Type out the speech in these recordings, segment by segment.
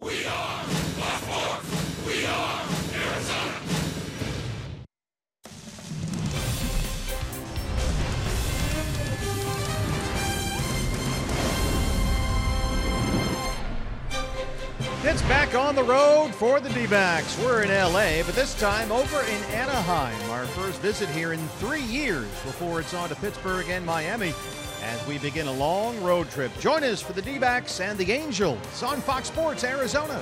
We are Black Force. We are Arizona. It's back on the road for the D-backs. We're in LA, but this time over in Anaheim. Our first visit here in 3 years before it's on to Pittsburgh and Miami as we begin a long road trip. Join us for the D-backs and the Angels on Fox Sports Arizona.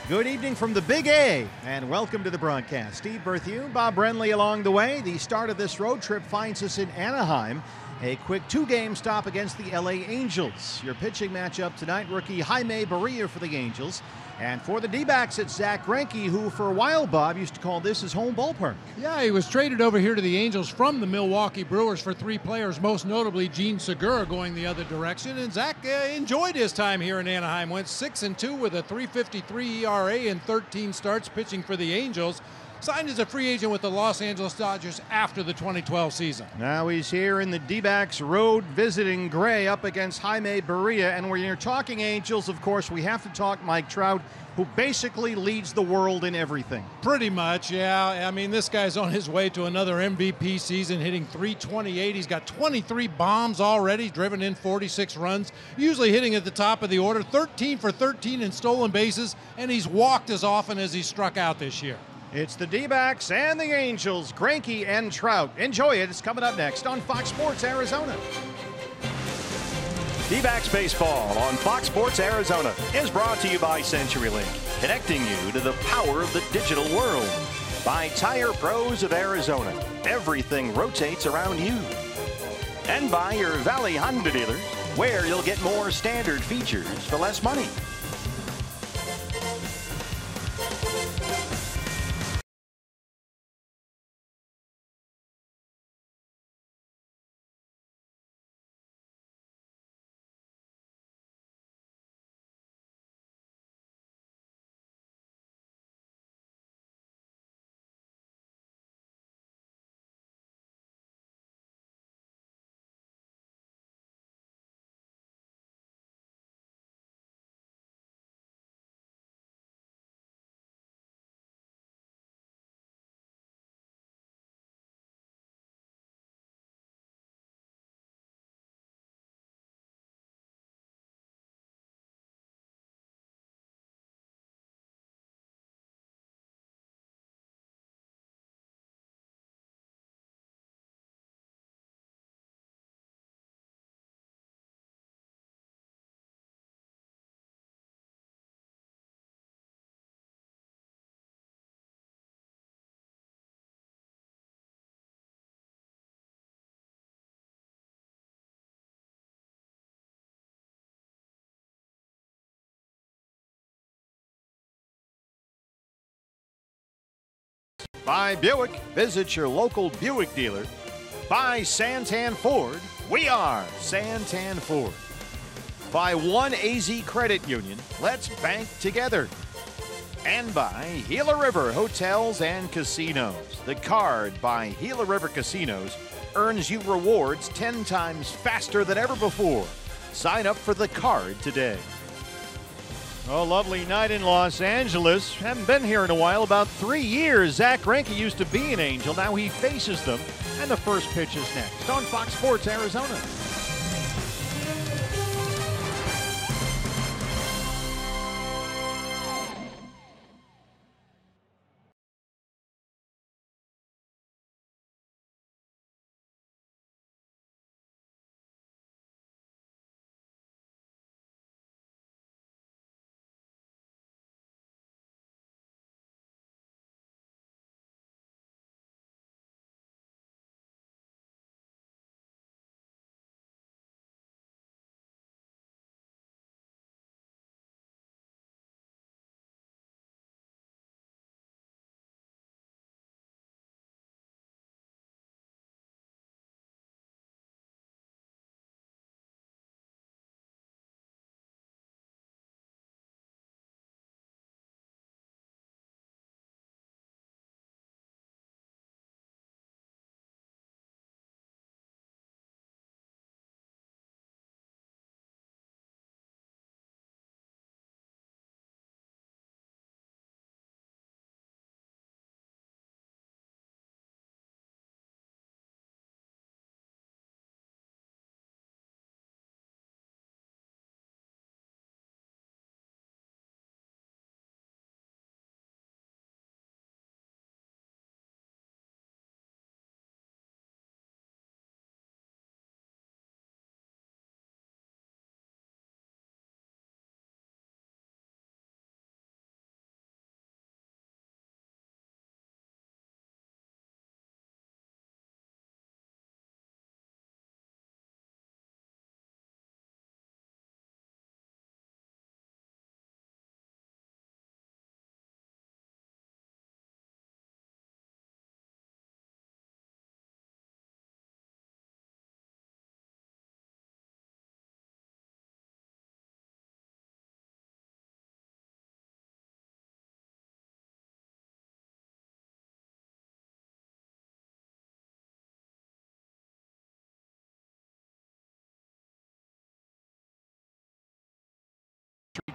Good evening from the Big A, and welcome to the broadcast. Steve Berthew, Bob Brenly along the way. The start of this road trip finds us in Anaheim. A quick 2-game stop against the LA Angels. Your pitching matchup tonight, rookie Jaime Barea for the Angels. And for the D-backs, it's Zack Greinke, who for a while, Bob, used to call this his home ballpark. Yeah, he was traded over here to the Angels from the Milwaukee Brewers for 3 players, most notably Gene Segura going the other direction. And Zack enjoyed his time here in Anaheim. Went 6-2 with a 3.53 ERA and 13 starts pitching for the Angels. Signed as a free agent with the Los Angeles Dodgers after the 2012 season. Now he's here in the D-backs road visiting Gray up against Jaime Barea. And when you're talking Angels, of course, we have to talk Mike Trout, who basically leads the world in everything. Pretty much, yeah. I mean, this guy's on his way to another MVP season, hitting .328. He's got 23 bombs already, driven in 46 runs, usually hitting at the top of the order, 13 for 13 in stolen bases, and he's walked as often as he struck out this year. It's the D-backs and the Angels, Greinke and Trout. Enjoy it. It's coming up next on Fox Sports Arizona. D-backs baseball on Fox Sports Arizona is brought to you by CenturyLink, connecting you to the power of the digital world. By Tire Pros of Arizona, everything rotates around you. And by your Valley Honda dealers, where you'll get more standard features for less money. By Buick, visit your local Buick dealer. By Santan Ford, we are Santan Ford. By One AZ Credit Union, let's bank together. And by Gila River Hotels and Casinos. The card by Gila River Casinos earns you rewards 10 times faster than ever before. Sign up for the card today. Oh, lovely night in Los Angeles. Haven't been here in a while, about 3 years. Zack Greinke used to be an Angel. Now he faces them, and the first pitch is next on Fox Sports Arizona.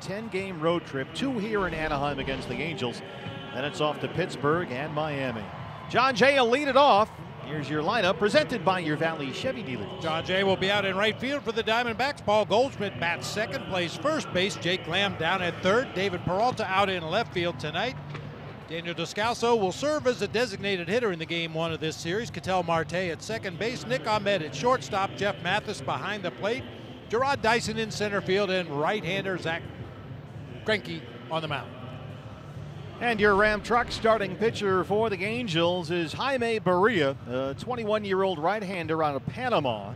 10-game road trip, 2 here in Anaheim against the Angels. Then it's off to Pittsburgh and Miami. John Jay will lead it off. Here's your lineup presented by your Valley Chevy dealers. John Jay will be out in right field for the Diamondbacks. Paul Goldschmidt bats second, plays first base. Jake Lamb down at third. David Peralta out in left field tonight. Daniel Descalso will serve as a designated hitter in the game 1 of this series. Ketel Marte at second base. Nick Ahmed at shortstop. Jeff Mathis behind the plate. Gerard Dyson in center field, and right-hander Zach Greinke on the mound. And your Ram Truck starting pitcher for the Angels is Jaime Barea, a 21-year-old right-hander out of Panama.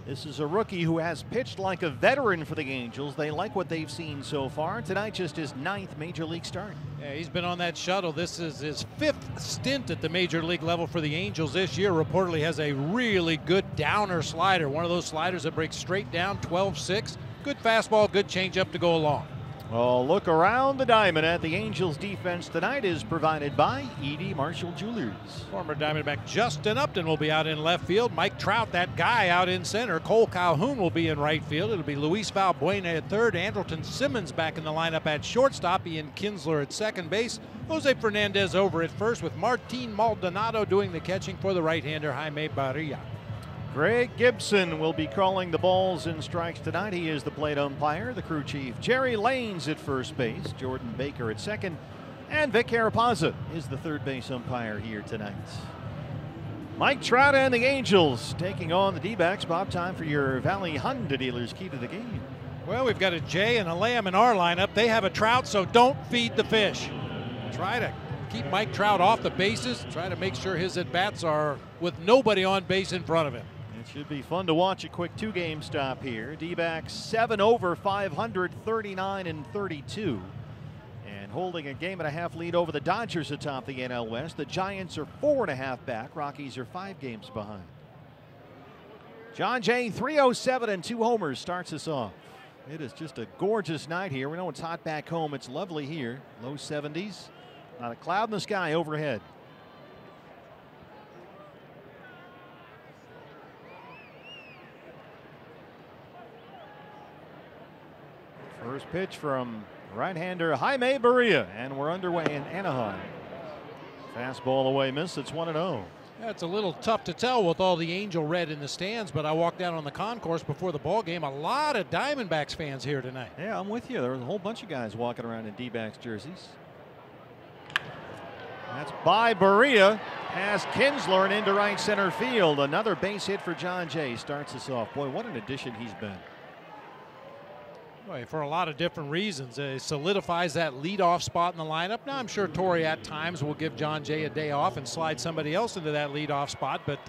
This is a rookie who has pitched like a veteran for the Angels. They like what they've seen so far. Tonight, just his 9th major league start. Yeah, he's been on that shuttle. This is his 5th stint at the major league level for the Angels this year. Reportedly has a really good downer slider, one of those sliders that breaks straight down, 12-6. Good fastball, good changeup to go along. Well, look around the diamond at the Angels defense tonight is provided by E.D. Marshall Jewelers. Former Diamondback Justin Upton will be out in left field. Mike Trout, that guy, out in center. Cole Calhoun will be in right field. It'll be Luis Valbuena at third. Andrelton Simmons back in the lineup at shortstop. Ian Kinsler at second base. Jose Fernandez over at first, with Martin Maldonado doing the catching for the right-hander Jaime Barea. Greg Gibson will be calling the balls and strikes tonight. He is the plate umpire. The crew chief, Jerry Lanes at first base, Jordan Baker at second, and Vic Carapazza is the third base umpire here tonight. Mike Trout and the Angels taking on the D-backs. Bob, time for your Valley Honda dealers key to the game. Well, we've got a Jay and a Lamb in our lineup. They have a Trout, so don't feed the fish. Try to keep Mike Trout off the bases. Try to make sure his at-bats are with nobody on base in front of him. It should be fun to watch a quick 2-game stop here. D-backs 7 over 500, 39 and 32. And holding a 1.5 lead over the Dodgers atop the NL West. The Giants are 4.5 back. Rockies are 5 games behind. John Jay, 307 and 2 homers starts us off. It is just a gorgeous night here. We know it's hot back home. It's lovely here. Low 70s. Not a cloud in the sky overhead. First pitch from right-hander Jaime Barea, and we're underway in Anaheim. Fastball away, miss. It's 1-0. Yeah, it's a little tough to tell with all the Angel red in the stands, but I walked down on the concourse before the ball game. A lot of Diamondbacks fans here tonight. Yeah, I'm with you. There was a whole bunch of guys walking around in D-backs jerseys. That's by Barea, past Kinsler and into right center field. Another base hit for John Jay starts us off. Boy, what an addition he's been. For a lot of different reasons. It solidifies that leadoff spot in the lineup. Now, I'm sure Torrey at times will give John Jay a day off and slide somebody else into that leadoff spot, but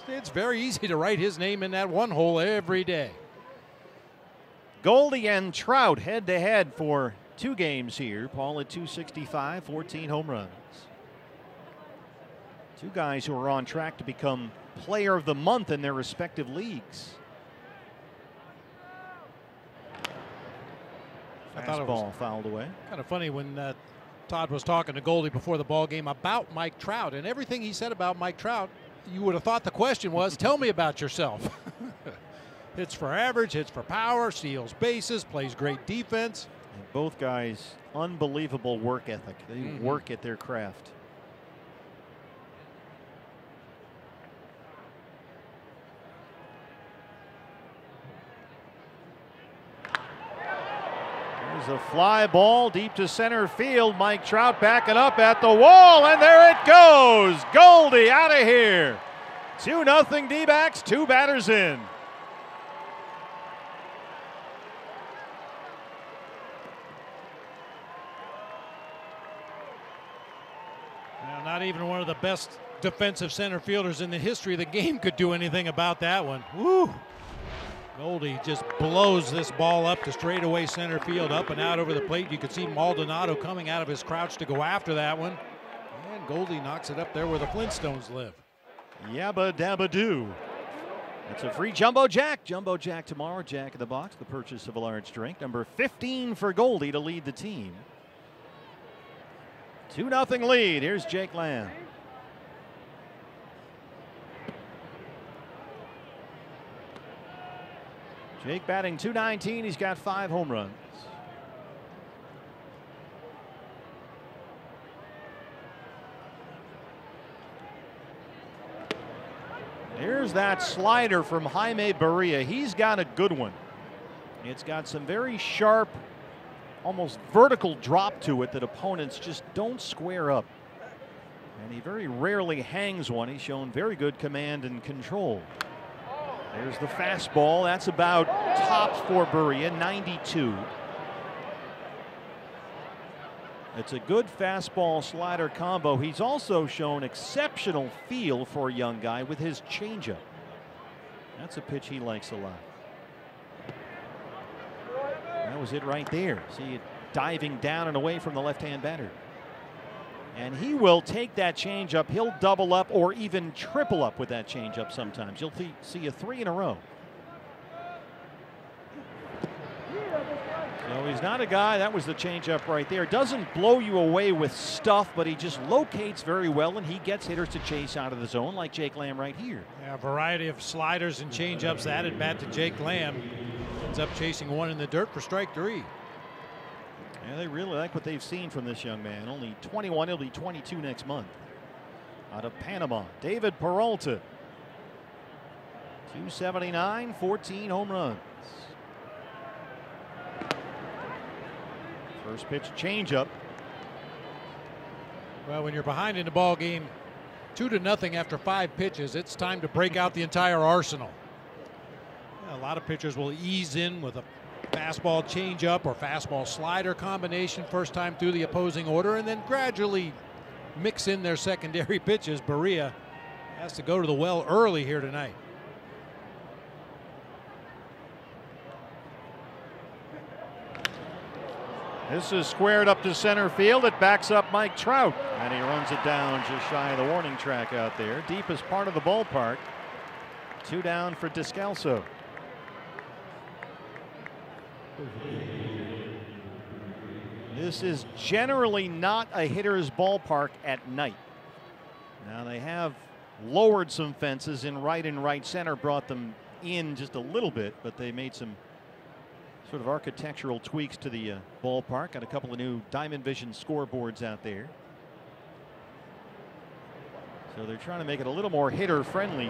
it's very easy to write his name in that one hole every day. Goldie and Trout head-to-head for 2 games here. Paul at 265, 14 home runs. 2 guys who are on track to become player of the month in their respective leagues. I thought it was fouled away. Kind of funny when Todd was talking to Goldie before the ball game about Mike Trout, and everything he said about Mike Trout, you would have thought the question was, tell me about yourself. Hits for average, hits for power, steals bases, plays great defense. And both guys, unbelievable work ethic. They work at their craft. There's a fly ball deep to center field. Mike Trout backing up at the wall, and there it goes. Goldie out of here. 2-0 D-backs, 2 batters in. Now, not even one of the best defensive center fielders in the history of the game could do anything about that one. Woo! Goldie just blows this ball up to straightaway center field, up and out over the plate. You could see Maldonado coming out of his crouch to go after that one. And Goldie knocks it up there where the Flintstones live. Yabba dabba doo. That's a free Jumbo Jack. Jumbo Jack tomorrow. Jack in the box. The purchase of a large drink. Number 15 for Goldie to lead the team. 2-0 lead. Here's Jake Lamb. Jake batting .219. He's got 5 home runs. Here's that slider from Jaime Barea. He's got a good one. It's got some very sharp, almost vertical drop to it that opponents just don't square up. And he very rarely hangs one. He's shown very good command and control. There's the fastball. That's about tops for Barea, 92. It's a good fastball slider combo. He's also shown exceptional feel for a young guy with his changeup. That's a pitch he likes a lot. That was it right there. See it diving down and away from the left-hand batter. And he will take that changeup. He'll double up or even triple up with that changeup sometimes. You'll see a 3 in a row. So he's not a guy, that was the changeup right there. Doesn't blow you away with stuff, but he just locates very well, and he gets hitters to chase out of the zone like Jake Lamb right here. Yeah, a variety of sliders and changeups added bat to Jake Lamb. Ends up chasing one in the dirt for strike 3. Yeah, they really like what they've seen from this young man. Only 21, he'll be 22 next month. Out of Panama, David Peralta. 279, 14 home runs. First pitch changeup. Well, when you're behind in the ball game 2-0 after 5 pitches, it's time to break out the entire arsenal. A lot of pitchers will ease in with a fastball changeup or fastball slider combination first time through the opposing order, and then gradually mix in their secondary pitches. Barea has to go to the well early here tonight. This is squared up to center field. It backs up Mike Trout, and he runs it down just shy of the warning track out there. Deepest part of the ballpark. 2 down for Descalso. This is generally not a hitter's ballpark at night. Now they have lowered some fences in right and right center, brought them in just a little bit, but they made some sort of architectural tweaks to the ballpark. Got a couple of new Diamond Vision scoreboards out there. So they're trying to make it a little more hitter friendly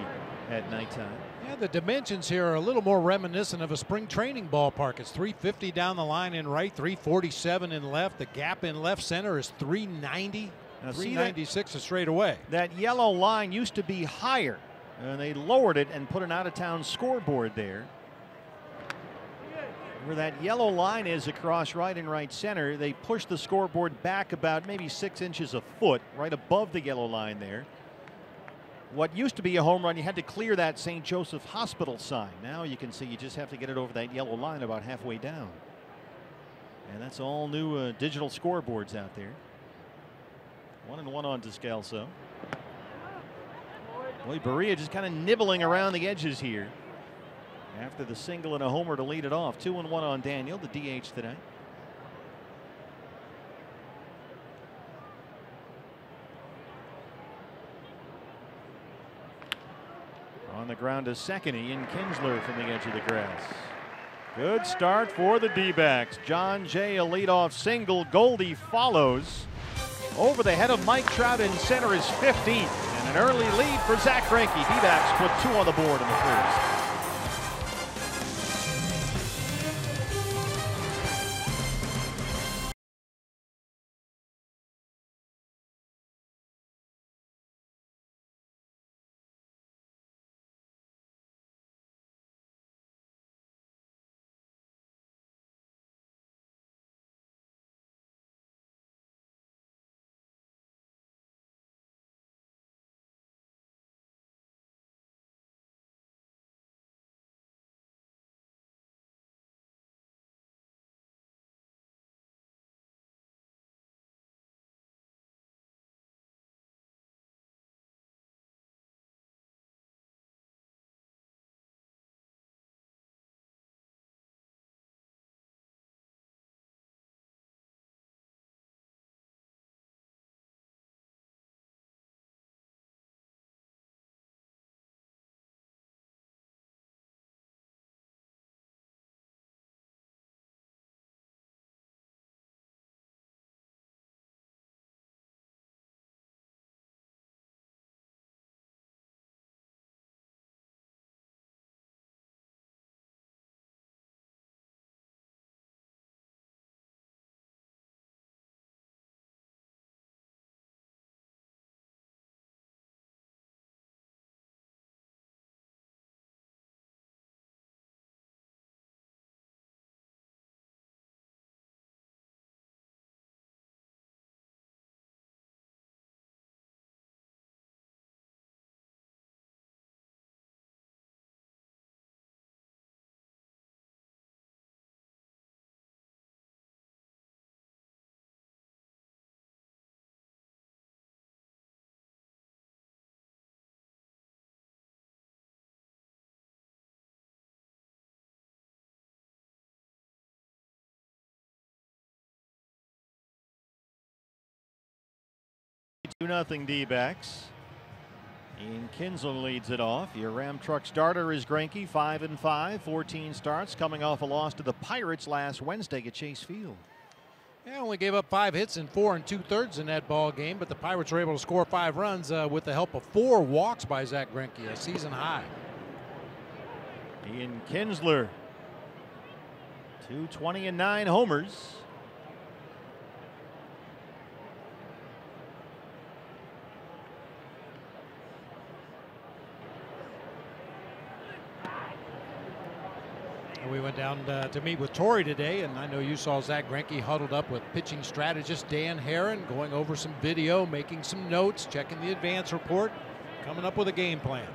at nighttime. Yeah, the dimensions here are a little more reminiscent of a spring training ballpark. It's 350 down the line in right, 347 in left. The gap in left center is 390. Now 396 is straight away. That yellow line used to be higher, and they lowered it and put an out-of-town scoreboard there. Where that yellow line is across right and right center, they pushed the scoreboard back about maybe 6 inches a foot, right above the yellow line there. What used to be a home run, you had to clear that St. Joseph Hospital sign. Now you can see you just have to get it over that yellow line about halfway down. And that's all new digital scoreboards out there. 1-1 on Descalso. Boy, Barea just kind of nibbling around the edges here. After the single and a homer to lead it off. 2-1 on Daniel, the DH today. On the ground to second, Ian Kinsler from the edge of the grass. Good start for the D-backs. John Jay, a leadoff single. Goldie follows. Over the head of Mike Trout in center is 15th. And an early lead for Zach Greinke. D-backs put 2 on the board in the first. 2-0 D-backs. Ian Kinsler leads it off. Your Ram Truck starter is Greinke, 5-5, 14 starts, coming off a loss to the Pirates last Wednesday at Chase Field. Yeah, only gave up 5 hits in 4 2/3 in that ball game, but the Pirates were able to score 5 runs with the help of 4 walks by Zach Greinke, a season high. Ian Kinsler, 220 and 9 homers. We went down to meet with Torrey today, and I know you saw Zach Greinke huddled up with pitching strategist Dan Herron, going over some video, making some notes, checking the advance report, coming up with a game plan.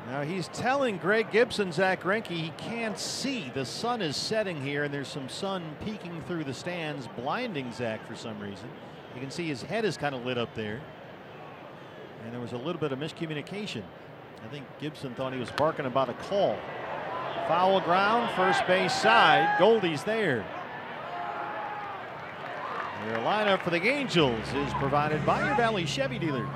Now he's telling Greg Gibson, Zach Greinke, he can't see. The sun is setting here, and there's some sun peeking through the stands, blinding Zach for some reason. You can see his head is kind of lit up there. And there was a little bit of miscommunication. I think Gibson thought he was barking about a call. Foul ground, first base side. Goldie's there. Your lineup for the Angels is provided by your Valley Chevy dealers.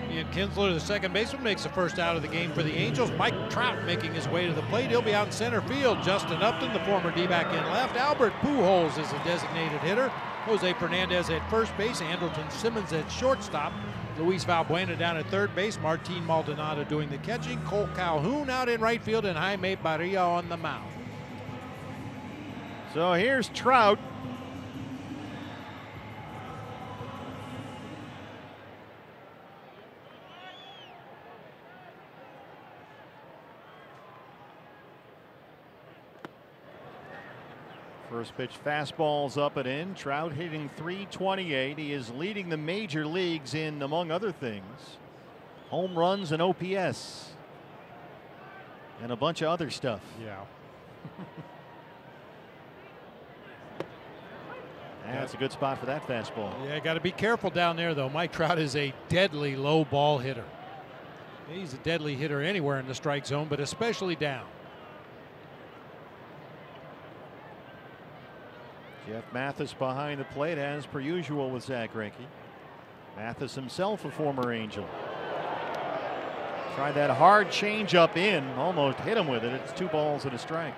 Ian Kinsler, the second baseman, makes the first out of the game for the Angels. Mike Trout making his way to the plate. He'll be out in center field. Justin Upton, the former D-back, in left. Albert Pujols is a designated hitter. Jose Fernandez at first base. Andrelton Simmons at shortstop. Luis Valbuena down at third base. Martin Maldonado doing the catching. Cole Calhoun out in right field, and Jaime Barea on the mound. So here's Trout. First pitch fastball's up and in. Trout hitting .328. He is leading the major leagues in, among other things, home runs and OPS and a bunch of other stuff. Yeah. That's a good spot for that fastball. Yeah, got to be careful down there, though. Mike Trout is a deadly low ball hitter. He's a deadly hitter anywhere in the strike zone, but especially down. Jeff Mathis behind the plate, as per usual with Zach Greinke. Mathis himself a former Angel. Tried that hard changeup in, almost hit him with it. It's 2 balls and a strike.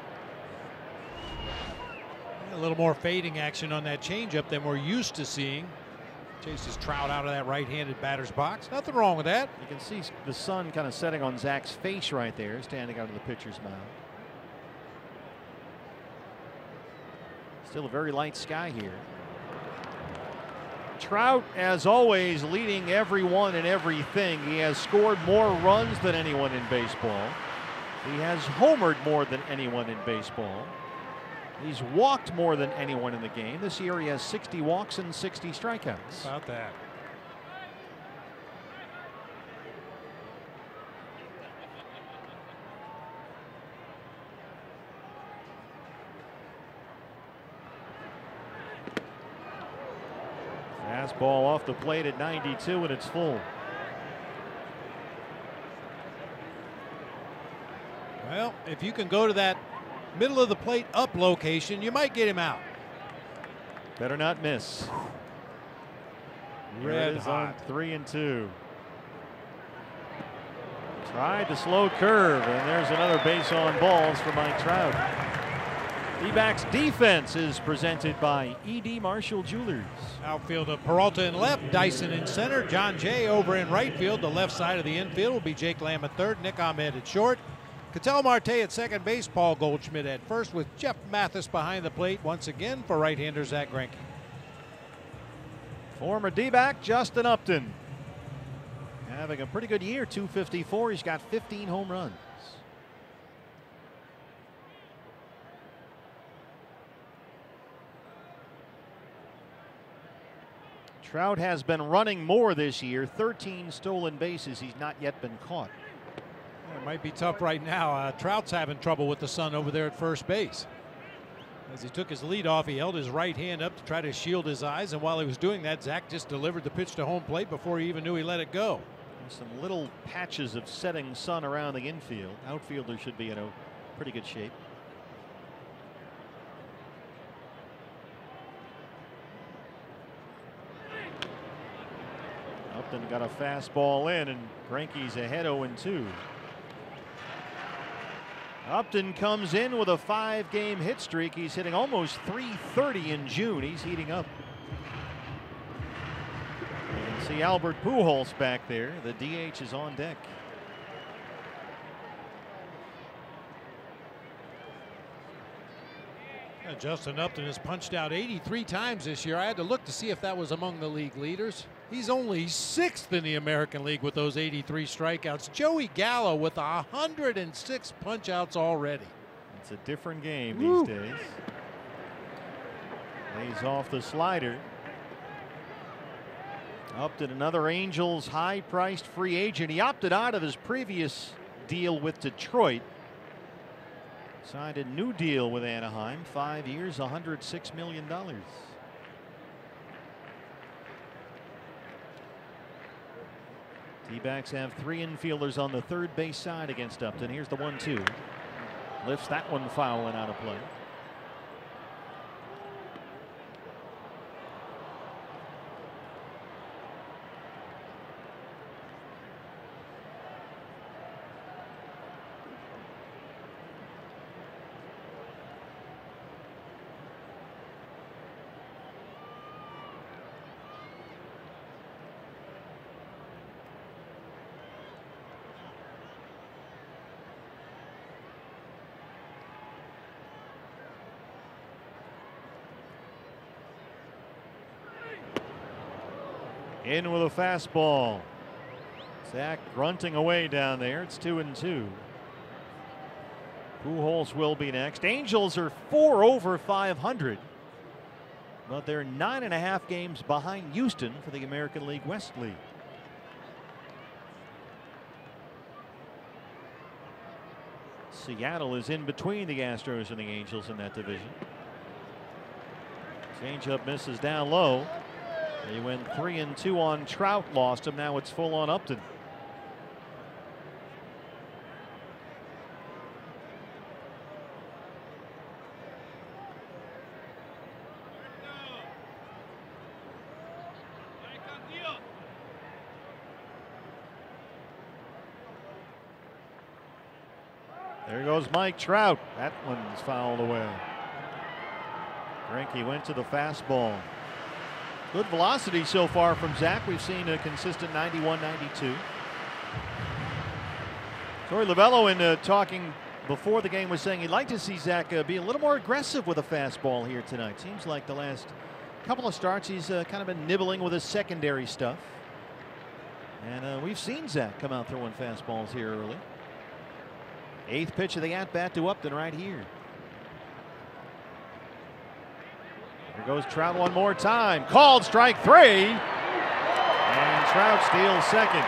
A little more fading action on that changeup than we're used to seeing. Chases Trout out of that right-handed batter's box. Nothing wrong with that. You can see the sun kind of setting on Zach's face right there, standing out of the pitcher's mound. Still a very light sky here. Trout, as always, leading everyone and everything. He has scored more runs than anyone in baseball. He has homered more than anyone in baseball. He's walked more than anyone in the game. This year he has 60 walks and 60 strikeouts. How about that? Fastball off the plate at 92, and it's full. Well, if you can go to that middle of the plate up location, you might get him out. Better not miss. Red on hot. 3-2. Tried the slow curve, and there's another base on balls for Mike Trout. D-backs defense is presented by E.D. Marshall Jewelers. Outfield of Peralta in left, Dyson in center, John Jay over in right field. The left side of the infield will be Jake Lamb at third, Nick Ahmed at short. Ketel Marte at second base, Paul Goldschmidt at first, with Jeff Mathis behind the plate once again for right-hander Zach Greinke. Former D-back Justin Upton having a pretty good year, .254. He's got 15 home runs. Trout has been running more this year, 13 stolen bases. He's not yet been caught. It might be tough right now. Trout's having trouble with the sun over there at first base. As he took his lead off, he held his right hand up to try to shield his eyes, and while he was doing that, Zach just delivered the pitch to home plate before he even knew he let it go. Some little patches of setting sun around the infield. Outfielder should be in a pretty good shape. Upton got a fastball in, and Greinke's ahead 0-2. Upton comes in with a 5-game hit streak. He's hitting almost .330 in June. He's heating up. You can see Albert Pujols back there. The DH is on deck. Justin Upton has punched out 83 times this year. I had to look to see if that was among the league leaders. He's only 6th in the American League with those 83 strikeouts. Joey Gallo with 106 punch-outs already. It's a different game these days. Lays off the slider. Upton, another Angels high-priced free agent. He opted out of his previous deal with Detroit. Signed a new deal with Anaheim, 5 years, $106 million. D-backs have 3 infielders on the third base side against Upton. Here's the 1-2. Lifts that one foul and out of play. In with a fastball. Zach grunting away down there. It's 2-2. Pujols will be next. Angels are 4 over 500, but they're 9.5 games behind Houston for the American League West lead. Seattle is in between the Astros and the Angels in that division. Changeup misses down low. He went 3-2 on Trout, lost him. Now it's full on Upton. There goes Mike Trout. That one's fouled away. Greinke went to the fastball. Good velocity so far from Zach. We've seen a consistent 91, 92. Torey Lovullo, in talking before the game, was saying he'd like to see Zach be a little more aggressive with a fastball here tonight. Seems like the last couple of starts he's kind of been nibbling with his secondary stuff. And we've seen Zach come out throwing fastballs here early. 8th pitch of the at-bat to Upton right here. Here goes Trout one more time. Called strike 3. And Trout steals second.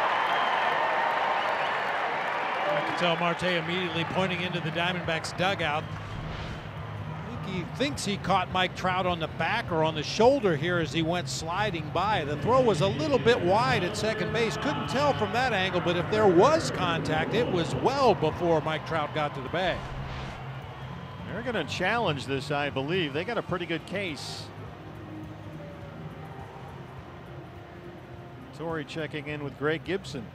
I can tell Marte immediately pointing into the Diamondbacks dugout. I think he thinks he caught Mike Trout on the back or on the shoulder here as he went sliding by. The throw was a little bit wide at second base. Couldn't tell from that angle, but if there was contact, it was well before Mike Trout got to the bag. They're going to challenge this, I believe. They got a pretty good case. Torey checking in with Greg Gibson.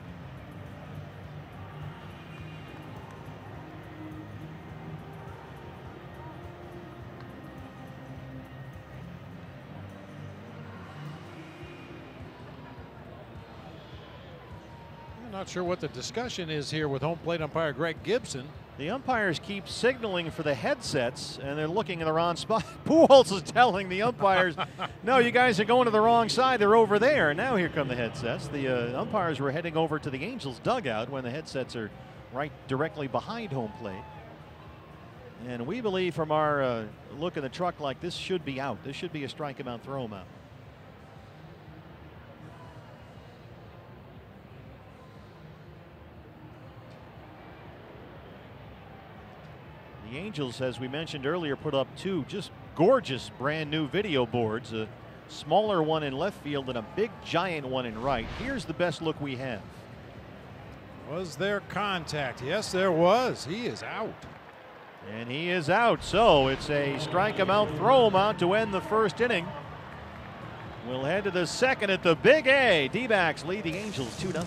I'm not sure what the discussion is here with home plate umpire Greg Gibson. The umpires keep signaling for the headsets, and they're looking in the wrong spot. Pujols is telling the umpires, no, you guys are going to the wrong side. They're over there. Now here come the headsets. The umpires were heading over to the Angels dugout when the headsets are right directly behind home plate. And we believe from our look in the truck, like this should be out. This should be a strike him out, throw him out. The Angels, as we mentioned earlier, put up 2 just gorgeous brand new video boards, a smaller one in left field and a big giant one in right. Here's the best look we have. Was there contact? Yes, there was. He is out. And he is out. So it's a strike him out, throw him out to end the first inning. We'll head to the second at the Big A. D-backs lead the Angels 2-0.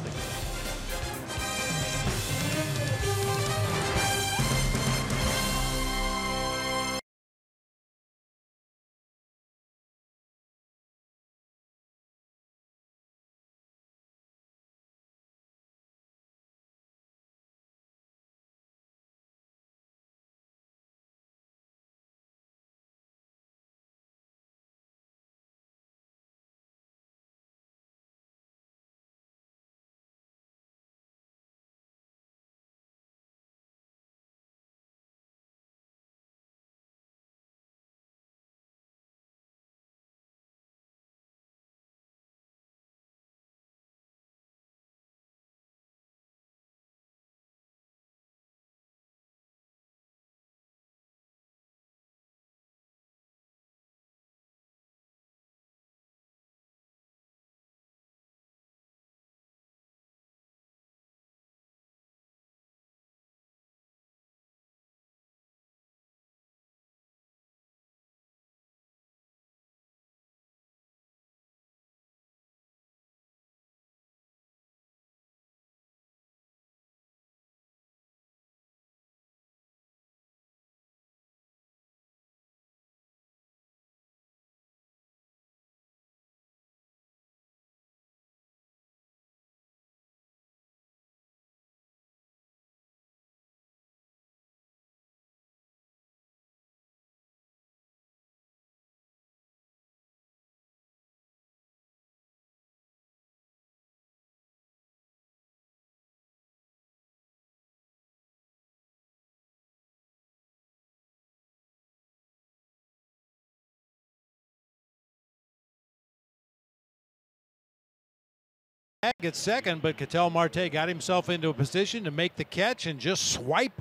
Gets second, but Ketel Marte got himself into a position to make the catch and just swipe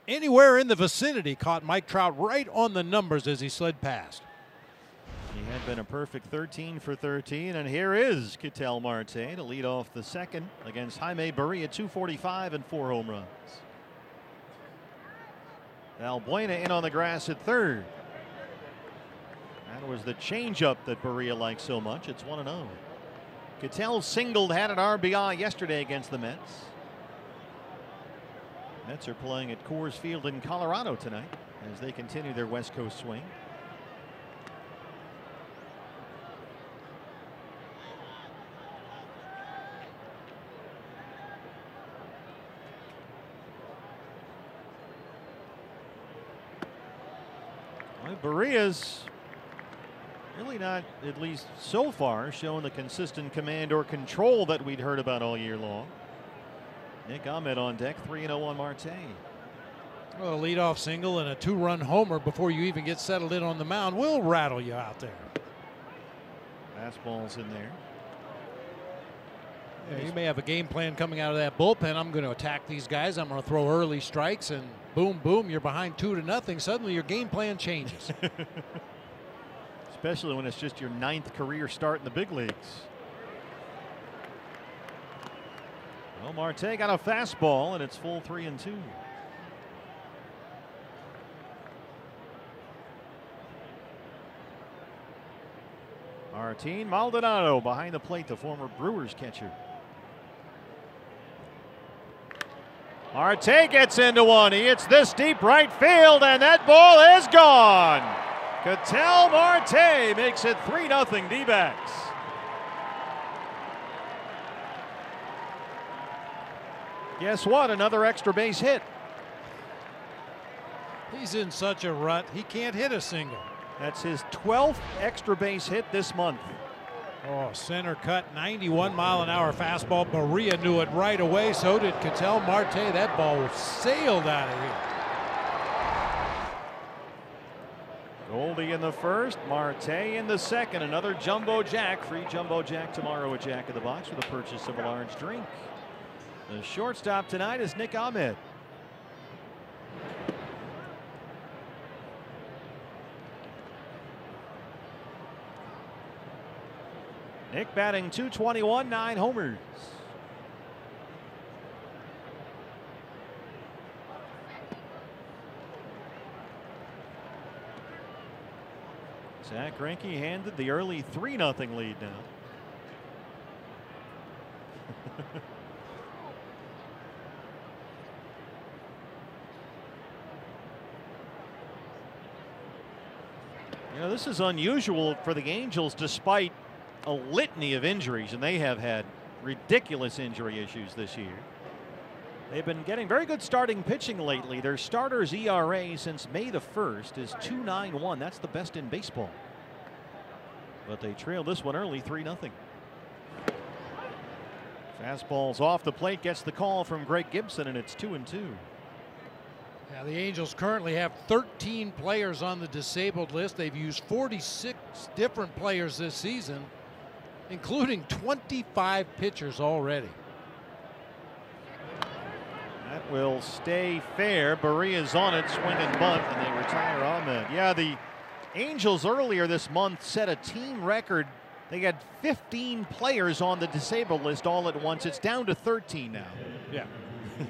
anywhere in the vicinity. Caught Mike Trout right on the numbers as he slid past. He had been a perfect 13 for 13, and here is Ketel Marte to lead off the second against Jaime Barea, 245 and 4 home runs. Valbuena in on the grass at third. That was the changeup that Barea liked so much. It's 1-0. Ketel singled, had an RBI yesterday against the Mets. Mets are playing at Coors Field in Colorado tonight as they continue their West Coast swing. Well, Barea's really not, at least so far, showing the consistent command or control that we'd heard about all year long. Nick Ahmed on deck, 3-0 on Marte. Well, a leadoff single and a 2-run homer before you even get settled in on the mound will rattle you out there. Fastball's in there. Yeah, you may have a game plan coming out of that bullpen. I'm going to attack these guys. I'm going to throw early strikes, and boom, boom, you're behind 2-0. Suddenly your game plan changes. Especially when it's just your 9th career start in the big leagues. Well, Marte got a fastball, and it's full 3-2. Martin Maldonado behind the plate, the former Brewers catcher. Marte gets into one. He hits this deep right field, and that ball is gone. Ketel Marte makes it 3-0 D-backs. Guess what? Another extra base hit. He's in such a rut, he can't hit a single. That's his 12th extra base hit this month. Oh, center cut, 91-mile-an-hour fastball. Barea knew it right away. So did Ketel Marte. That ball sailed out of here. Goldie in the first, Marte in the second. Another jumbo jack. Free jumbo jack tomorrow at Jack in the Box with the purchase of a large drink. The shortstop tonight is Nick Ahmed. Nick batting .221, 9 homers. Zach Greinke handed the early 3-0 lead now. You know, this is unusual for the Angels despite a litany of injuries, and they have had ridiculous injury issues this year. They've been getting very good starting pitching lately. Their starters' ERA since May the 1st is 2.91. That's the best in baseball. But they trail this one early 3-0. Fastball's off the plate, gets the call from Greg Gibson, and it's 2-2. Yeah, the Angels currently have 13 players on the disabled list. They've used 46 different players this season, including 25 pitchers already. That will stay fair. Barea's on it, swing and bunt, and they retire Ahmed. Yeah, the Angels earlier this month set a team record. They had 15 players on the disabled list all at once. It's down to 13 now. Yeah.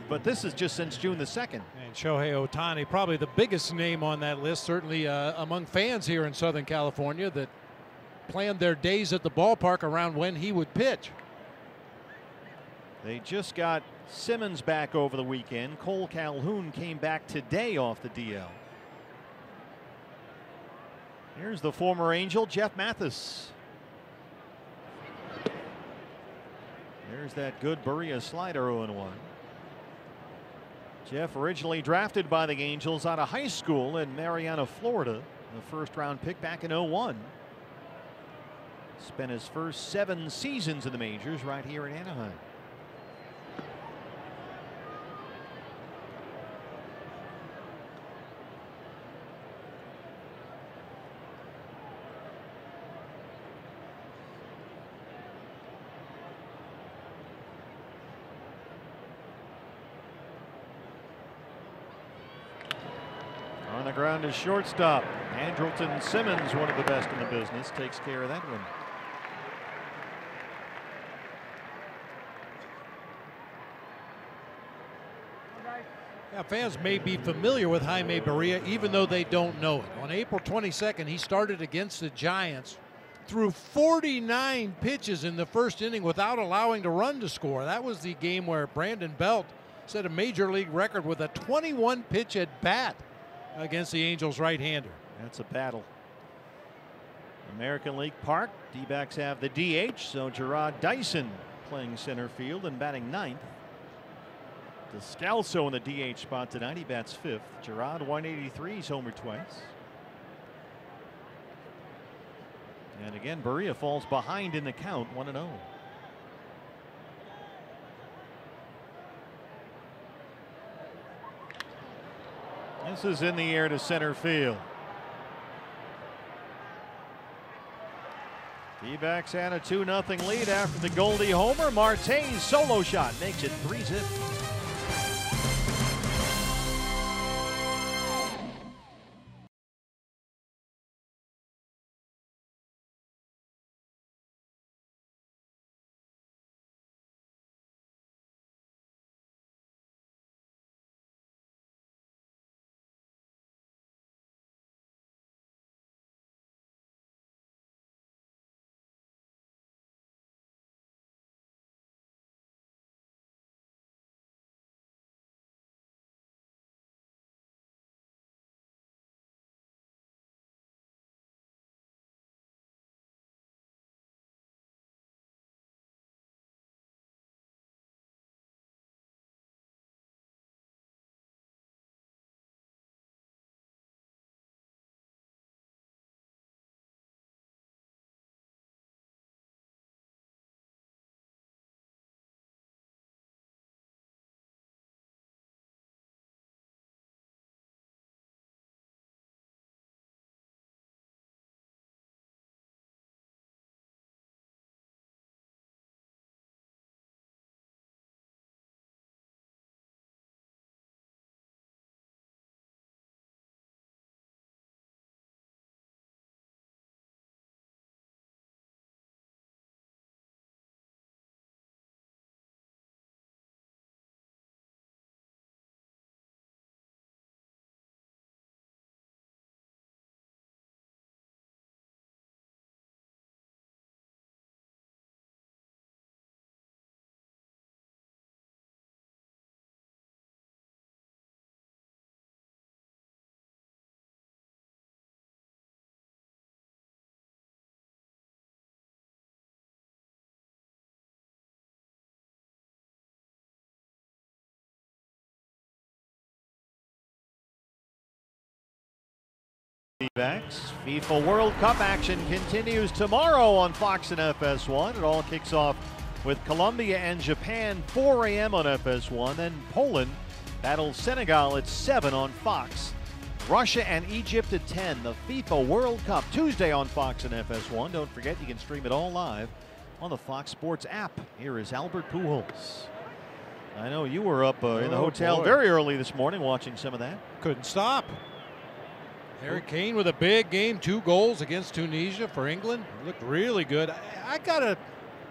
But this is just since June the 2nd. And Shohei Ohtani, probably the biggest name on that list, certainly among fans here in Southern California that planned their days at the ballpark around when he would pitch. They just got Simmons back over the weekend. Cole Calhoun came back today off the DL. Here's the former Angel, Jeff Mathis. There's that good Barea slider, 0-1. Jeff originally drafted by the Angels out of high school in Marianna, Florida. The first-round pick back in 01. Spent his first 7 seasons in the majors right here in Anaheim. On the ground is shortstop. Andrelton Simmons, one of the best in the business, takes care of that one. Yeah, fans may be familiar with Jaime Barea even though they don't know it. On April 22nd, he started against the Giants, threw 49 pitches in the first inning without allowing the run to score. That was the game where Brandon Belt set a major league record with a 21 pitch at bat against the Angels right-hander. That's a battle. American League Park. D-backs have the DH, so Gerard Dyson playing center field and batting 9th. Descalso in the DH spot tonight. He bats 5th. Gerard 183. He's homered twice. And again, Barea falls behind in the count, 1-0. This is in the air to center field. D-backs had a 2-0 lead after the Goldie homer. Marte's solo shot makes it 3-zip. D-backs. FIFA World Cup action continues tomorrow on Fox and FS1. It all kicks off with Colombia and Japan 4 a.m. on FS1. Then Poland battles Senegal at 7 on Fox. Russia and Egypt at 10. The FIFA World Cup Tuesday on Fox and FS1. Don't forget you can stream it all live on the Fox Sports app. Here is Albert Pujols. I know you were up in the hotel very early this morning watching some of that. Couldn't stop. Harry Kane with a big game, 2 goals against Tunisia for England. Looked really good. I got a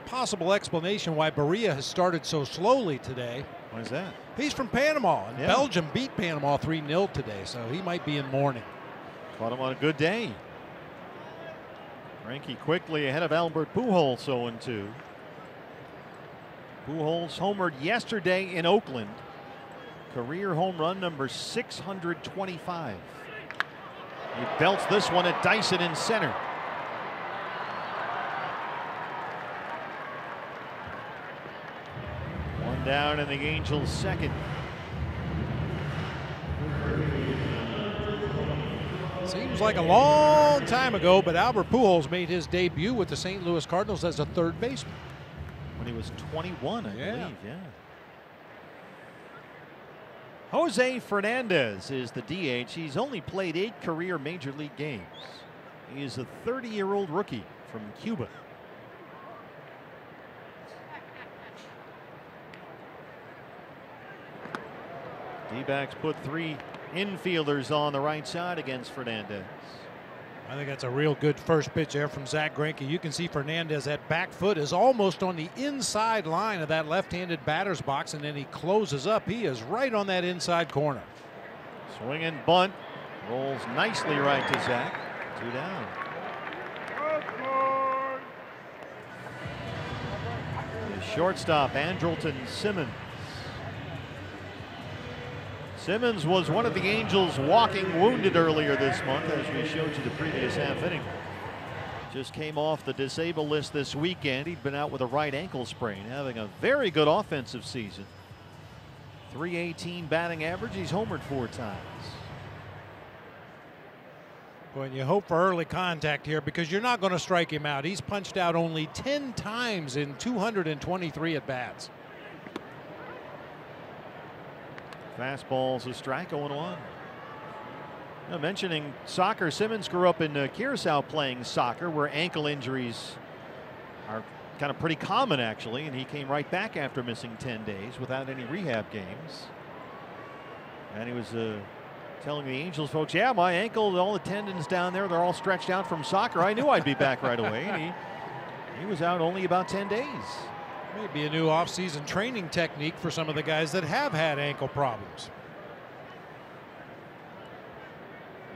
possible explanation why Barea has started so slowly today. Why is that? He's from Panama, and Belgium beat Panama 3-0 today, so he might be in mourning. Caught him on a good day. Greinke quickly ahead of Albert Pujols, 0-2. Pujols homered yesterday in Oakland. Career home run number 625. He belts this one at Dyson in center. One down in the Angels' second. Seems like a long time ago, but Albert Pujols made his debut with the St. Louis Cardinals as a third baseman. When he was 21, I believe, Jose Fernandez is the DH. He's only played 8 career major league games. He is a 30-year-old rookie from Cuba. D-backs put 3 infielders on the right side against Fernandez. I think that's a real good first pitch there from Zack Greinke. You can see Fernandez, that back foot is almost on the inside line of that left-handed batter's box, and then he closes up. He is right on that inside corner. Swing and bunt. Rolls nicely right to Zack. 2 down. The shortstop, Andrelton Simmons. Simmons was one of the Angels walking wounded earlier this month, as we showed you the previous half inning. Just came off the disabled list this weekend. He'd been out with a right ankle sprain, having a very good offensive season. .318 batting average. He's homered 4 times. Well, and you hope for early contact here because you're not going to strike him out. He's punched out only 10 times in 223 at-bats. Fastball's a strike, 0-1. Now, mentioning soccer, Simmons grew up in Curacao playing soccer, where ankle injuries are kind of pretty common, actually, and he came right back after missing 10 days without any rehab games. And he was telling the Angels folks, yeah, my ankle, all the tendons down there, they're all stretched out from soccer. I knew I'd be back right away. And he was out only about 10 days. Maybe a new off-season training technique for some of the guys that have had ankle problems.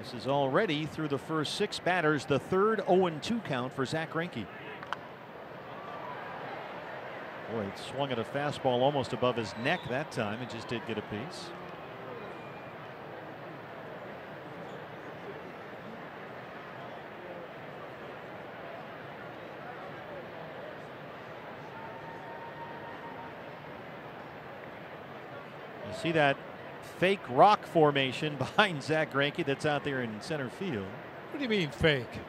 This is already through the first 6 batters, the third 0-2 count for Zack Greinke. Boy, it swung at a fastball almost above his neck that time. It just did get a piece. See that fake rock formation behind Zack Greinke that's out there in center field. What do you mean fake?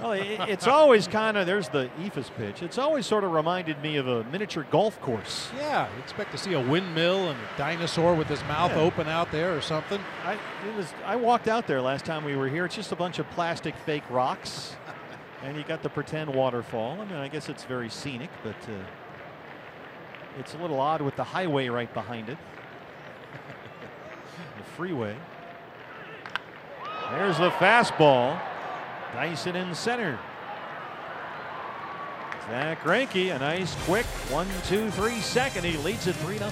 Well, it's always kind of, there's the Ephus pitch. It's always sort of reminded me of a miniature golf course. Yeah, you expect to see a windmill and a dinosaur with his mouth open out there or something. I walked out there last time we were here. It's just a bunch of plastic fake rocks. And you got the pretend waterfall. I mean, I guess it's very scenic, but it's a little odd with the highway right behind it. The freeway. There's the fastball. Dyson in center. Zack Greinke, a nice quick 1-2-3 second. He leads it 3-0.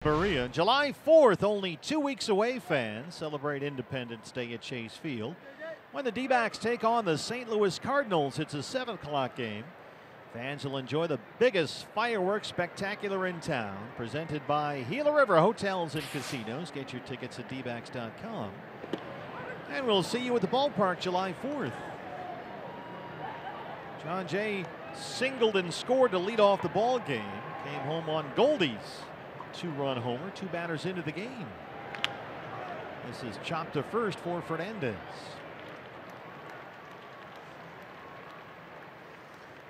Barea. July 4th, only 2 weeks away, fans celebrate Independence Day at Chase Field when the D-backs take on the St. Louis Cardinals. It's a 7 o'clock game. Fans will enjoy the biggest fireworks spectacular in town, presented by Gila River Hotels and Casinos. Get your tickets at dbacks.com. And we'll see you at the ballpark July 4th. John Jay singled and scored to lead off the ball game. Came home on Goldie's 2-run homer, 2 batters into the game. This is chopped to first for Fernandez.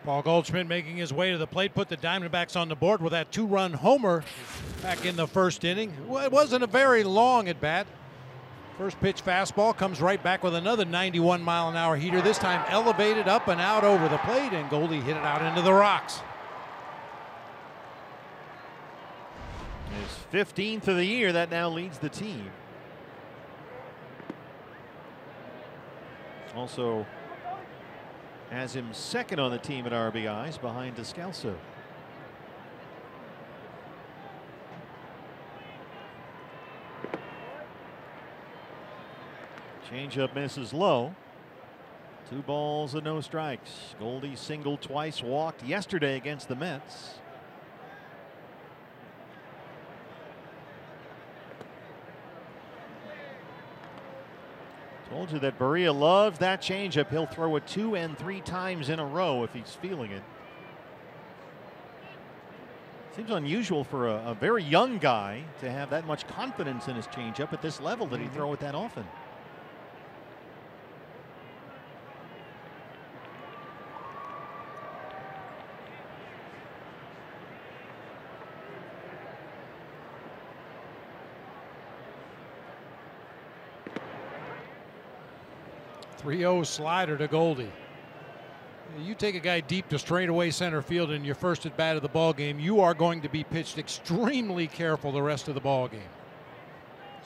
Paul Goldschmidt making his way to the plate, put the Diamondbacks on the board with that 2-run homer back in the first inning. Well, it wasn't a very long at bat. First pitch fastball comes right back with another 91-mile-an-hour heater, this time elevated up and out over the plate, and Goldie hit it out into the rocks. His 15th of the year, that now leads the team. Also has him second on the team at RBIs behind Descalso. Changeup misses low. 2 balls and no strikes. Goldie singled twice, walked yesterday against the Mets. Told you that Barea loves that changeup. He'll throw it 2 and 3 times in a row if he's feeling it. Seems unusual for a very young guy to have that much confidence in his changeup at this level that he throw it that often. .30 slider to Goldie. You take a guy deep to straightaway center field in your first at bat of the ball game, you are going to be pitched extremely careful the rest of the ball game.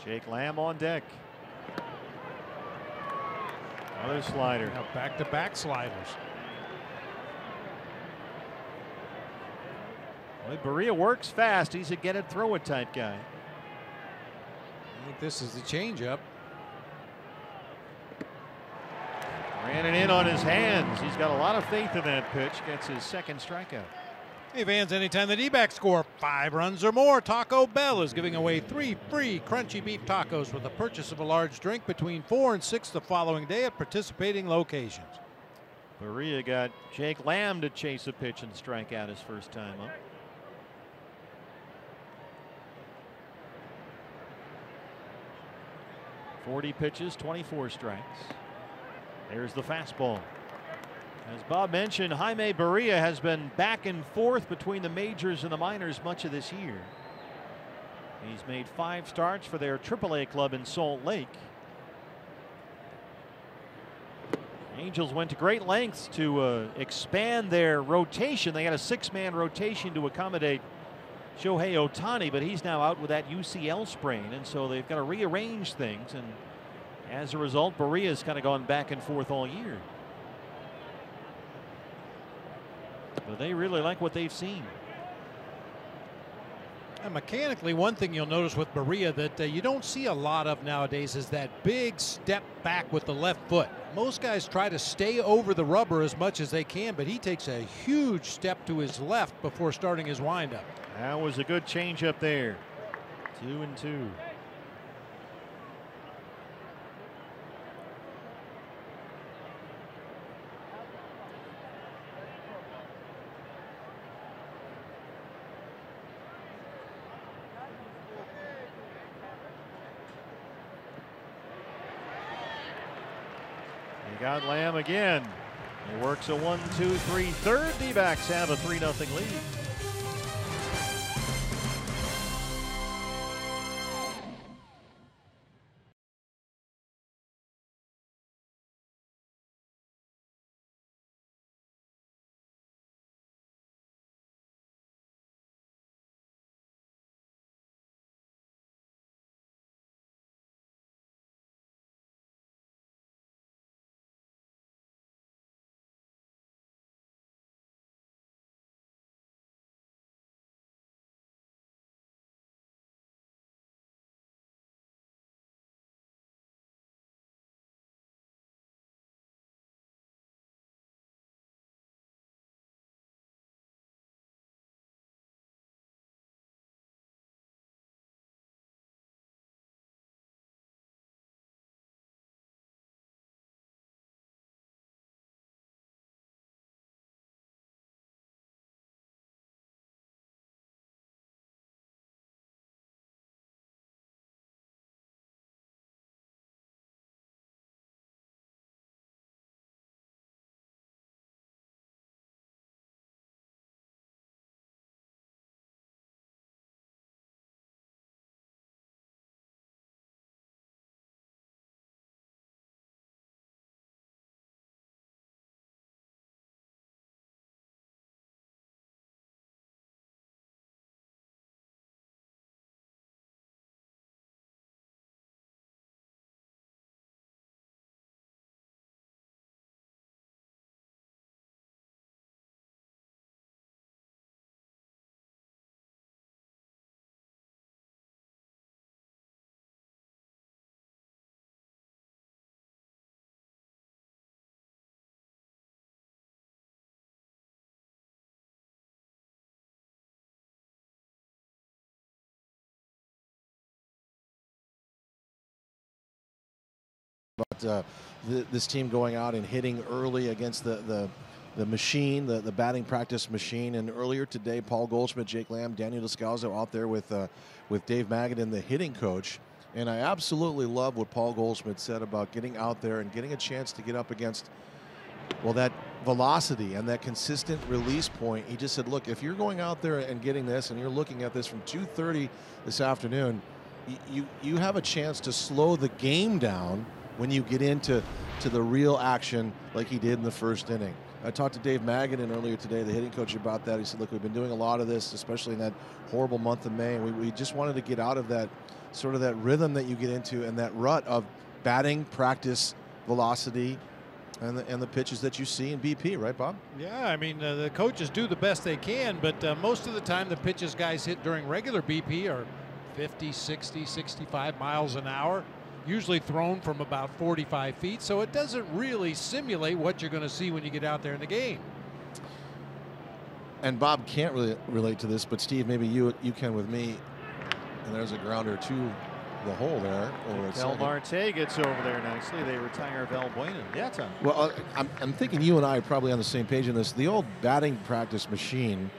Jake Lamb on deck. Another slider. Now back-to-back sliders. Well, Barea works fast. He's a get it, throw it type guy. I think this is the changeup. Ran it in on his hands. He's got a lot of faith in that pitch. Gets his second strikeout. Hey fans, anytime the D-backs score 5 runs or more, Taco Bell is giving away 3 free crunchy beef tacos with the purchase of a large drink between 4 and 6 the following day at participating locations. Barea got Jake Lamb to chase a pitch and strike out his first time up. .40 pitches, 24 strikes. There's the fastball. As Bob mentioned, Jaime Barea has been back and forth between the majors and the minors much of this year. He's made 5 starts for their AAA club in Salt Lake. Angels went to great lengths to expand their rotation. They had a 6-man rotation to accommodate Shohei Ohtani, but he's now out with that UCL sprain, and so they've got to rearrange things, and as a result, Barea's kind of gone back and forth all year. But they really like what they've seen. And mechanically, one thing you'll notice with Barea that you don't see a lot of nowadays is that big step back with the left foot. Most guys try to stay over the rubber as much as they can, but he takes a huge step to his left before starting his windup. That was a good changeup there. 2-2. He got Lamb again. He works a 1-2-3 third. D-backs have a 3-0 lead. This team going out and hitting early against the machine, the batting practice machine. And earlier today, Paul Goldschmidt, Jake Lamb, Daniel Descalzo out there with Dave Magadan, the hitting coach. And I absolutely love what Paul Goldschmidt said about getting out there and getting a chance to get up against, well, that velocity and that consistent release point. He just said, look, if you're going out there and getting this and you're looking at this from 2:30 this afternoon, you have a chance to slow the game down when you get into the real action like he did in the first inning. I talked to Dave Magadan earlier today, the hitting coach, about that. He said, look, we've been doing a lot of this, especially in that horrible month of May, and we just wanted to get out of that sort of that rhythm that you get into and that rut of batting practice velocity and the pitches that you see in BP, right, Bob? Yeah, I mean, the coaches do the best they can, but most of the time the pitches guys hit during regular BP are 50, 60, 65 miles an hour, usually thrown from about 45 feet, so it doesn't really simulate what you're going to see when you get out there in the game. And Bob can't really relate to this, but Steve, maybe you can with me. And there's a grounder to the hole there. Val Marte gets over there nicely. They retire Valbuena. Yeah, Tom. Well, I'm thinking you and I are probably on the same page in this. The old batting practice machine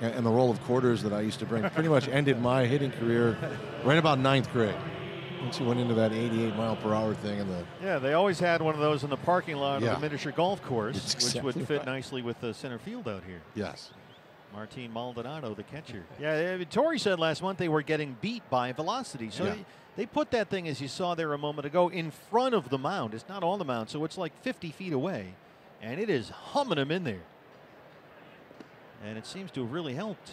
and the roll of quarters that I used to bring pretty much ended my hitting career right about 9th grade. Once you went into that 88-mile-per-hour thing. Yeah, they always had one of those in the parking lot of the miniature golf course, exactly which would fit nicely with the center field out here. Yes. Martin Maldonado, the catcher. Yeah, Torrey said last month they were getting beat by velocity. So they put that thing, as you saw there a moment ago, in front of the mound. It's not on the mound, so it's like 50 feet away. And it is humming them in there. And it seems to have really helped.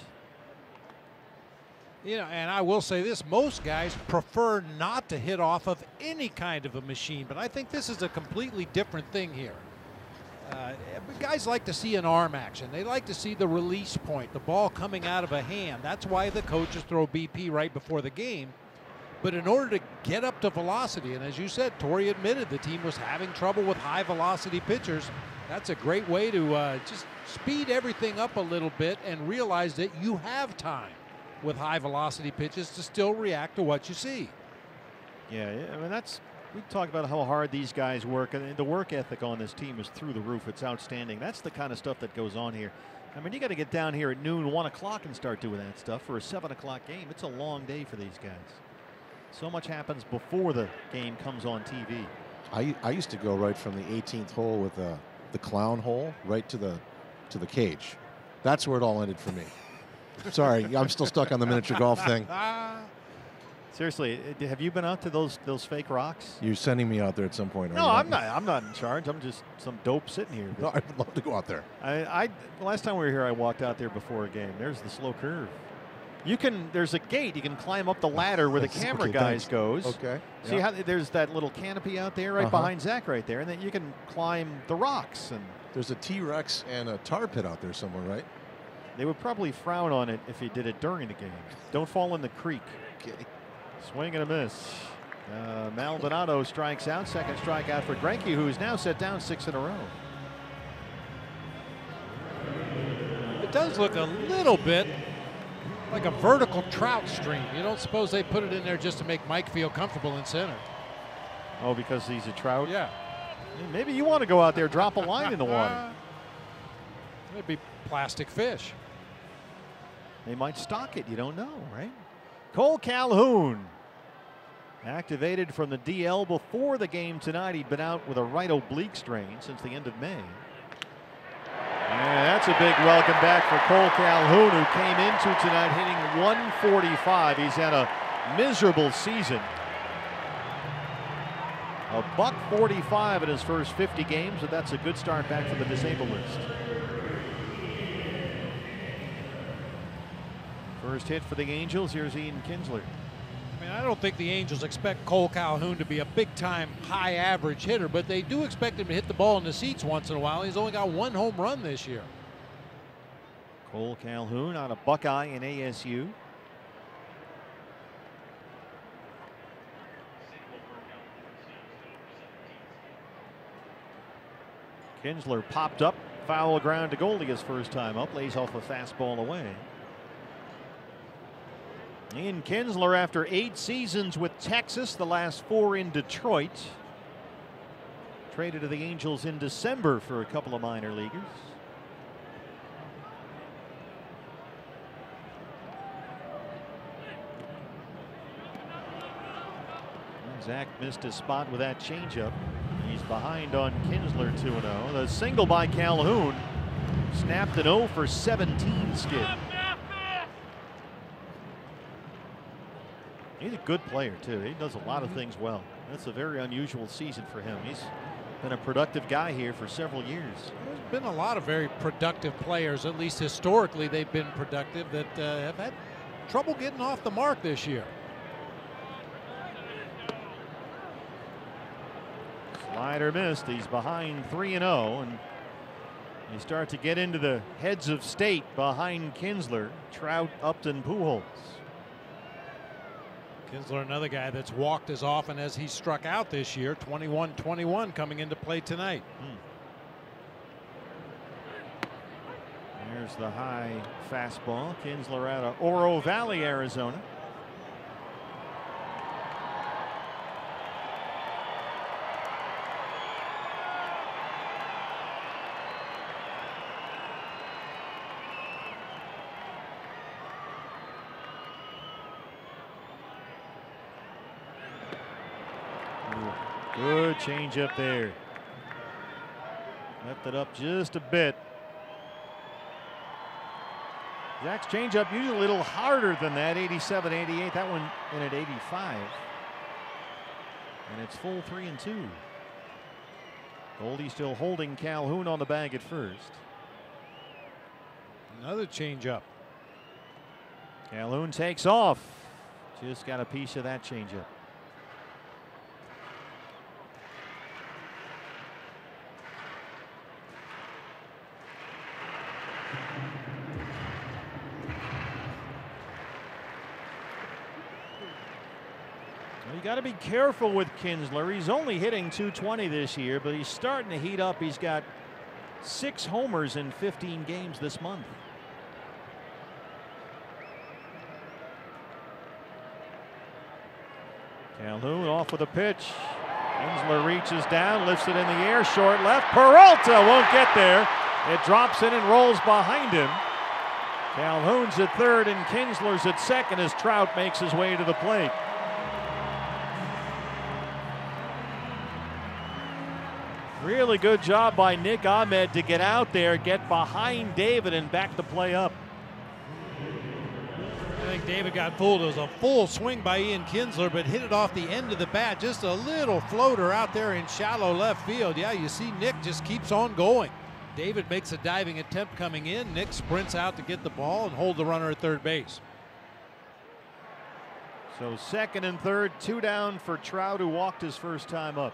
You know, and I will say this, most guys prefer not to hit off of any kind of a machine, but I think this is a completely different thing here. Guys like to see an arm action. They like to see the release point, the ball coming out of a hand. That's why the coaches throw BP right before the game. But in order to get up to velocity, and as you said, Torrey admitted the team was having trouble with high velocity pitchers. That's a great way to just speed everything up a little bit and realize that you have time with high velocity pitches to still react to what you see. Yeah, I mean, we talk about how hard these guys work, and the work ethic on this team is through the roof. It's outstanding. That's the kind of stuff that goes on here. I mean, you got to get down here at noon, 1 o'clock and start doing that stuff for a 7 o'clock game. It's a long day for these guys. So much happens before the game comes on TV. I used to go right from the 18th hole with the clown hole right to the cage. That's where it all ended for me. Sorry, I'm still stuck on the miniature golf thing. Seriously, have you been out to those fake rocks? You're sending me out there at some point. No, I'm not. I'm not in charge. I'm just some dope sitting here. No, I'd love to go out there. Last time we were here, I walked out there before a game. There's the slow curve. There's a gate. You can climb up the ladder where the camera guys goes. Okay. See how there's that little canopy out there right behind Zach right there, and then you can climb the rocks. And there's a T-Rex and a tar pit out there somewhere, right? They would probably frown on it if you did it during the game. Don't fall in the creek. Okay. Swing and a miss. Maldonado strikes out. Second strikeout for Greinke, who's now set down 6 in a row. It does look a little bit like a vertical trout stream. You don't suppose they put it in there just to make Mike feel comfortable in center? Oh, because he's a trout? Yeah. Maybe you want to go out there, drop a line in the water. It'd be plastic fish. They might stock it. You don't know, right? Cole Calhoun activated from the DL before the game tonight. He'd been out with a right oblique strain since the end of May. And that's a big welcome back for Cole Calhoun, who came into tonight hitting 145. He's had a miserable season. A $145 in his first 50 games, but that's a good start back for the disabled list. First hit for the Angels. Here's Ian Kinsler. I mean, I don't think the Angels expect Cole Calhoun to be a big-time, high-average hitter, but they do expect him to hit the ball in the seats once in a while. He's only got 1 home run this year. Cole Calhoun out of Buckeye in ASU. Kinsler popped up, foul ground to Goldie his first time up, lays off a fastball away. Ian Kinsler, after 8 seasons with Texas, the last 4 in Detroit. Traded to the Angels in December for a couple of minor leaguers. Zach missed his spot with that changeup. He's behind on Kinsler 2-0. The single by Calhoun snapped an 0 for 17 skid. He's a good player too. He does a lot of things well. That's a very unusual season for him. He's been a productive guy here for several years. There's been a lot of very productive players, at least historically they've been productive, that have had trouble getting off the mark this year. Slider missed. He's behind 3-0, and you start to get into the heads of state behind Kinsler, Trout, Upton, Pujols. Kinsler, another guy that's walked as often as he struck out this year. 21-21 coming into play tonight. There's the high fastball. Kinsler out of Oro Valley, Arizona. Good change up there. Left it up just a bit. Zach's changeup usually a little harder than that. 87, 88. That one in at 85. And it's full 3-2. Goldie still holding Calhoun on the bag at first. Another changeup. Calhoun takes off. Just got a piece of that changeup. You got to be careful with Kinsler. He's only hitting .220 this year, but he's starting to heat up. He's got 6 homers in 15 games this month. Calhoun off with a pitch. Kinsler reaches down, lifts it in the air, short left. Peralta won't get there. It drops in and rolls behind him. Calhoun's at third and Kinsler's at second as Trout makes his way to the plate. Really good job by Nick Ahmed to get out there, get behind David, and back the play up. I think David got fooled. It was a full swing by Ian Kinsler, but hit it off the end of the bat. Just a little floater out there in shallow left field. Yeah, you see Nick just keeps on going. David makes a diving attempt coming in. Nick sprints out to get the ball and hold the runner at third base. So second and third, 2 down for Trout, who walked his first time up.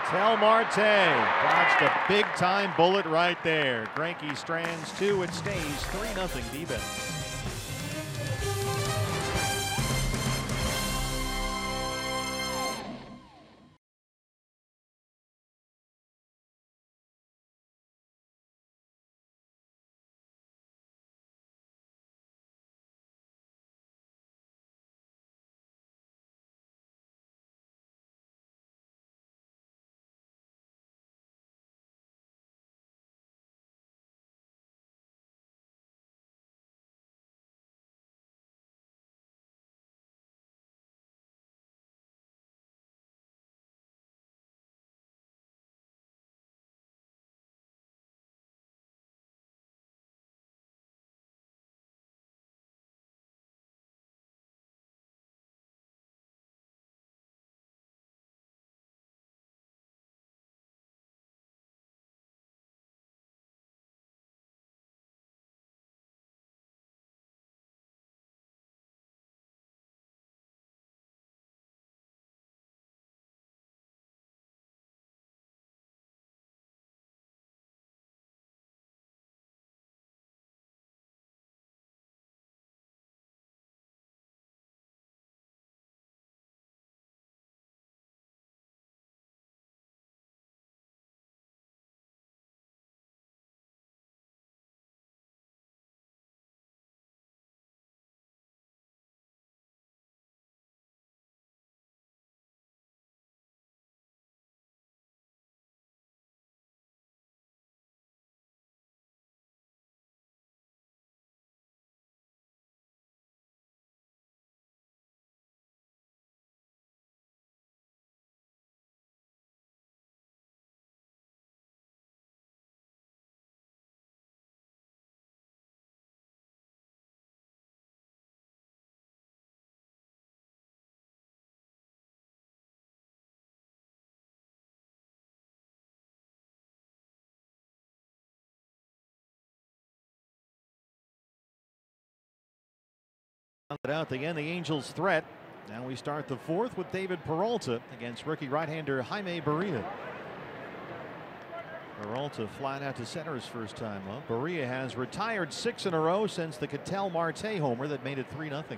Tell Marte dodged a big-time bullet right there. Greinke strands 2. It stays 3-0 D-backs. Out again, the Angels' threat. Now we start the fourth with David Peralta against rookie right-hander Jaime Barea. Peralta flying out to center his first time up. Barea has retired 6 in a row since the Marte homer that made it 3-0.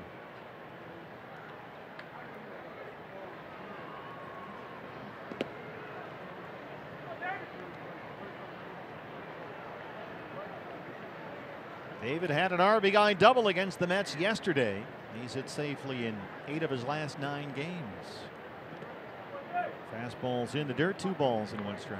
David had an RBI double against the Mets yesterday. He's hit safely in 8 of his last 9 games. Fastballs in the dirt, 2 balls and 1 strike.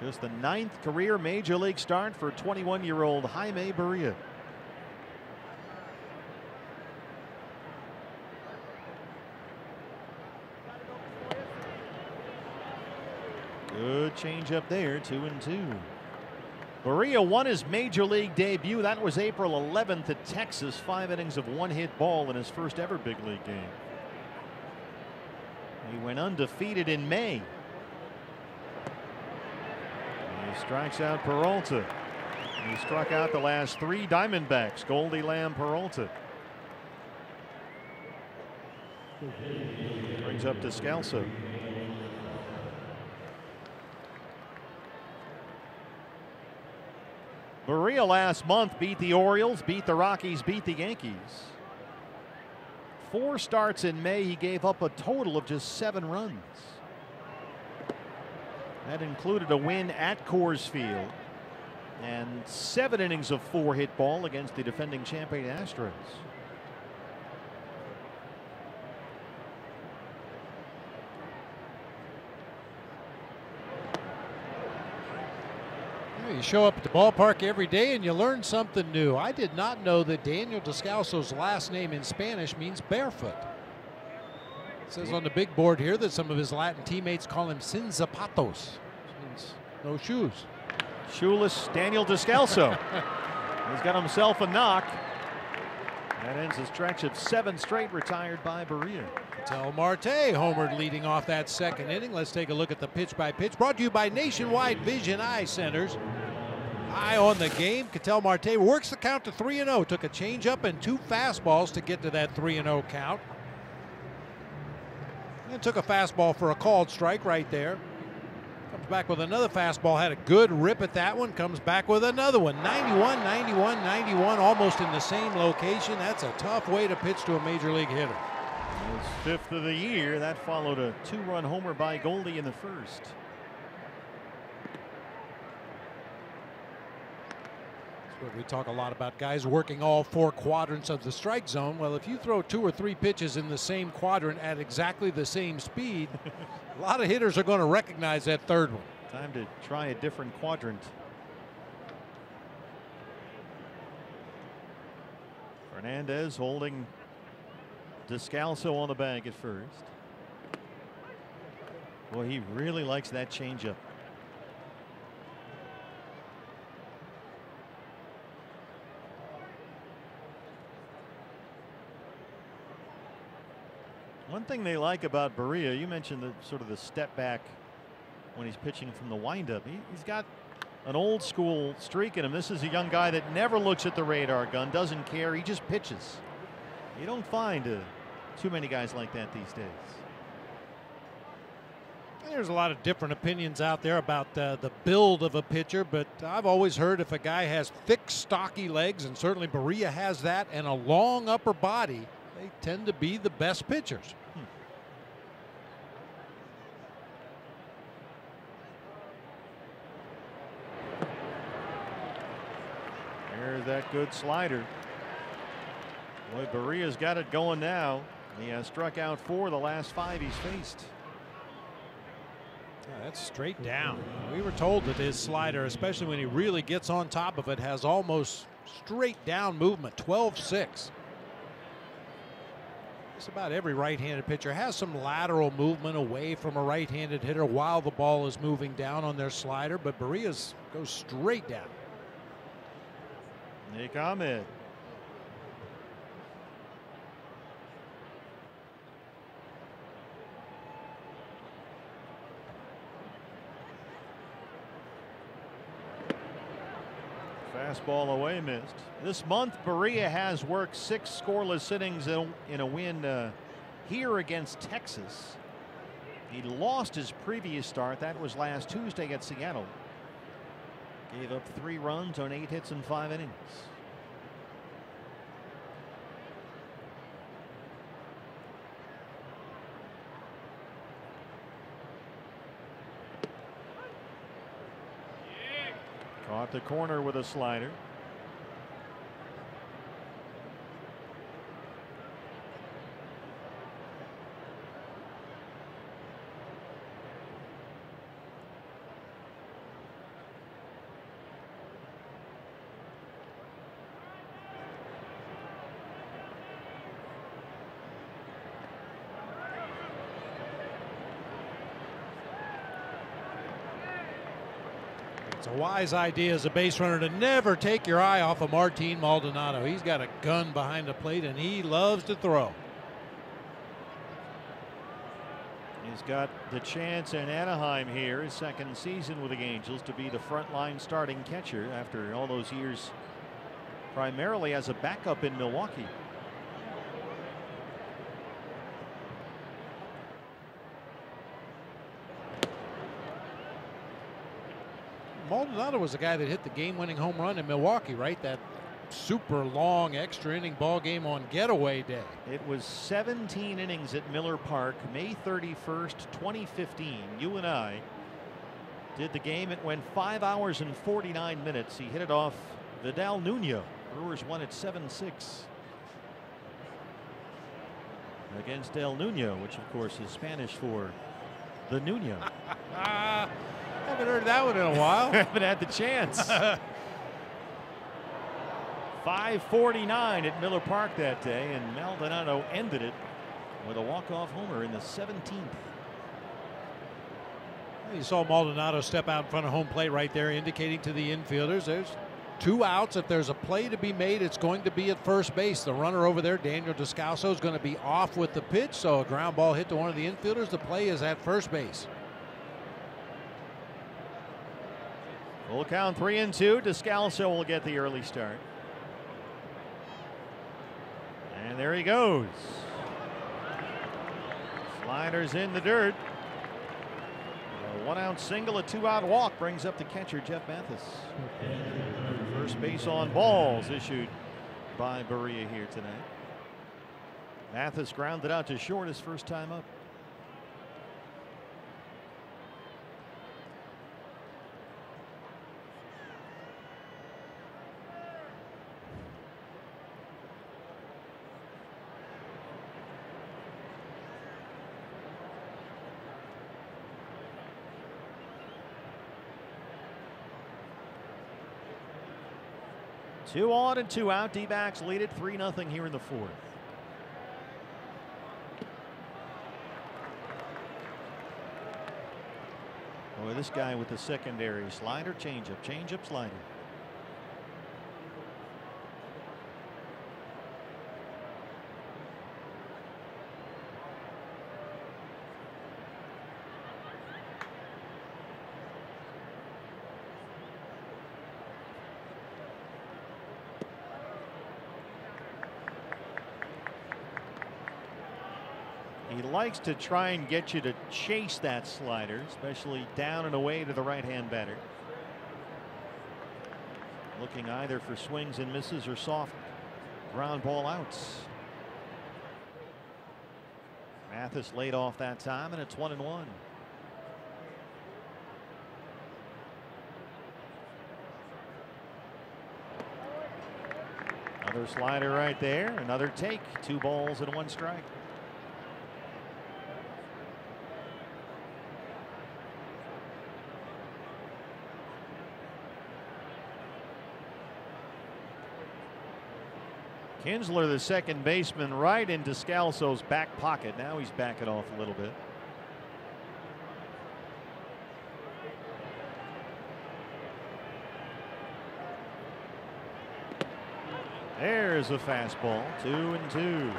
Just the 9th career major league start for 21-year-old Jaime Barea. Good changeup there, 2-2. Barea won his major league debut. That was April 11th at Texas. 5 innings of 1-hit ball in his first ever big league game. He went undefeated in May. He strikes out Peralta. He struck out the last 3 Diamondbacks. Goldie Lamb, Peralta. Brings up Descalso. Barea last month beat the Orioles, beat the Rockies, beat the Yankees. 4 starts in May, he gave up a total of just 7 runs. That included a win at Coors Field and 7 innings of 4-hit ball against the defending champion Astros. You show up at the ballpark every day and you learn something new. I did not know that Daniel Descalso's last name in Spanish means barefoot. It says on the big board here that some of his Latin teammates call him sin zapatos, which means no shoes. Shoeless Daniel Descalso. He's got himself a knock. That ends a stretch of 7 straight retired by Barea. Marte homered leading off that second inning. Let's take a look at the pitch by pitch. Brought to you by Nationwide Vision Eye Centers. Eye on the game. Marte works the count to 3-0. Took a changeup and 2 fastballs to get to that 3-0 count. And took a fastball for a called strike right there. Comes back with another fastball. Had a good rip at that one. Comes back with another one. 91, 91, 91. Almost in the same location. That's a tough way to pitch to a major league hitter. His 5th of the year. That followed a 2-run homer by Goldie in the first. We talk a lot about guys working all 4 quadrants of the strike zone. Well, if you throw 2 or 3 pitches in the same quadrant at exactly the same speed, a lot of hitters are going to recognize that 3rd one. Time to try a different quadrant. Fernandez holding Descalso on the bag at first. Boy, he really likes that changeup. One thing they like about Barea, you mentioned the sort of the step back when he's pitching from the windup. He's got an old school streak in him. This is a young guy that never looks at the radar gun, doesn't care, he just pitches. You don't find too many guys like that these days. There's a lot of different opinions out there about the build of a pitcher, but I've always heard if a guy has thick, stocky legs, and certainly Barea has that, and a long upper body, they tend to be the best pitchers. There's that good slider. Boy, Barea's got it going now. He has struck out 4 the last 5 he's faced. Yeah, that's straight down. We were told that his slider, especially when he really gets on top of it, has almost straight down movement. 12-6. Just about every right-handed pitcher has some lateral movement away from a right-handed hitter while the ball is moving down on their slider, but Barea's goes straight down. Nick Ahmed. Fastball away, missed. This month, Barea has worked 6 scoreless innings in a win here against Texas. He lost his previous start. That was last Tuesday at Seattle. Gave up 3 runs on 8 hits in 5 innings. Caught the corner with a slider. It's a wise idea as a base runner to never take your eye off of Martin Maldonado. He's got a gun behind the plate and he loves to throw. He's got the chance in Anaheim here, his second season with the Angels, to be the frontline starting catcher after all those years primarily as a backup in Milwaukee. Maldonado was the guy that hit the game-winning home run in Milwaukee, right? That super long extra inning ball game on getaway day. It was 17 innings at Miller Park, May 31st, 2015. You and I did the game. It went 5 hours and 49 minutes. He hit it off Vidal Nuno. Brewers won at 7-6 against El Nuno, which of course is Spanish for the Nuno. Haven't heard that one in a while. Haven't had the chance. 5:49 at Miller Park that day, and Maldonado ended it with a walk-off homer in the 17th. You saw Maldonado step out in front of home plate right there, indicating to the infielders there's 2 outs. If there's a play to be made, it's going to be at first base. The runner over there, Daniel Descalso, is going to be off with the pitch, so a ground ball hit to one of the infielders. The play is at first base. Full count, 3-2. Descalso will get the early start. And there he goes. Sliders in the dirt. A 1-out single, a 2-out walk brings up the catcher, Jeff Mathis. First base on balls issued by Barea here tonight. Mathis grounded out to short his first time up. Two on and 2 out. D-backs lead it 3-0 here in the 4th. Boy, this guy with the secondary slider, changeup, changeup, slider. He likes to try and get you to chase that slider, especially down and away to the right-hand batter. Looking either for swings and misses or soft ground ball outs. Mathis laid off that time, and it's 1-1. Another slider right there, another take, 2 balls and 1 strike. Kinsler, the second baseman, right in Descalso's back pocket. Now he's backing off a little bit. There's a fastball, 2-2.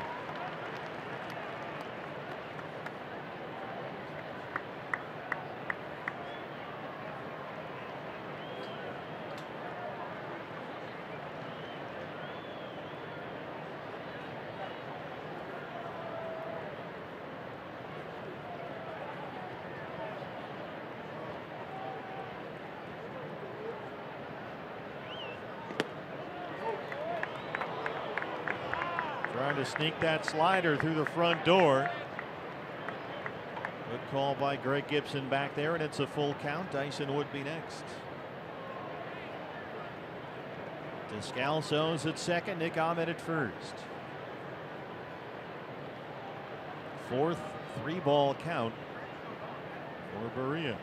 Trying to sneak that slider through the front door. Good call by Greg Gibson back there, and it's a full count. Dyson would be next. Descalso's at second, Nick Ahmed at first. Fourth 3-ball count for Barea.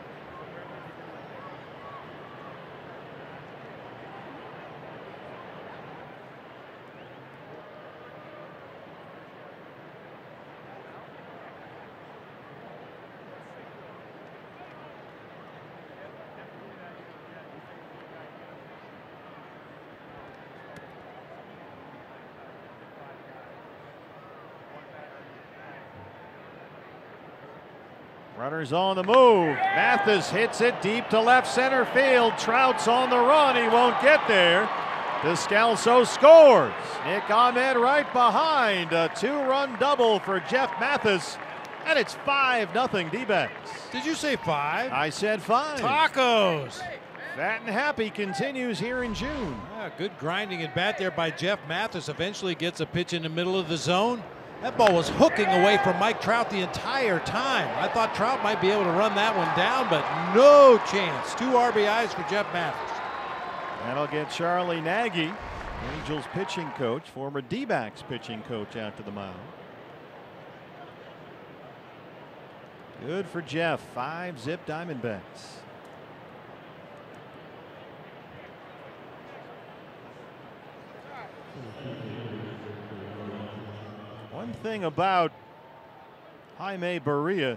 Runners on the move. Mathis hits it deep to left center field. Trout's on the run. He won't get there. Descalso scores. Nick Ahmed right behind. A 2-run double for Jeff Mathis. And it's 5-0 D-backs. Did you say 5? I said 5. Tacos. Fat and Happy continues here in June. Good grinding at bat there by Jeff Mathis. Eventually gets a pitch in the middle of the zone. That ball was hooking away from Mike Trout the entire time. I thought Trout might be able to run that one down, but no chance. 2 RBIs for Jeff Mathis. That'll get Charlie Nagy, Angels pitching coach, former D-backs pitching coach, out to the mound. Good for Jeff. 5-zip Diamondbacks. One thing about Jaime Barea,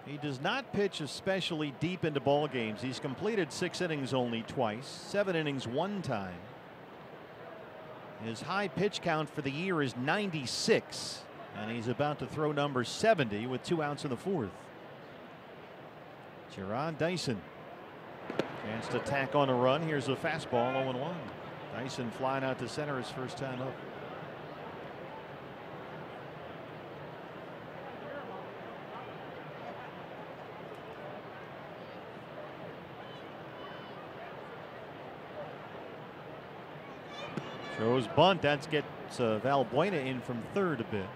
he does not pitch especially deep into ball games. He's completed 6 innings only twice, 7 innings one time. His high pitch count for the year is 96, and he's about to throw number 70 with 2 outs in the 4th. Jarrod Dyson, chance to tack on a run. Here's a fastball, 0-1. Dyson flying out to center his first time up. Throws bunt. That gets Valbuena in from third a bit.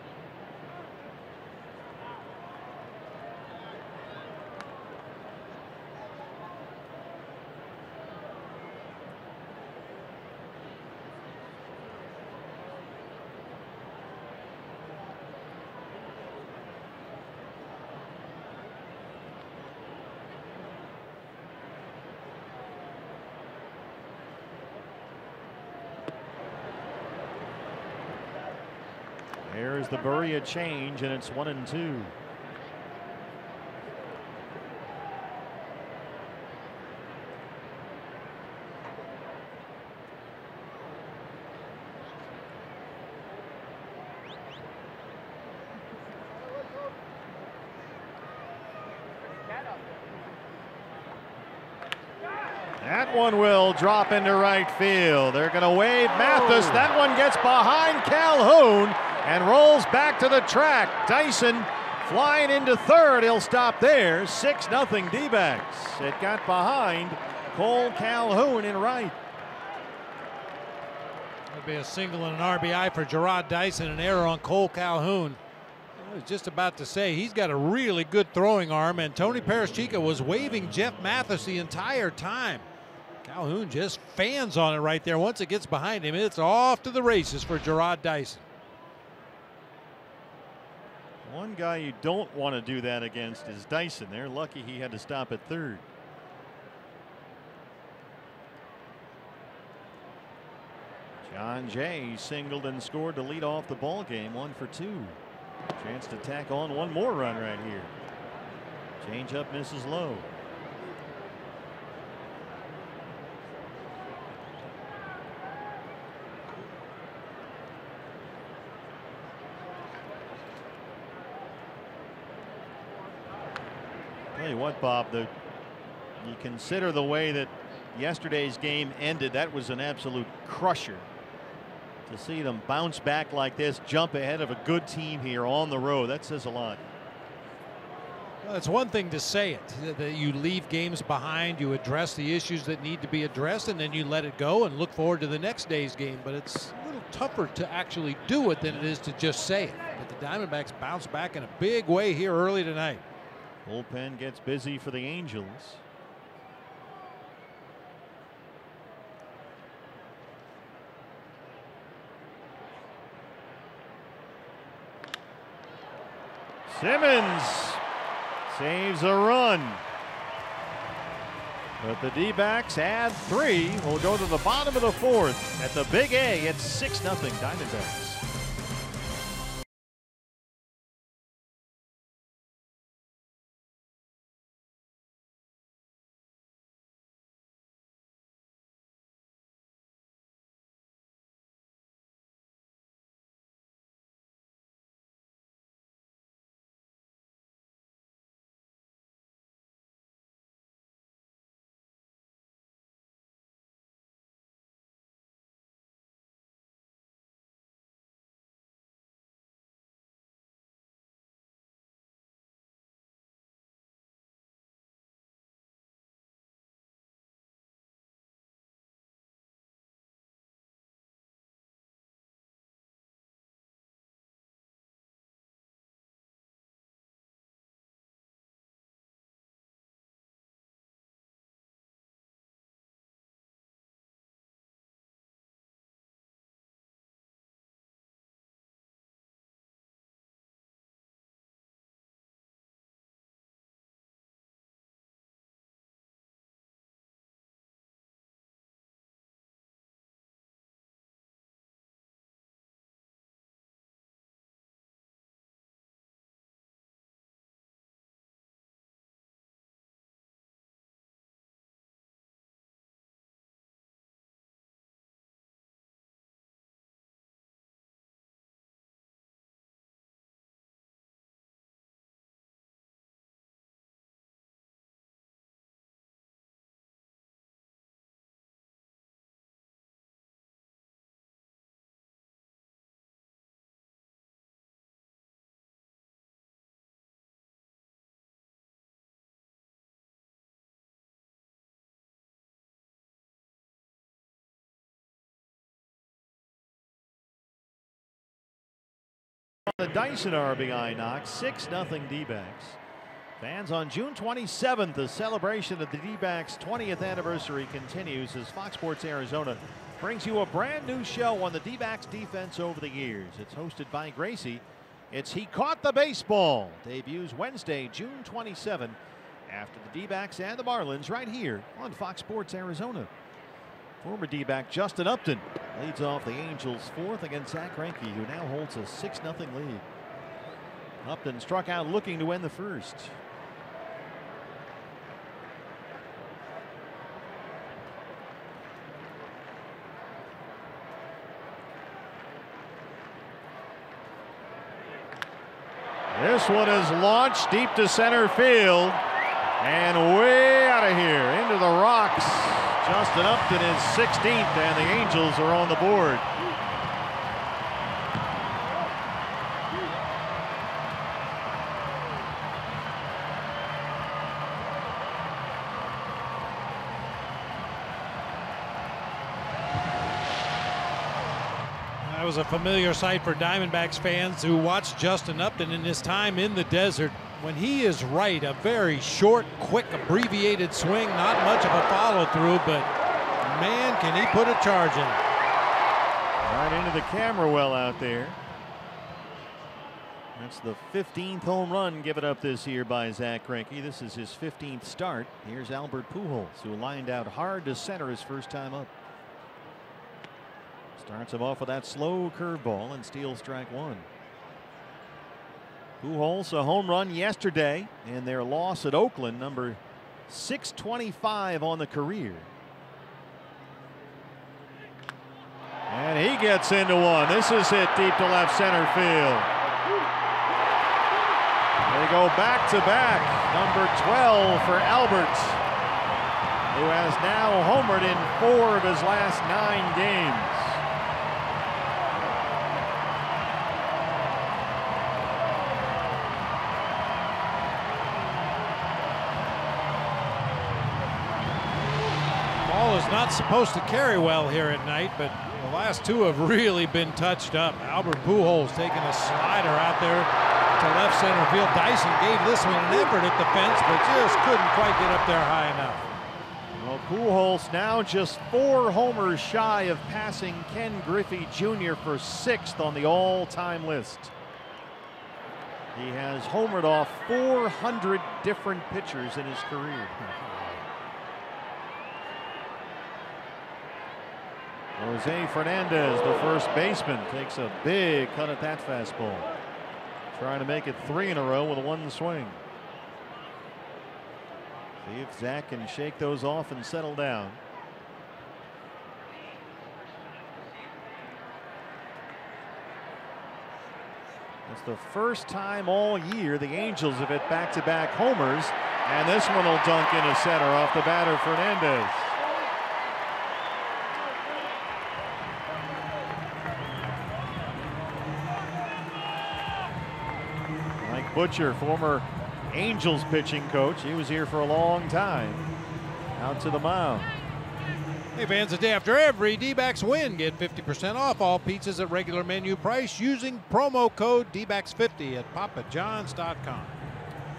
There's the Barea change, and it's 1-2. That one will drop into right field. They're going to wave Mathis. That one gets behind Calhoun and rolls back to the track. Dyson flying into third. He'll stop there. 6-0 D-backs. It got behind Cole Calhoun in right. That'll be a single and an RBI for Jarrod Dyson. An error on Cole Calhoun. I was just about to say he's got a really good throwing arm, and Tony Paraschica was waving Jeff Mathis the entire time. Calhoun just fans on it right there. Once it gets behind him, it's off to the races for Jarrod Dyson. One guy you don't want to do that against is Dyson. They're lucky he had to stop at third. John Jay singled and scored to lead off the ball game. 1 for 2. Chance to tack on one more run right here. Changeup misses low. Tell you what, Bob, you consider the way that yesterday's game ended. That was an absolute crusher. To see them bounce back like this, jump ahead of a good team here on the road, that says a lot. Well, it's one thing to say it, that you leave games behind, you address the issues that need to be addressed, and then you let it go and look forward to the next day's game. But it's a little tougher to actually do it than it is to just say it. But the Diamondbacks bounce back in a big way here early tonight. Bullpen gets busy for the Angels. Simmons saves a run. But the D-backs add 3. We'll go to the bottom of the 4th. At the Big A, it's 6-0 Diamondbacks. The Dyson RBI knock, 6-0 D-backs. Fans, on June 27th, the celebration of the D-backs 20th anniversary continues as Fox Sports Arizona brings you a brand new show on the D-backs defense over the years. It's hosted by Gracie. It's He Caught the Baseball. Debuts Wednesday, June 27, after the D-backs and the Marlins right here on Fox Sports Arizona. Former D-back Justin Upton leads off the Angels' 4th against Zack Greinke, who now holds a 6-0 lead. Upton struck out looking to win the 1st. This one is launched deep to center field and way out of here into the rocks. Justin Upton is 16th, and the Angels are on the board. That was a familiar sight for Diamondbacks fans who watched Justin Upton in his time in the desert. When he is right, a very short, quick, abbreviated swing, not much of a follow-through, but man, can he put a charge in. Right into the camera well out there. That's the 15th home run given up this year by Zack Greinke. This is his 15th start. Here's Albert Pujols, who lined out hard to center his first time up. Starts him off with that slow curveball and steals strike 1. Pujols, a home run yesterday in their loss at Oakland, number 625 on the career. And he gets into one. This is hit deep to left center field. They go back to back. Number 12 for Albert, who has now homered in 4 of his last 9 games. Ball is not supposed to carry well here at night, but The last two have really been touched up. Albert Pujols taking a slider out there to left center field. Dyson gave this one an effort at the fence, but just couldn't quite get up there high enough. Well, Pujols now just 4 homers shy of passing Ken Griffey Jr. for 6th on the all-time list. He has homered off 400 different pitchers in his career. Jose Fernandez, the first baseman, takes a big cut at that fastball. Trying to make it 3 in a row with a 1 swing. See if Zach can shake those off and settle down. It's the first time all year the Angels have hit back-to-back homers, and this one will dunk into center off the batter Fernandez. Mike Butcher, former Angels pitching coach, he was here for a long time, out to the mound. Hey fans, the day after every D-backs win, get 50% off all pizzas at regular menu price using promo code DBACKS50 at papajohns.com.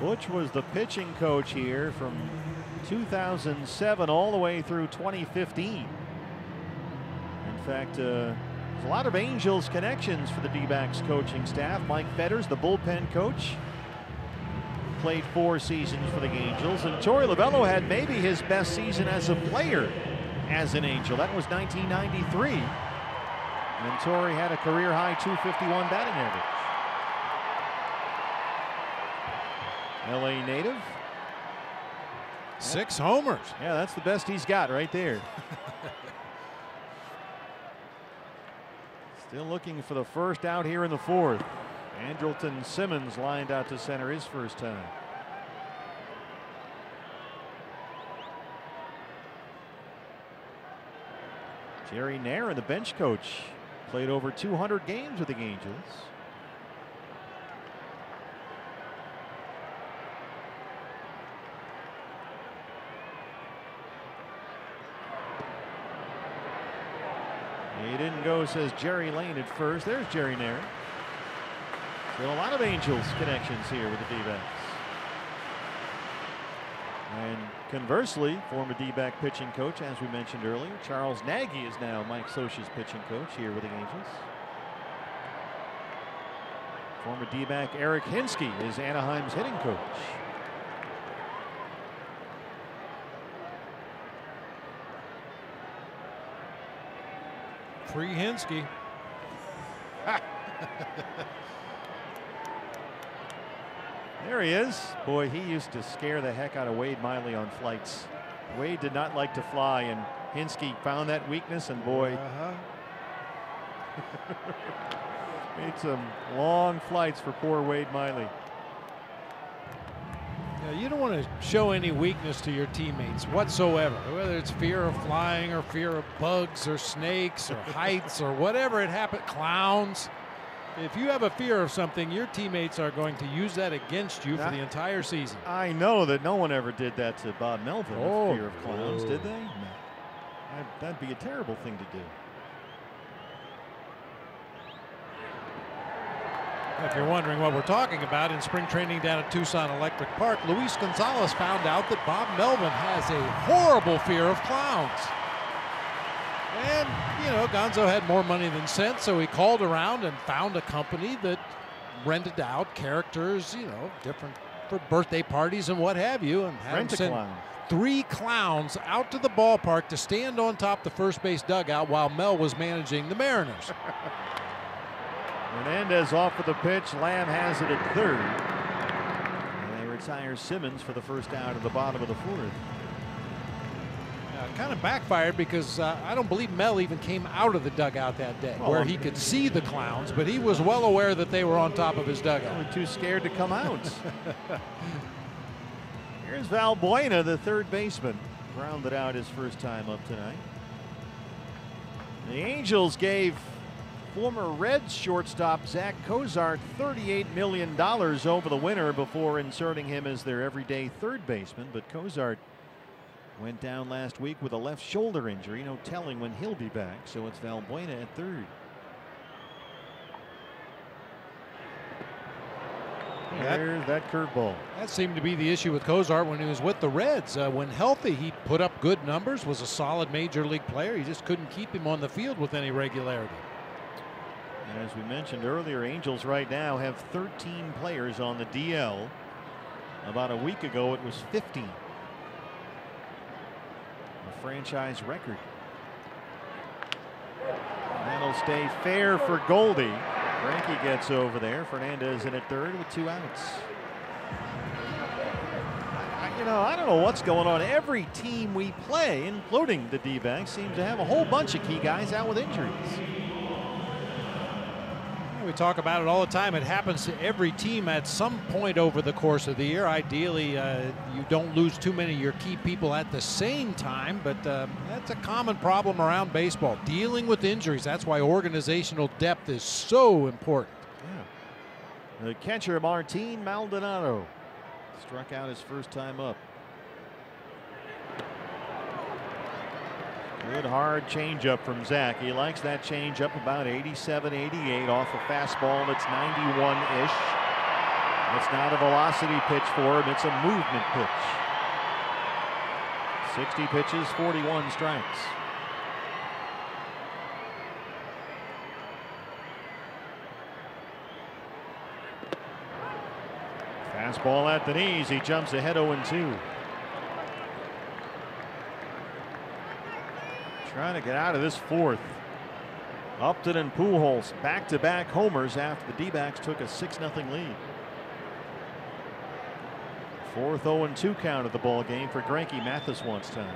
Butch was the pitching coach here from 2007 all the way through 2015. In fact, there's a lot of Angels connections for the D-backs coaching staff. Mike Fetters, the bullpen coach, played 4 seasons for the Angels, and Torey Lovullo had maybe his best season as a player as an Angel. That was 1993. And Torey had a career high 251 batting average. LA native. 6 homers. Yeah, that's the best he's got right there. Still looking for the first out here in the 4th. Andrelton Simmons lined out to center his first time. Jerry Nair, the bench coach, played over 200 games with the Angels. He didn't go, says Jerry Lane at first. There's Jerry Nair. So a lot of Angels connections here with the D-backs. And conversely, former D-back pitching coach, as we mentioned earlier, Charles Nagy is now Mike Scioscia's pitching coach here with the Angels. Former D-back Eric Hinske is Anaheim's hitting coach. Free Hinske. There he is. Boy, he used to scare the heck out of Wade Miley on flights. Wade did not like to fly, and Hinske found that weakness, and boy, made some long flights for poor Wade Miley. Yeah, you don't want to show any weakness to your teammates whatsoever, whether it's fear of flying or fear of bugs or snakes or heights or whatever it happens, clowns. If you have a fear of something, your teammates are going to use that against you for the entire season. I know that no one ever did that to Bob Melvin, fear of clowns, did they? No. That'd be a terrible thing to do. If you're wondering what we're talking about, in spring training down at Tucson Electric Park, Luis Gonzalez found out that Bob Melvin has a horrible fear of clowns. And, you know, Gonzo had more money than sense, so he called around and found a company that rented out characters, you know, different for birthday parties and what have you, and had him send 3 clowns out to the ballpark to stand on top the first base dugout while Mel was managing the Mariners. Fernandez off with the pitch. Lamb has it at 3rd. And they retire Simmons for the first out of the bottom of the 4th. Kind of backfired because I don't believe Mel even came out of the dugout that day where he could see the clowns, but he was well aware that they were on top of his dugout. They were too scared to come out. Here's Valbuena, the 3rd baseman, grounded out his first time up tonight. The Angels gave former Reds shortstop Zach Cozart $38 million over the winter before inserting him as their everyday 3rd baseman, but Cozart Went down last week with a left shoulder injury. No telling when he'll be back. So it's Valbuena at third. There's that curveball. That seemed to be the issue with Cozart when he was with the Reds. When healthy, he put up good numbers, was a solid major league player. You just couldn't keep him on the field with any regularity. And as we mentioned earlier, Angels right now have 13 players on the DL. About a week ago, it was 15. A franchise record. And that'll stay fair for Goldie. Greinke gets over there. Fernandez in at third with 2 outs. I don't know what's going on. Every team we play, including the D-backs, seems to have a whole bunch of key guys out with injuries. We talk about it all the time. It happens to every team at some point over the course of the year. Ideally, you don't lose too many of your key people at the same time, but that's a common problem around baseball, dealing with injuries. That's why organizational depth is so important. Yeah. The catcher, Martin Maldonado, struck out his first time up. Good hard changeup from Zach. He likes that changeup about 87, 88 off a fastball that's 91-ish. It's not a velocity pitch for him. It's a movement pitch. 60 pitches, 41 strikes. Fastball at the knees. He jumps ahead 0-2. Trying to get out of this fourth. Upton and Pujols back-to-back homers after the D-backs took a 6-0 lead. Fourth 0-2 count of the ball game for Greinke. Mathis wants time.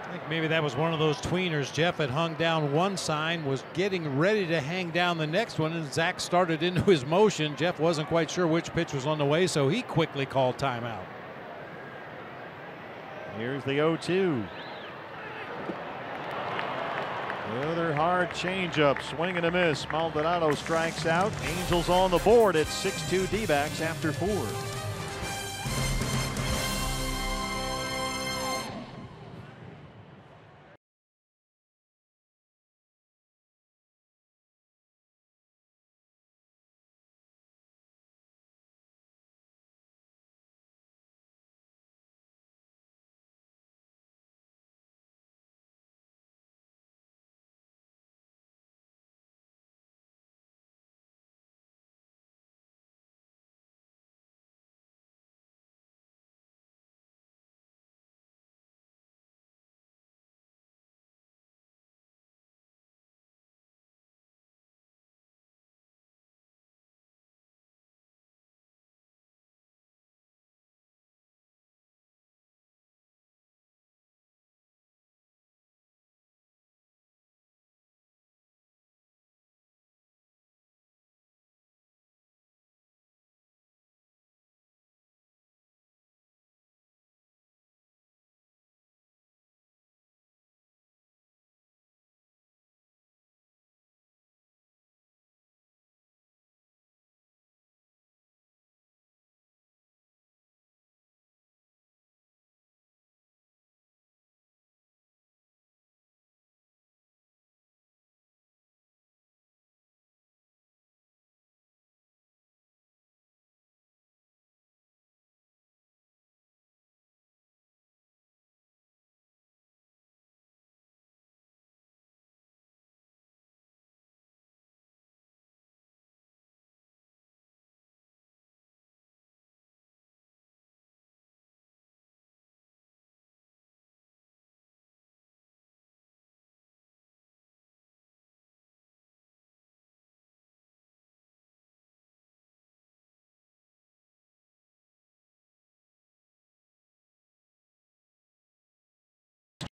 I think maybe that was one of those tweeners. Jeff had hung down one sign, was getting ready to hang down the next one, and Zach started into his motion. Jeff wasn't quite sure which pitch was on the way, so he quickly called timeout. Here's the 0-2. Another hard changeup, swing and a miss. Maldonado strikes out. Angels on the board at 6-2 D-backs after 4.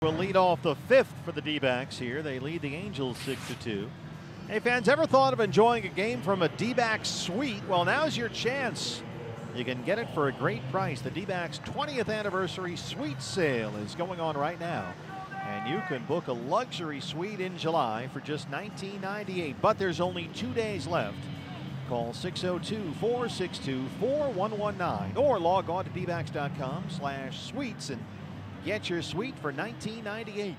Will lead off the 5th for the D-backs here. They lead the Angels 6-2. Hey fans, ever thought of enjoying a game from a D-backs suite? Well, now's your chance. You can get it for a great price. The D-backs 20th anniversary suite sale is going on right now. And you can book a luxury suite in July for just $19.98. But there's only 2 days left Call 602-462-4119 or log on to dbacks.com/suites and get your suite for $19.98.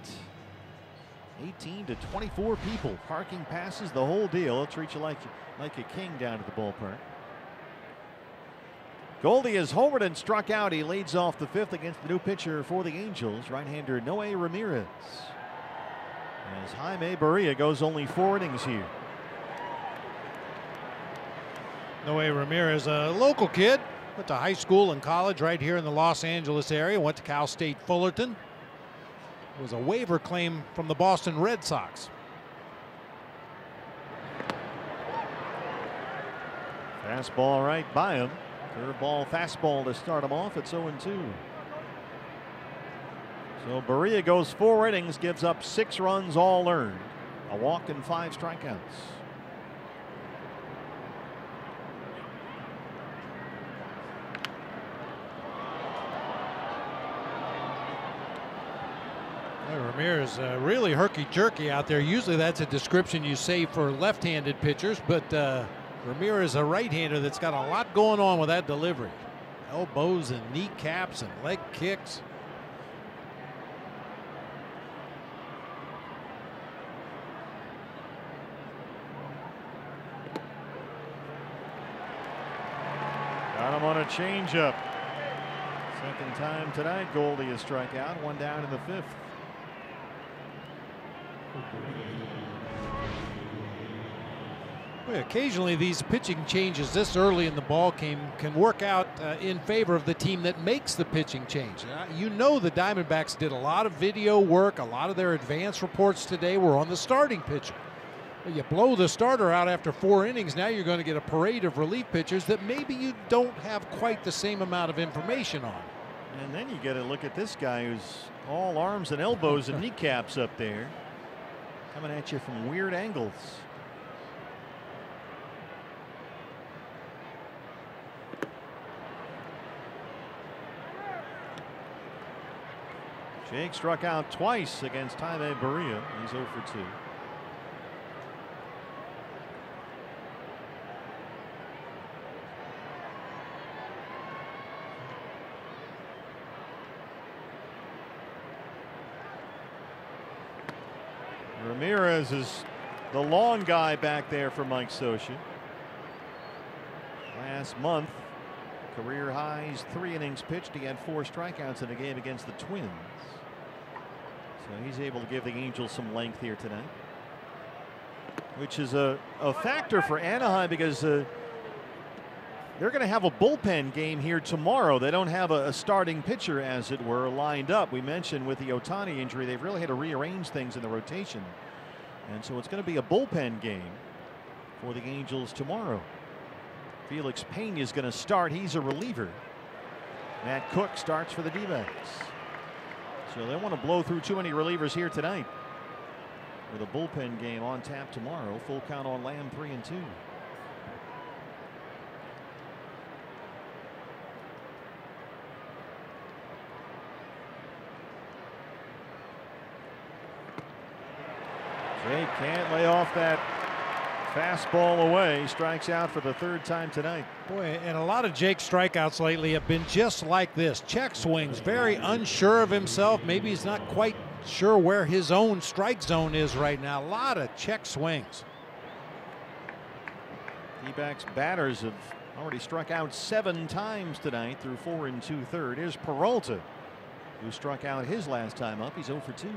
18 to 24 people, parking passes, the whole deal. They'll treat you like a king down at the ballpark. Goldie is homered and struck out. He leads off the fifth against the new pitcher for the Angels, right-hander Noe Ramirez. As Jaime Barea goes only 4 innings here. Noe Ramirez, a local kid, went to high school and college right here in the Los Angeles area, went to Cal State Fullerton. Was a waiver claim from the Boston Red Sox. Fastball right by him. Curveball, fastball to start him off. It's 0-2. So Barea goes 4 innings, gives up 6 runs, all earned. A walk and 5 strikeouts. Ramirez really herky-jerky out there. Usually that's a description you say for left-handed pitchers, but Ramirez, a right-hander that's got a lot going on with that delivery. Elbows and kneecaps and leg kicks. Got him on a changeup. Second time tonight, Goldie has struck out. 1 down in the 5th. Occasionally these pitching changes this early in the ball game can work out in favor of the team that makes the pitching change. You know the Diamondbacks did a lot of video work. A lot of their advance reports today were on the starting pitcher. You blow the starter out after 4 innings, now you're going to get a parade of relief pitchers that maybe you don't have quite the same amount of information on. And then you get to look at this guy who's all arms and elbows and kneecaps up there, coming at you from weird angles. Jake struck out twice against Jaime Barea. He's 0 for 2. Ramirez is the long guy back there for Mike Scioscia. Last month, career highs, 3 innings pitched. He had 4 strikeouts in a game against the Twins. So he's able to give the Angels some length here tonight, which is a factor for Anaheim because they're going to have a bullpen game here tomorrow. They don't have a starting pitcher, as it were, lined up. We mentioned with the Ohtani injury, they've really had to rearrange things in the rotation. And so it's going to be a bullpen game for the Angels tomorrow. Felix Pena is going to start. He's a reliever. Matt Cook starts for the D-backs. So they want to blow through too many relievers here tonight with a bullpen game on tap tomorrow. Full count on Lamb, 3-2. Jake can't lay off that fastball away. Strikes out for the 3rd time tonight. Boy, and a lot of Jake's strikeouts lately have been just like this. Check swings, very unsure of himself. Maybe he's not quite sure where his own strike zone is right now. A lot of check swings. D-backs batters have already struck out 7 times tonight through 4 2/3. Here's Peralta, who struck out his last time up. He's 0 for 2.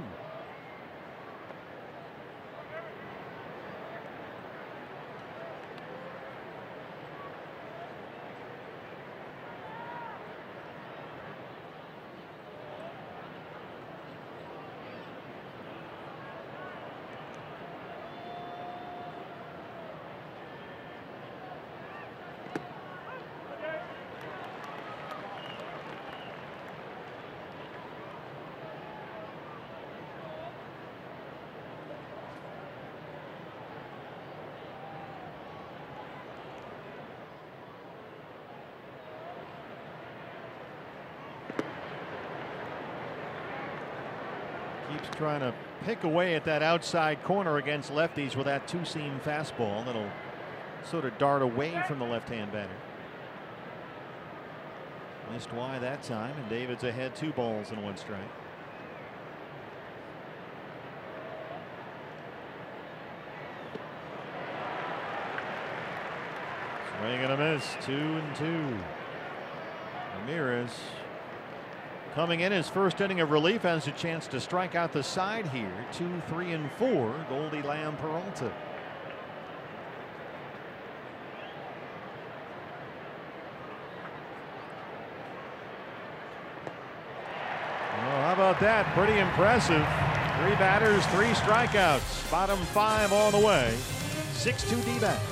Keeps trying to pick away at that outside corner against lefties with that 2-seam fastball that'll sort of dart away from the left-hand batter. Missed wide that time, and David's ahead 2 balls and 1 strike. Swing and a miss, 2-2. Ramirez coming in his first inning of relief has a chance to strike out the side here. 2, 3, and 4. Goldie Lamb Peralta. Well, how about that? Pretty impressive. 3 batters, 3 strikeouts. Bottom 5 all the way. 6-2 D-backs.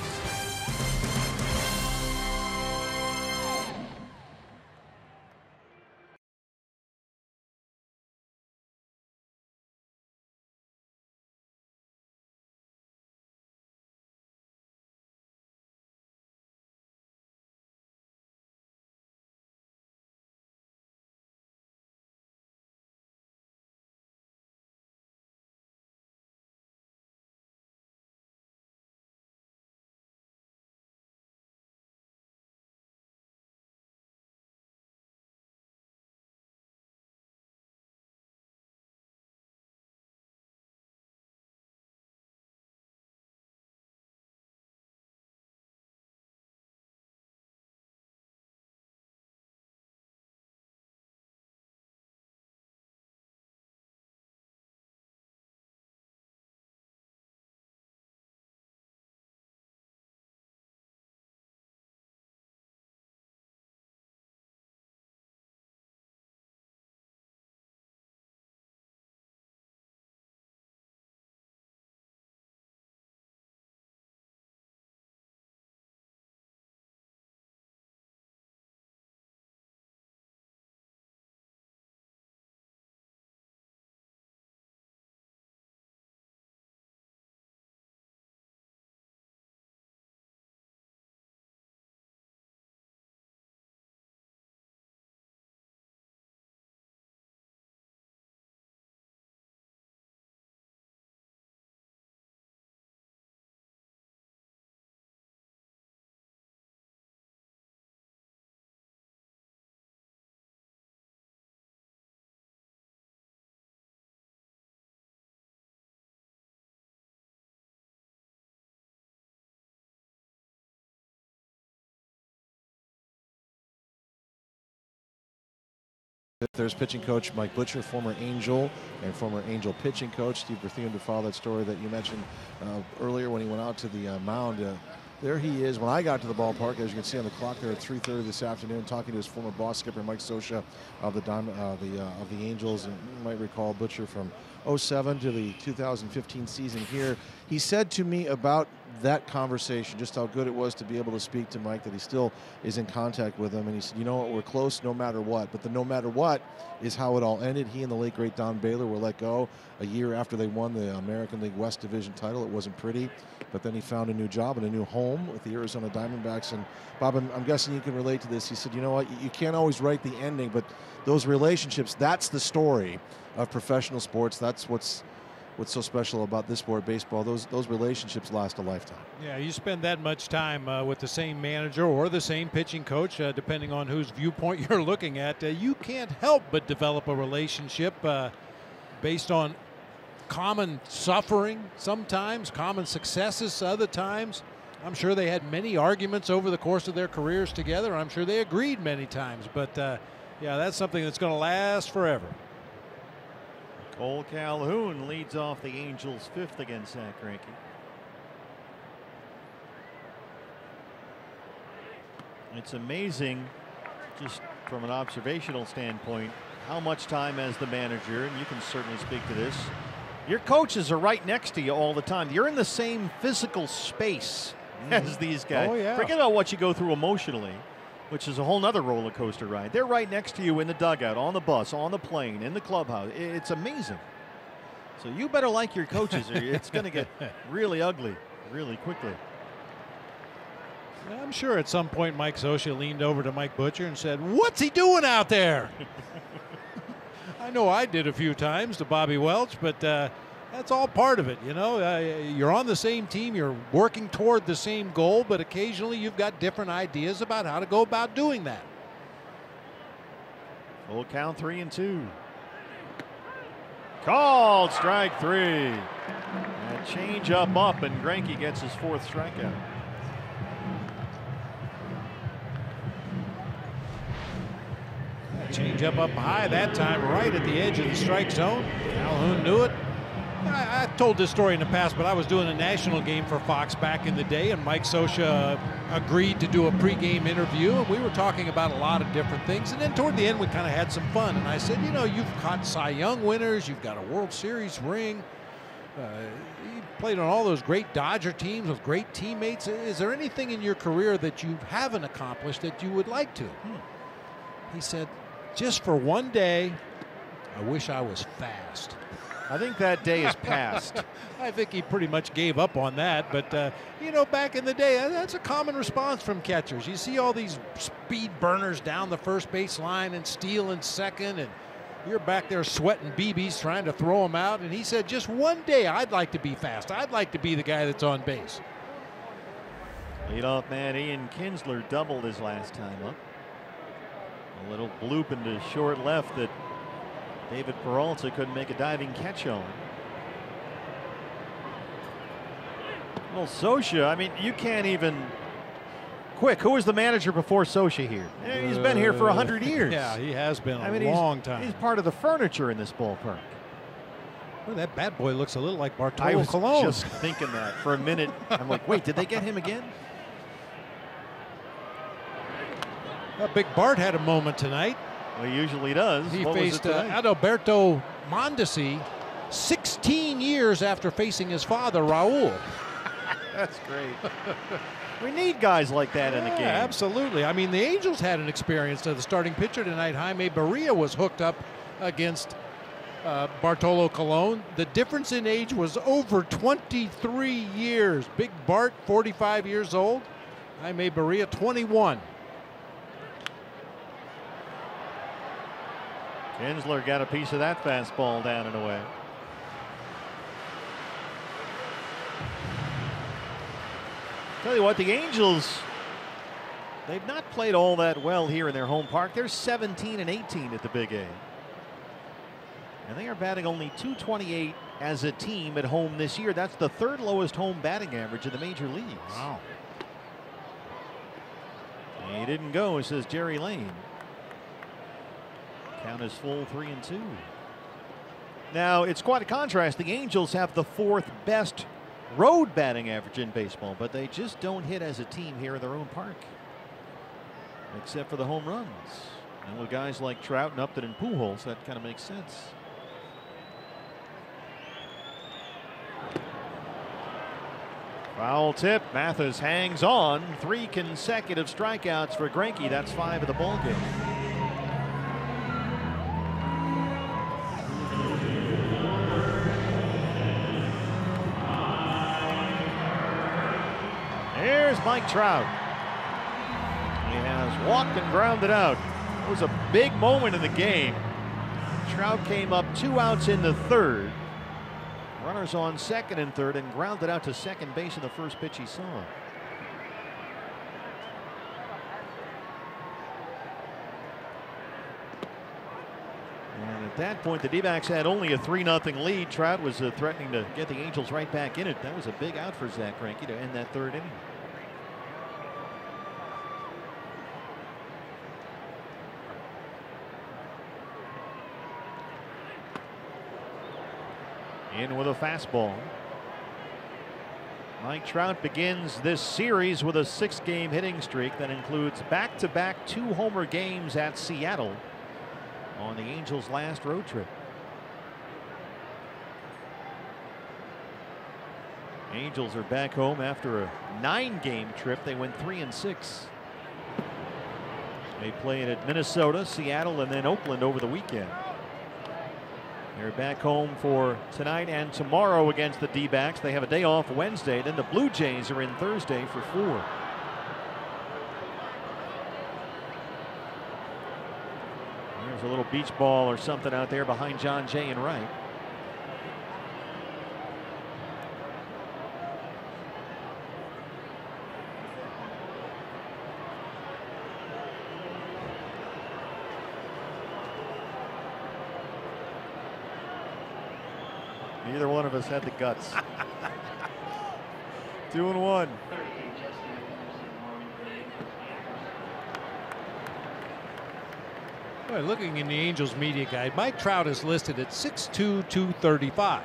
There's pitching coach Mike Butcher, former Angel and former Angel pitching coach. Steve Berthiaume to follow that story that you mentioned earlier when he went out to the mound. There he is when I got to the ballpark, as you can see on the clock there at 3:30 this afternoon, talking to his former boss skipper Mike Scioscia of the Angels. And you might recall Butcher from 07 to the 2015 season here. He said to me about that conversation, just how good it was to be able to speak to Mike, that he still is in contact with him. And he said, you know what, we're close no matter what. But the no matter what is how it all ended. He and the late, great Don Baylor were let go a year after they won the American League West Division title. It wasn't pretty, but then he found a new job and a new home with the Arizona Diamondbacks. And Bob, I'm guessing you can relate to this. He said, you know what, you can't always write the ending, but those relationships, that's the story of professional sports. That's what's so special about this sport, baseball. Those relationships last a lifetime. Yeah, you spend that much time with the same manager or the same pitching coach, depending on whose viewpoint you're looking at. You can't help but develop a relationship based on common suffering sometimes, common successes other times. I'm sure they had many arguments over the course of their careers together. I'm sure they agreed many times. But, yeah, that's something that's going to last forever. Cole Calhoun leads off the Angels' 5th against Zach Greinke. It's amazing, just from an observational standpoint, how much time as the manager, and you can certainly speak to this, your coaches are right next to you all the time. You're in the same physical space as these guys. Oh, yeah. Forget about what you go through emotionally, which is a whole nother roller coaster ride. They're right next to you in the dugout, on the bus, on the plane, in the clubhouse. It's amazing. So you better like your coaches or it's going to get really ugly really quickly. I'm sure at some point Mike Scioscia leaned over to Mike Butcher and said, "What's he doing out there?" I know I did a few times to Bobby Welch, but That's all part of it, you know. You're on the same team, you're working toward the same goal, but occasionally you've got different ideas about how to go about doing that. Full count, 3-2. Called strike 3. And change up, and Greinke gets his 4th strikeout. Change up high that time, right at the edge of the strike zone. Calhoun knew it. I told this story in the past, but I was doing a national game for Fox back in the day, and Mike Scioscia agreed to do a pregame interview, and we were talking about a lot of different things. And then toward the end, we kind of had some fun. And I said, you know, you've caught Cy Young winners, you've got a World Series ring, you played on all those great Dodger teams with great teammates. Is there anything in your career that you haven't accomplished that you would like to? He said, just for one day, I wish I was fast. I think that day is past. I think he pretty much gave up on that. But, you know, back in the day, that's a common response from catchers. You see all these speed burners down the first base line and stealing second, and you're back there sweating BBs trying to throw them out. And he said, just one day, I'd like to be fast. I'd like to be the guy that's on base. Leadoff man Ian Kinsler doubled his last time up. A little bloop into short left that David Peralta couldn't make a diving catch on. Well, Scioscia, I mean, you can't even. Quick, who was the manager before Scioscia here? He's been here for 100 years. Yeah, he has been a long time. He's part of the furniture in this ballpark. Well, that bad boy looks a little like Bartolo I was Colon. just thinking that for a minute. I'm like, wait, did they get him again? Big Bart had a moment tonight. Well, he usually does. He What faced was it tonight? Adalberto Mondesi 16 years after facing his father, Raul. That's great. We need guys like that in the game. Absolutely. I mean, the Angels had an experience. The starting pitcher tonight, Jaime Barea, was hooked up against Bartolo Colon. The difference in age was over 23 years. Big Bart, 45 years old. Jaime Barea, 21. Kinsler got a piece of that fastball down and away. Tell you what, the Angels, they've not played all that well here in their home park. They're 17-18 at the Big A. And they are batting only .228 as a team at home this year. That's the 3rd lowest home batting average in the major leagues. Wow. He didn't go, says Jerry Lane. Count is full, 3-2. Now, it's quite a contrast. The Angels have the 4th best road batting average in baseball, but they just don't hit as a team here in their own park, except for the home runs. And with guys like Trout and Upton and Pujols, that kind of makes sense. Foul tip. Mathis hangs on. 3 consecutive strikeouts for Greinke. That's 5 of the ball game. Here's Mike Trout. He has walked and grounded out. It was a big moment in the game. Trout came up 2 outs in the 3rd. Runners on 2nd and 3rd, and grounded out to second base in the first pitch he saw. And at that point, the D-backs had only a 3-0 lead. Trout was threatening to get the Angels right back in it. That was a big out for Zach Greinke to end that 3rd inning. In with a fastball. Mike Trout begins this series with a 6-game hitting streak that includes back-to-back 2-homer games at Seattle on the Angels' last road trip. Angels are back home after a 9-game trip. They went 3-6. They played at Minnesota, Seattle, and then Oakland over the weekend. They're back home for tonight and tomorrow against the D-backs. They have a day off Wednesday. Then the Blue Jays are in Thursday for 4. There's a little beach ball or something out there behind John Jay and right. Neither one of us had the guts. 2-1. Boy, looking in the Angels media guide, Mike Trout is listed at 6'2", 235.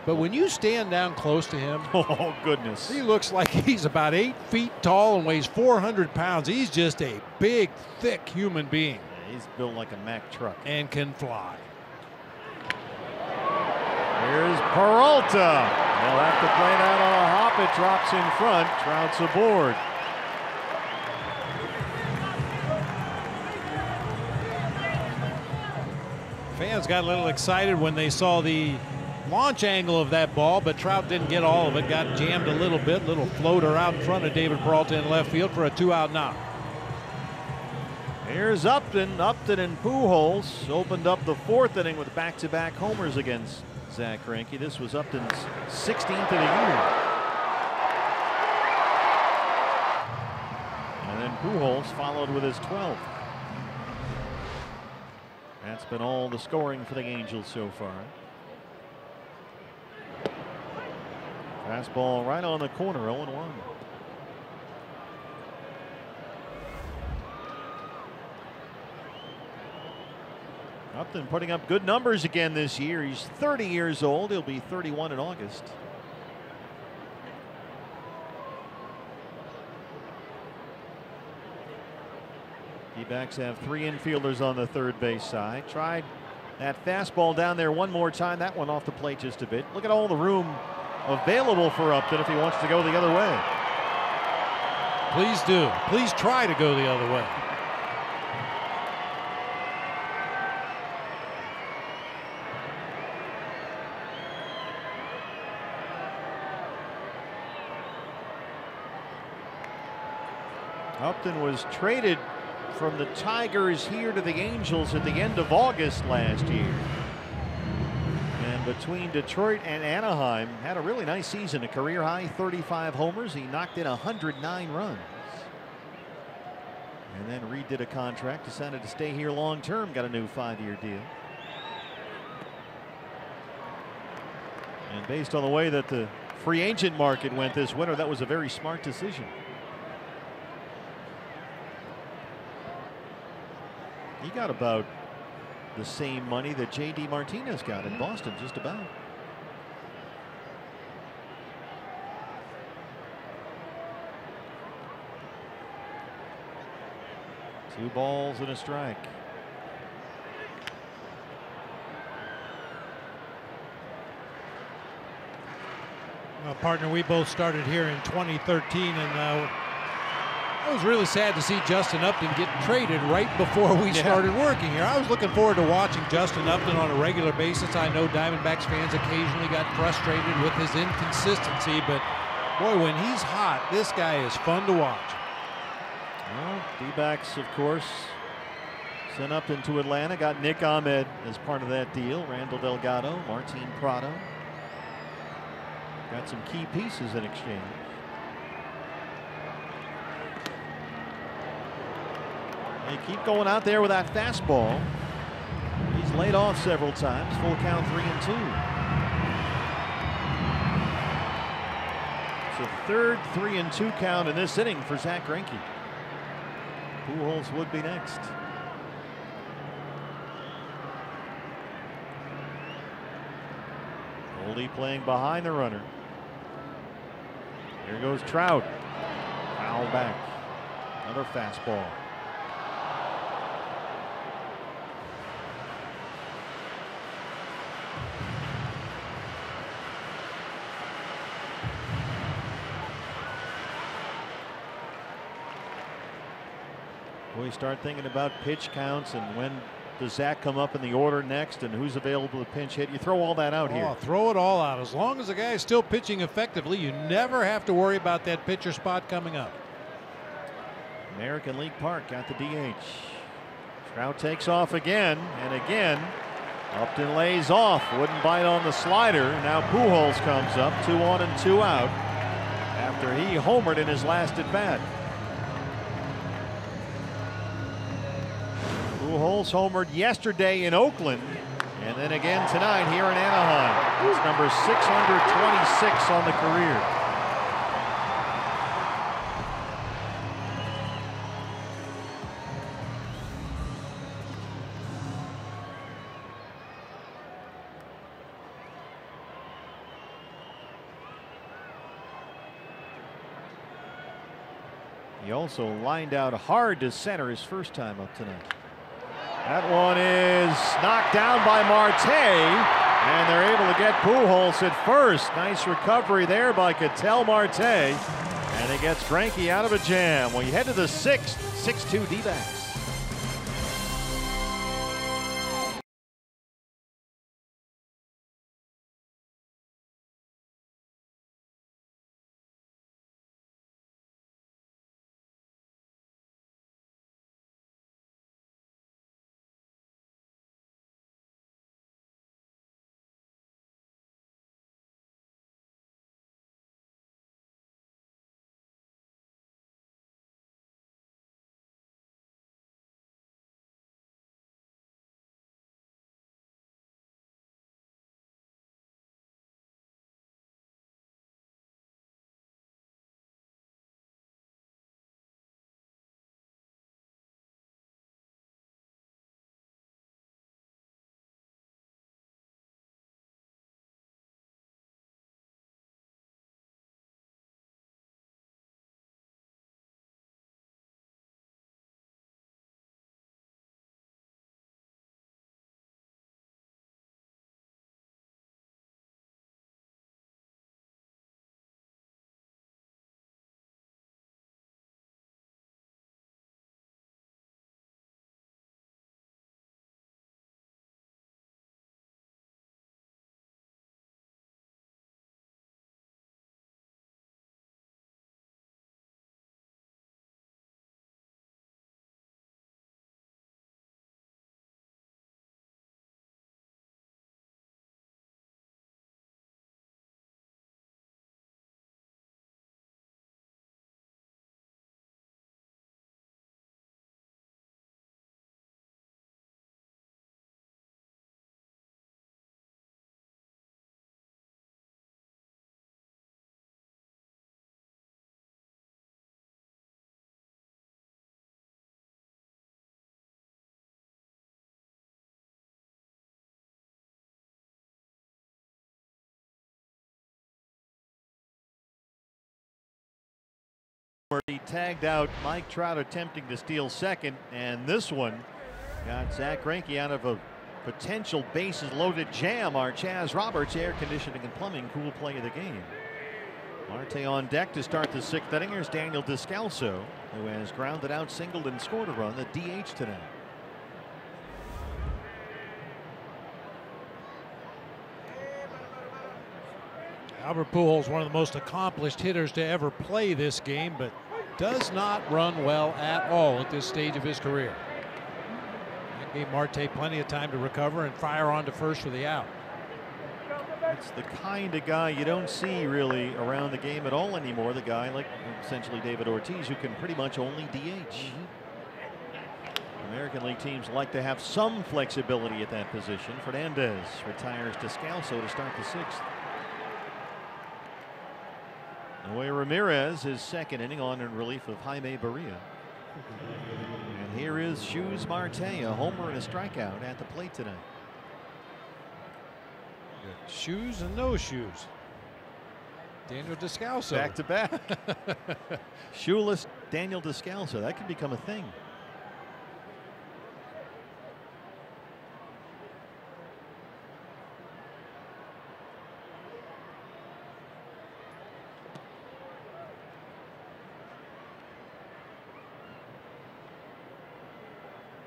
But when you stand down close to him, oh goodness, he looks like he's about 8 feet tall and weighs 400 pounds. He's just a big, thick human being. Yeah, he's built like a Mack truck. And can fly. Here's Peralta. They'll have to play that on a hop. It drops in front. Trout's aboard. Fans got a little excited when they saw the launch angle of that ball, but Trout didn't get all of it. Got jammed a little bit. Little floater out in front of David Peralta in left field for a 2-out knock. Here's Upton. Upton and Pujols opened up the 4th inning with back-to-back homers against Zach Greinke. This was Upton's 16th of the year. And then Pujols followed with his 12th. That's been all the scoring for the Angels so far. Fastball right on the corner, 0-1. Upton putting up good numbers again this year. He's 30 years old. He'll be 31 in August. D-backs have 3 infielders on the third base side. Tried that fastball down there one more time. That one off the plate just a bit. Look at all the room available for Upton if he wants to go the other way. Please do. Please try to go the other way. Upton was traded from the Tigers here to the Angels at the end of August last year. And between Detroit and Anaheim, had a really nice season, a career high 35 homers. He knocked in 109 runs. And then redid a contract, decided to stay here long term, got a new 5-year deal. And based on the way that the free agent market went this winter, that was a very smart decision. He got about the same money that J.D. Martinez got in Boston, just about. Two balls and a strike. Well, partner, we both started here in 2013, and it was really sad to see Justin Upton get traded right before we started working here. I was looking forward to watching Justin Upton on a regular basis. I know Diamondbacks fans occasionally got frustrated with his inconsistency, but boy, when he's hot, this guy is fun to watch. Well, D-backs, of course, sent Upton to Atlanta. Got Nick Ahmed as part of that deal. Randall Delgado, Martin Prado. Got some key pieces in exchange. They keep going out there with that fastball. He's laid off several times. Full count, 3-2. It's a third 3-2 count in this inning for Zach Greinke. Pujols would be next. Goldie playing behind the runner. Here goes Trout. Foul back. Another fastball. We start thinking about pitch counts and when does Zach come up in the order next and who's available to pinch hit. You throw all that out here. Throw it all out. As long as the guy is still pitching effectively, you never have to worry about that pitcher spot coming up. American League Park got the DH. Trout takes off again and again. Upton lays off. Wouldn't bite on the slider. Now Pujols comes up. 2 on and 2 out after he homered in his last at bat. Pujols homered yesterday in Oakland. And then again tonight here in Anaheim. It's number 626 on the career. He also lined out hard to center his first time up tonight. That one is knocked down by Marte, and they're able to get Pujols at first. Nice recovery there by Ketel Marte, and it gets Greinke out of a jam. Well, you head to the sixth, 6-2 D-backs. Where he tagged out Mike Trout attempting to steal second, and this one got Zach Greinke out of a potential bases loaded jam. Our Chaz Roberts air conditioning and plumbing cool play of the game. Marte on deck to start the sixth inning. Here's Daniel Descalso, who has grounded out, singled, and scored a run, the DH tonight. Albert Pujols, one of the most accomplished hitters to ever play this game, but does not run well at all at this stage of his career. That gave Marte plenty of time to recover and fire on to first for the out. It's the kind of guy you don't see really around the game at all anymore. The guy like essentially David Ortiz, who can pretty much only DH. American League teams like to have some flexibility at that position. Fernandez retires Descalso to start the sixth. Noe Ramirez, his second inning on in relief of Jaime Barea. And here is Shoes Marte, a homer and a strikeout at the plate tonight. Shoes and no shoes. Daniel Descalso. Back to back. Shoeless Daniel Descalso. That could become a thing.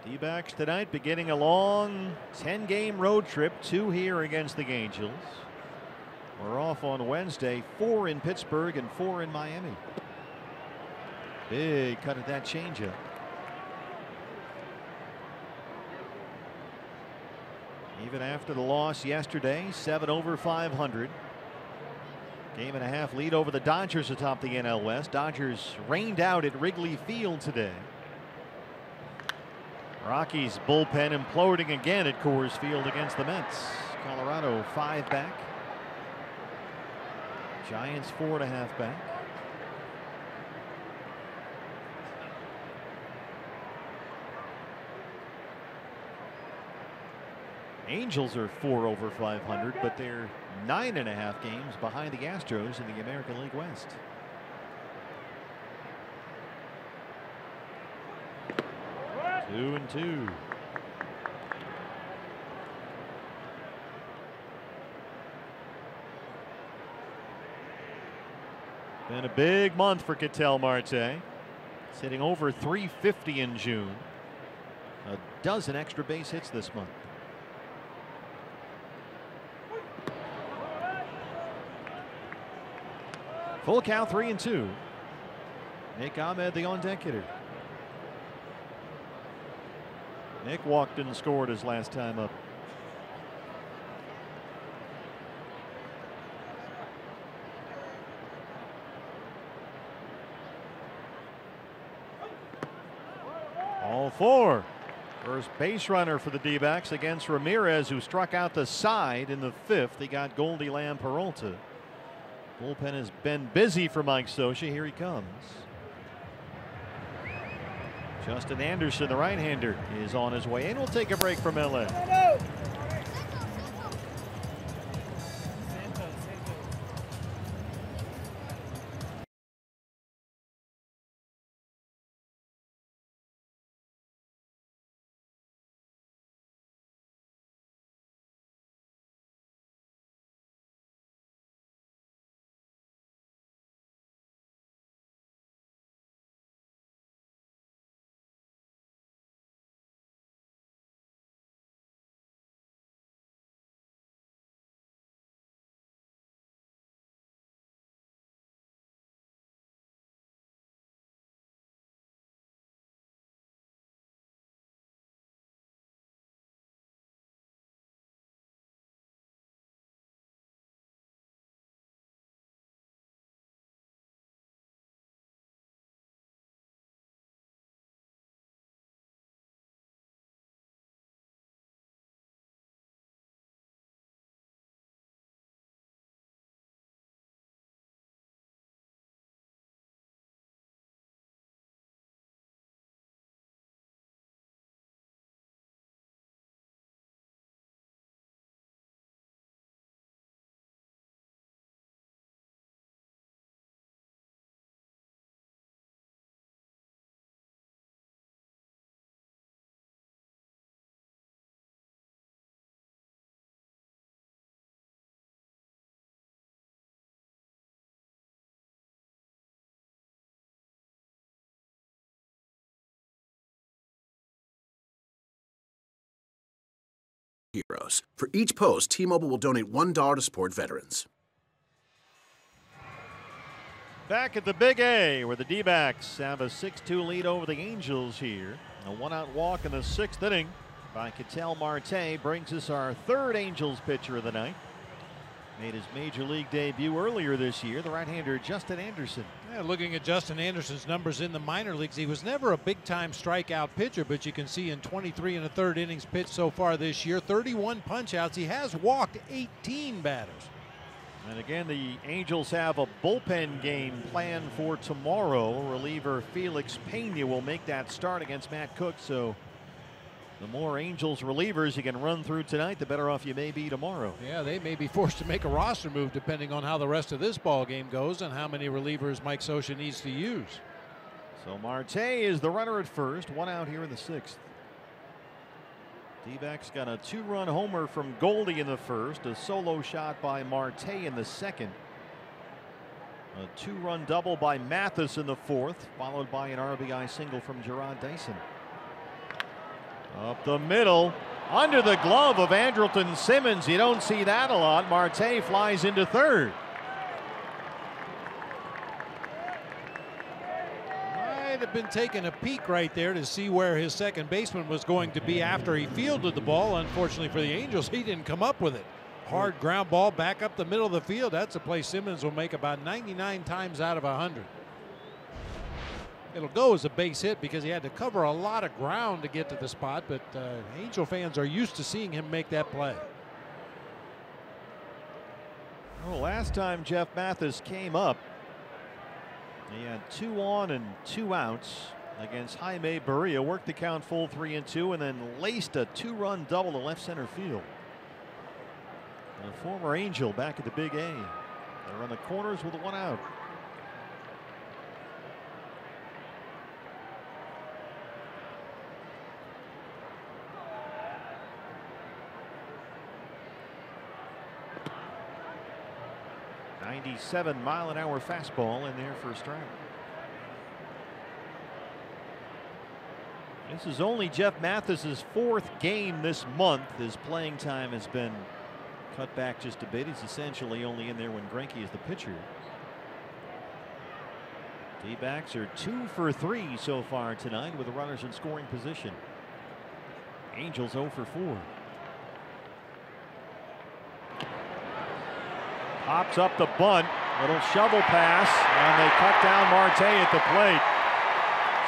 D-backs tonight beginning a long 10-game road trip, 2 here against the Angels. We're off on Wednesday, 4 in Pittsburgh and 4 in Miami. Big cut at that changeup. Even after the loss yesterday, 7 over 500. Game and a half lead over the Dodgers atop the NL West. Dodgers rained out at Wrigley Field today. Rockies bullpen imploding again at Coors Field against the Mets. Colorado 5 back. Giants 4.5 back. Angels are 4 over 500, but they're 9.5 games behind the Astros in the American League West. Two and two. Been a big month for Ketel Marte. He's hitting over 350 in June. A dozen extra base hits this month. Full count, 3-2. Nick Ahmed, the on-deck hitter. Nick walked and scored his last time up. All four. First base runner for the D-backs against Ramirez, who struck out the side in the 5th. He got Goldie Lamb Peralta. Bullpen has been busy for Mike Scioscia. Here he comes. Justin Anderson, the right-hander, is on his way in. We'll take a break from LA. Heroes. For each post, T-Mobile will donate $1 to support veterans. Back at the Big A, where the D-backs have a 6-2 lead over the Angels here. A one-out walk in the 6th inning by Ketel Marte brings us our 3rd Angels pitcher of the night. Made his major league debut earlier this year, the right-hander Justin Anderson. Yeah, looking at Justin Anderson's numbers in the minor leagues, he was never a big-time strikeout pitcher, but you can see in 23 1/3 innings pitched so far this year, 31 punch-outs. He has walked 18 batters. And again, the Angels have a bullpen game planned for tomorrow. Reliever Felix Pena will make that start against Matt Cook, so the more Angels relievers you can run through tonight, the better off you may be tomorrow. Yeah, they may be forced to make a roster move depending on how the rest of this ball game goes and how many relievers Mike Scioscia needs to use. So Marte is the runner at first, one out here in the 6th. D-backs got a 2-run homer from Goldie in the 1st, a solo shot by Marte in the 2nd. A 2-run double by Mathis in the 4th, followed by an RBI single from Gerard Dyson. Up the middle, under the glove of Andrelton Simmons. You don't see that a lot. Marte flies into 3rd. Might have been taking a peek right there to see where his second baseman was going to be after he fielded the ball. Unfortunately for the Angels, he didn't come up with it. Hard ground ball back up the middle of the field. That's a play Simmons will make about 99 times out of 100. It'll go as a base hit because he had to cover a lot of ground to get to the spot, but Angel fans are used to seeing him make that play. Well, last time Jeff Mathis came up, he had 2 on and 2 outs against Jaime Barea, worked the count full 3-2, and then laced a 2-run double to left center field. A former Angel back at the Big A. They're on the corners with 1 out. .97-mile-an-hour fastball in there for a strike. This is only Jeff Mathis's 4th game this month. His playing time has been cut back just a bit. He's essentially only in there when Greinke is the pitcher. D-backs are 2 for 3 so far tonight with the runners in scoring position. Angels 0 for 4. Pops up the bunt, little shovel pass, and they cut down Marte at the plate.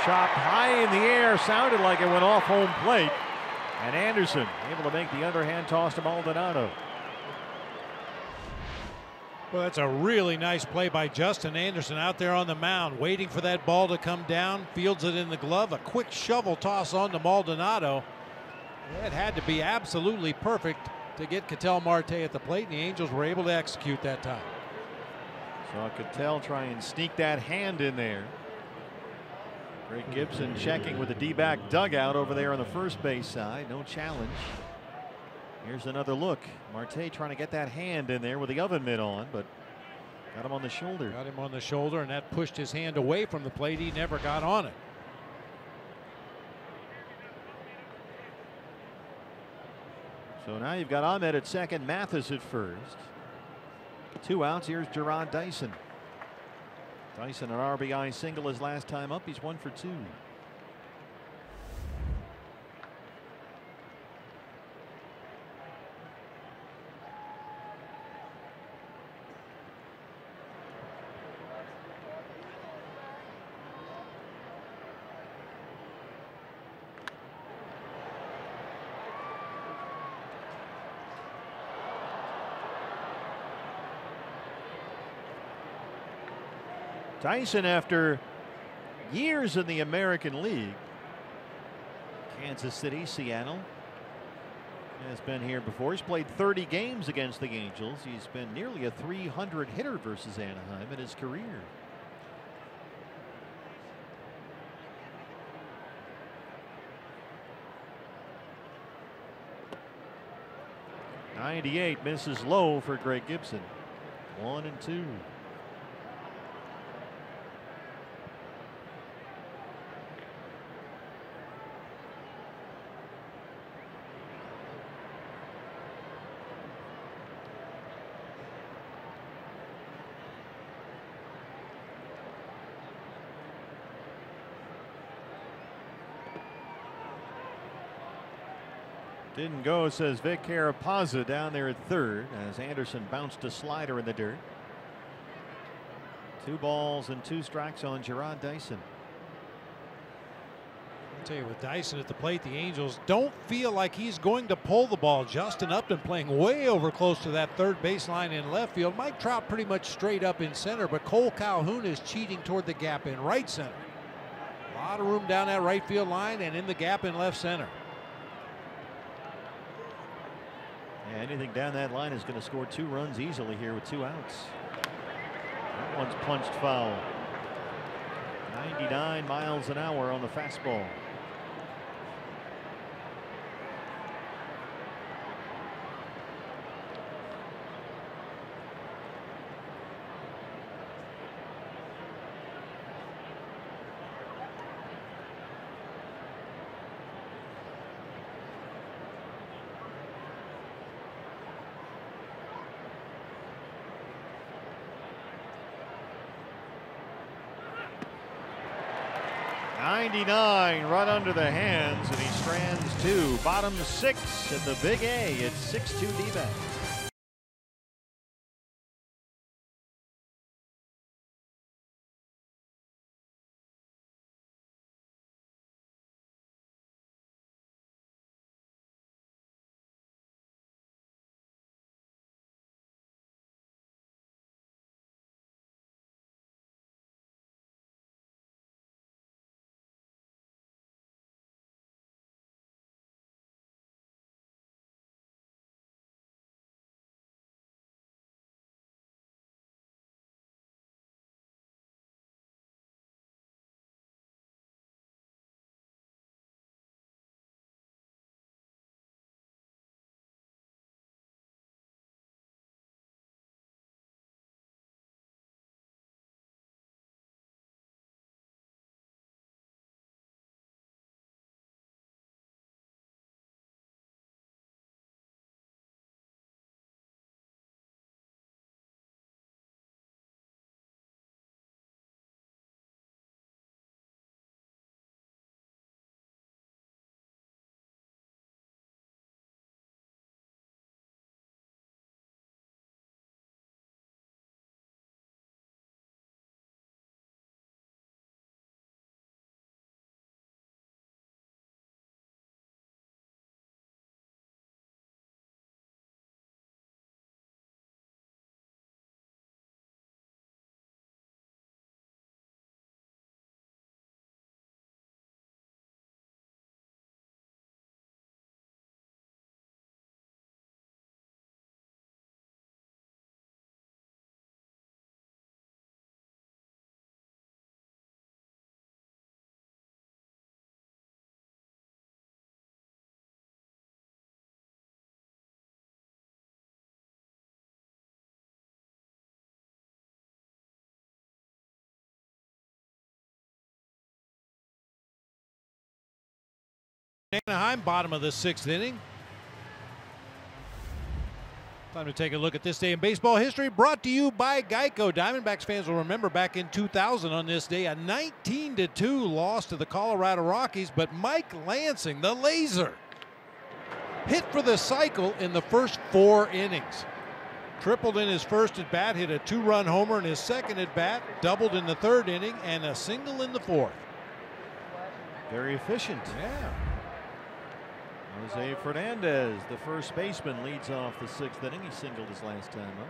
Chopped high in the air, sounded like it went off home plate. And Anderson able to make the underhand toss to Maldonado. Well, that's a really nice play by Justin Anderson out there on the mound, waiting for that ball to come down, fields it in the glove, a quick shovel toss on to Maldonado. It had to be absolutely perfect to get Ketel Marte at the plate, and the Angels were able to execute that time. Saw Ketel try and sneak that hand in there. Greg Gibson checking with the D-back dugout over there on the first base side. No challenge. Here's another look. Marte trying to get that hand in there with the oven mitt on, but got him on the shoulder. Got him on the shoulder, and that pushed his hand away from the plate. He never got on it. So now you've got Ahmed at second, Mathis at first. 2 outs. Here's Gerard Dyson. Dyson an RBI single his last time up. He's 1 for 2. Dyson, after years in the American League, Kansas City, Seattle, has been here before. He's played 30 games against the Angels. He's been nearly a .300 hitter versus Anaheim in his career. .98 misses low for Greg Gibson. 1-2. Didn't go, says Vic Carapazza down there at third as Anderson bounced a slider in the dirt. 2 balls and 2 strikes on Gerard Dyson. I'll tell you, with Dyson at the plate, the Angels don't feel like he's going to pull the ball. Justin Upton playing way over close to that third baseline in left field. Mike Trout pretty much straight up in center, but Cole Calhoun is cheating toward the gap in right center. A lot of room down that right field line and in the gap in left center. Yeah, anything down that line is going to score 2 runs easily here with 2 outs. That one's punched foul. 99 miles an hour on the fastball. .99 right under the hands, and he strands 2. Bottom 6 at the Big A. It's 6-2 D-back. Anaheim, bottom of the 6th inning. Time to take a look at this day in baseball history, brought to you by Geico. Diamondbacks fans will remember back in 2000 on this day, a 19-2 loss to the Colorado Rockies, but Mike Lansing, the laser, hit for the cycle in the first 4 innings. Tripled in his first at bat, hit a 2-run homer in his second at bat, doubled in the 3rd inning, and a single in the 4th. Very efficient. Yeah. Jose Fernandez, the first baseman, leads off the 6th inning. He singled his last time up.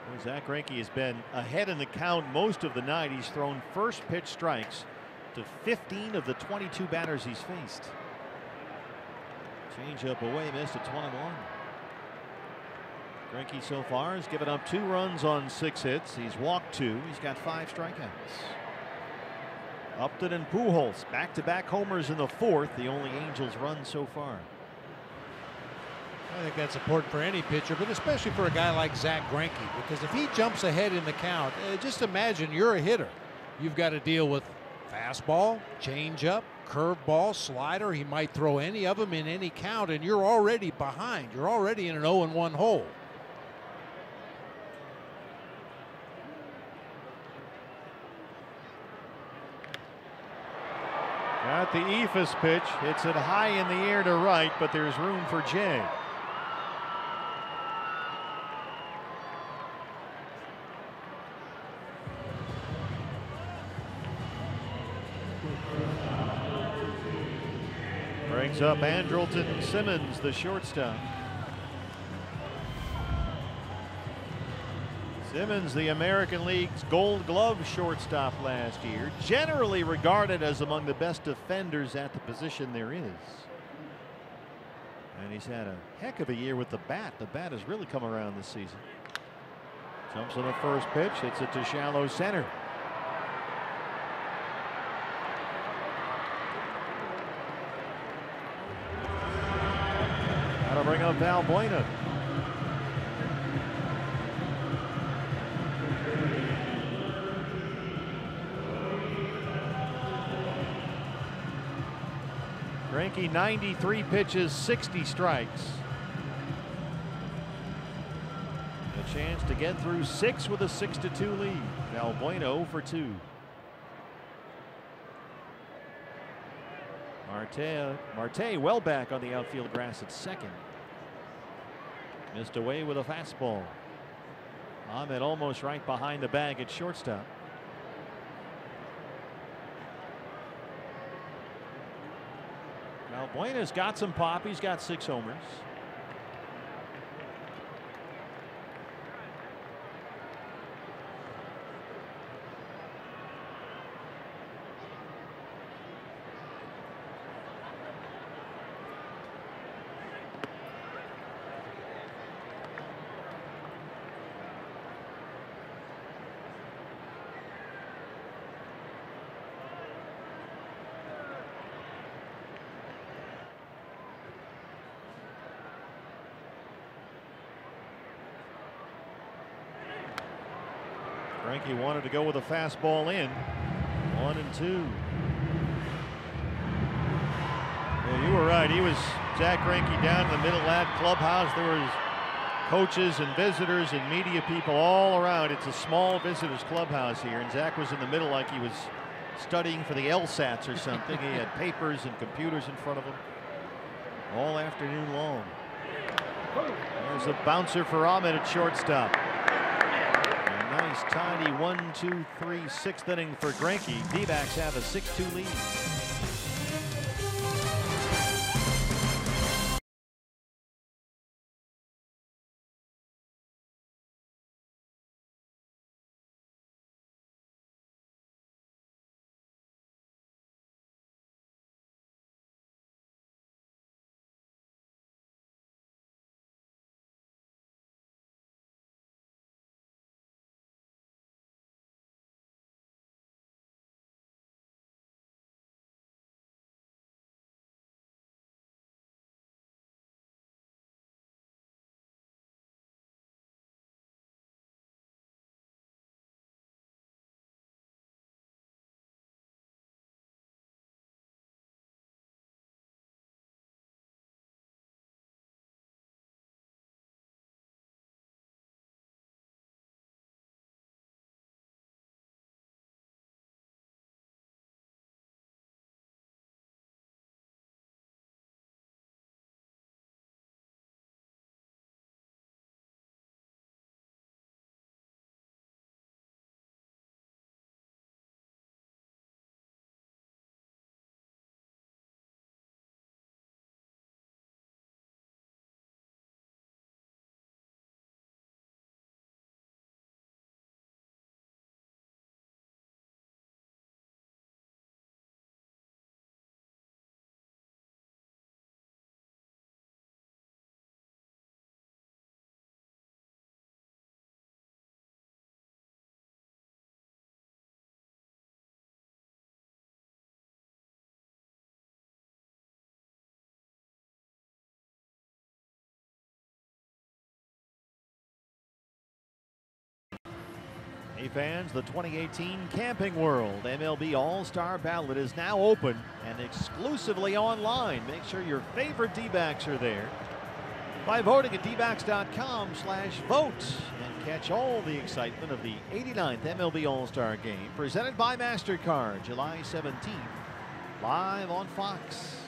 Well, Zach Greinke has been ahead in the count most of the night. He's thrown first pitch strikes to 15 of the 22 batters he's faced. Changeup away, missed at 21. Greinke so far has given up 2 runs on 6 hits. He's walked 2. He's got 5 strikeouts. Upton and Pujols back-to-back homers in the 4th, the only Angels run so far. I think that's important for any pitcher, but especially for a guy like Zach Greinke, because if he jumps ahead in the count, just imagine you're a hitter. You've got to deal with fastball, changeup, curveball, slider. He might throw any of them in any count, and you're already behind. You're already in an 0-1 hole. Got the Ephus pitch. Hits it high in the air to right, but there's room for Jay. Brings up Andrelton Simmons, the shortstop. Simmons, the American League's Gold Glove shortstop last year, generally regarded as among the best defenders at the position there is. And he's had a heck of a year with the bat. The bat has really come around this season. Jumps on the first pitch, hits it to shallow center. Got to bring up Valbuena. Greinke 93 pitches, 60 strikes. A chance to get through 6 with a 6-2 lead. Valbuena 0 for 2. Marte well back on the outfield grass at second. Missed away with a fastball. Ahmed almost right behind the bag at shortstop. Valbuena's got some pop. He's got 6 homers. Greinke wanted to go with a fastball in. 1-2. Yeah, you were right. He was Zach Greinke down in the middle of that clubhouse. There was coaches and visitors and media people all around. It's a small visitors clubhouse here, and Zach was in the middle like he was studying for the LSATs or something. He had papers and computers in front of him all afternoon long. There's a bouncer for Ahmed at shortstop. Nice tidy 1-2-3 6th inning for Greinke. D-backs have a 6-2 lead. Hey fans, the 2018 Camping World MLB All-Star Ballot is now open and exclusively online. Make sure your favorite D-backs are there by voting at dbacks.com/vote and catch all the excitement of the 89th MLB All-Star Game presented by MasterCard, July 17th, live on Fox.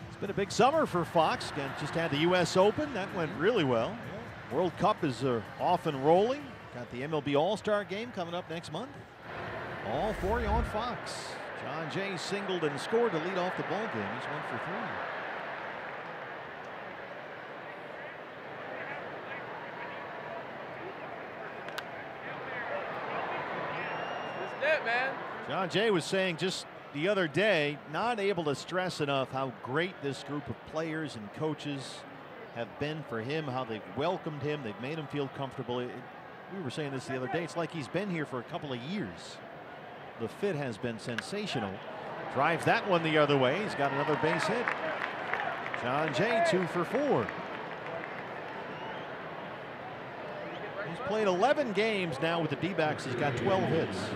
It's been a big summer for Fox. Just had the U.S. Open. That went really well. World Cup is off and rolling. Got the MLB All-Star Game coming up next month. All for you on Fox. John Jay singled and scored to lead off the ball game. He's 1 for 3. That's it, man. John Jay was saying just the other day, not able to stress enough how great this group of players and coaches have been for him, how they've welcomed him, they've made him feel comfortable. We were saying this the other day, it's like he's been here for a couple of years. The fit has been sensational. Drives that one the other way. He's got another base hit. John Jay 2 for 4. He's played 11 games now with the D-backs. He's got 12 hits.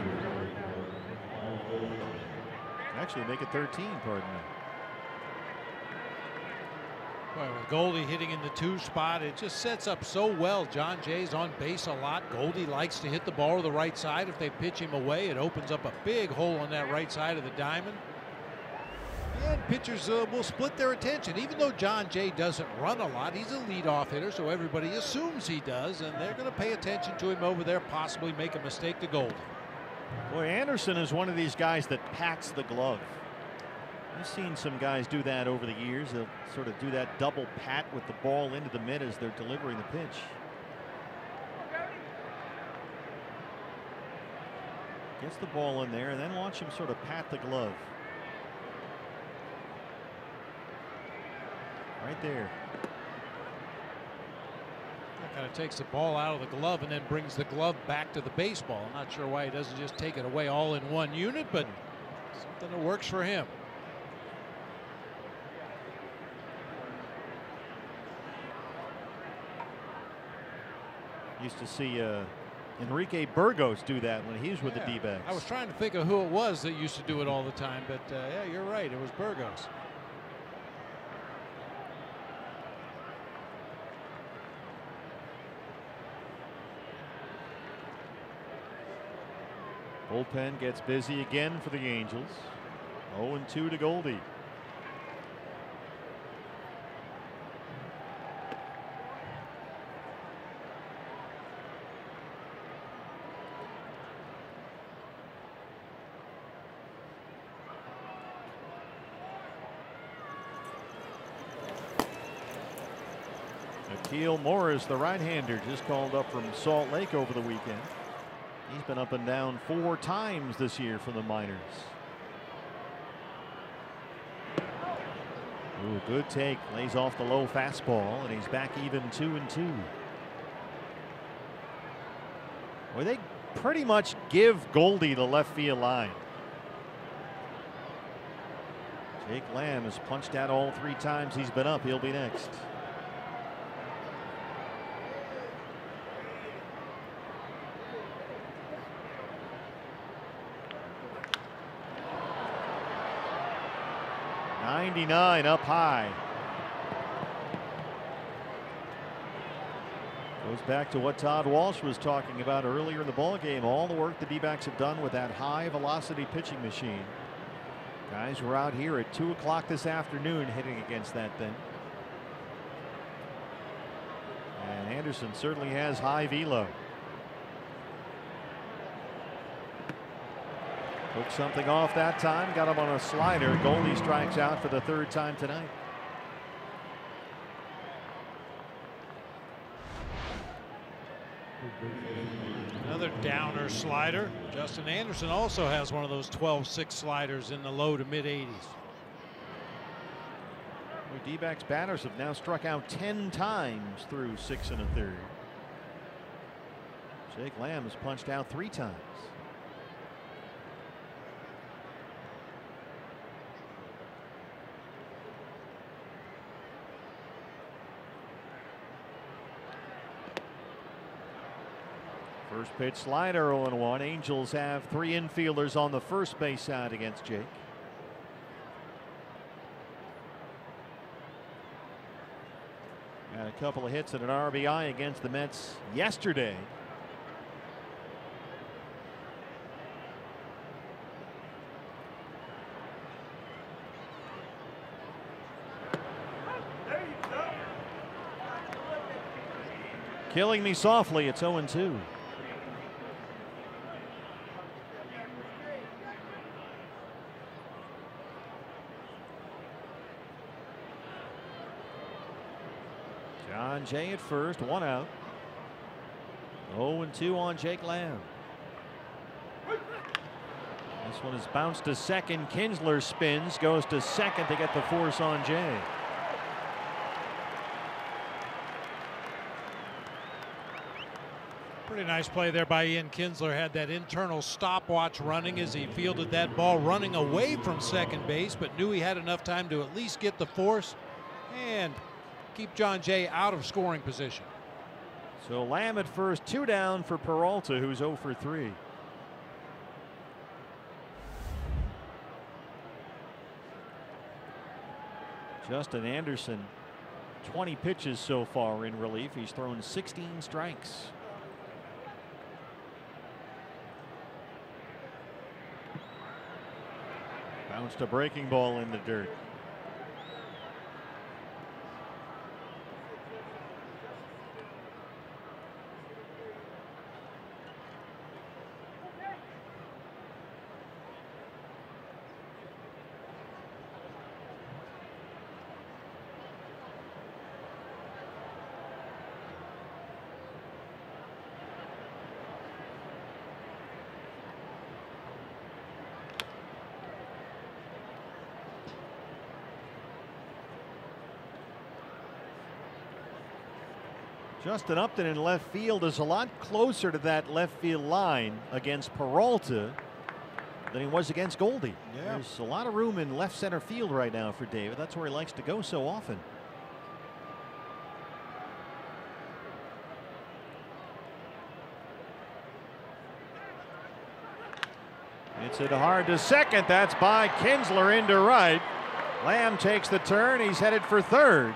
Actually make it 13, pardon me. Boy, with Goldie hitting in the 2 spot, it just sets up so well. John Jay's on base a lot. Goldie likes to hit the ball to the right side. If they pitch him away, it opens up a big hole on that right side of the diamond. And pitchers will split their attention. Even though John Jay doesn't run a lot, he's a leadoff hitter, so everybody assumes he does, and they're going to pay attention to him over there, possibly make a mistake to Goldie. Boy, Anderson is one of these guys that pats the glove. I've seen some guys do that over the years. They'll sort of do that double pat with the ball into the mitt as they're delivering the pitch. Gets the ball in there and then watch him sort of pat the glove. Right there. That kind of takes the ball out of the glove and then brings the glove back to the baseball. I'm not sure why he doesn't just take it away all in one unit, but something that works for him. Used to see Enrique Burgos do that when he was with the D-backs. I was trying to think of who it was that used to do it all the time, but yeah, you're right. It was Burgos. Bullpen gets busy again for the Angels. 0-2 to Goldie. Akil Morris, the right-hander, just called up from Salt Lake over the weekend. He's been up and down 4 times this year for the minors. Ooh, good take. Lays off the low fastball, and he's back even 2-2. Well, they pretty much give Goldie the left field line. Jake Lamb has punched out all 3 times he's been up. He'll be next. '99 up high. Goes back to what Todd Walsh was talking about earlier in the ball game. All the work the D-backs have done with that high velocity pitching machine. Guys were out here at 2 o'clock this afternoon hitting against that thing. And Anderson certainly has high velo. Took something off that time, got him on a slider. Goldie strikes out for the 3rd time tonight. Another downer slider. Justin Anderson also has one of those 12-6 sliders in the low to mid 80s. D-backs batters have now struck out 10 times through 6 1/3. Jake Lamb has punched out 3 times. First First pitch slider 0-1. Angels have 3 infielders on the first base side against Jake. Had a couple of hits and an RBI against the Mets yesterday. Killing me softly, it's 0-2. John Jay at first, 1 out. 0-2 on Jake Lamb. This one is bounced to second. Kinsler spins, goes to second to get the force on Jay. Pretty nice play there by Ian Kinsler. Had that internal stopwatch running as he fielded that ball running away from second base, but knew he had enough time to at least get the force and keep John Jay out of scoring position. So Lamb at first, 2 down for Peralta, who's 0 for 3. Justin Anderson, 20 pitches so far in relief. He's thrown 16 strikes. Bounced a breaking ball in the dirt. Justin Upton in left field is a lot closer to that left field line against Peralta than he was against Goldie. Yeah. There's a lot of room in left center field right now for David. That's where he likes to go so often. It's hit hard to second. That's by Kinsler into right. Lamb takes the turn. He's headed for third.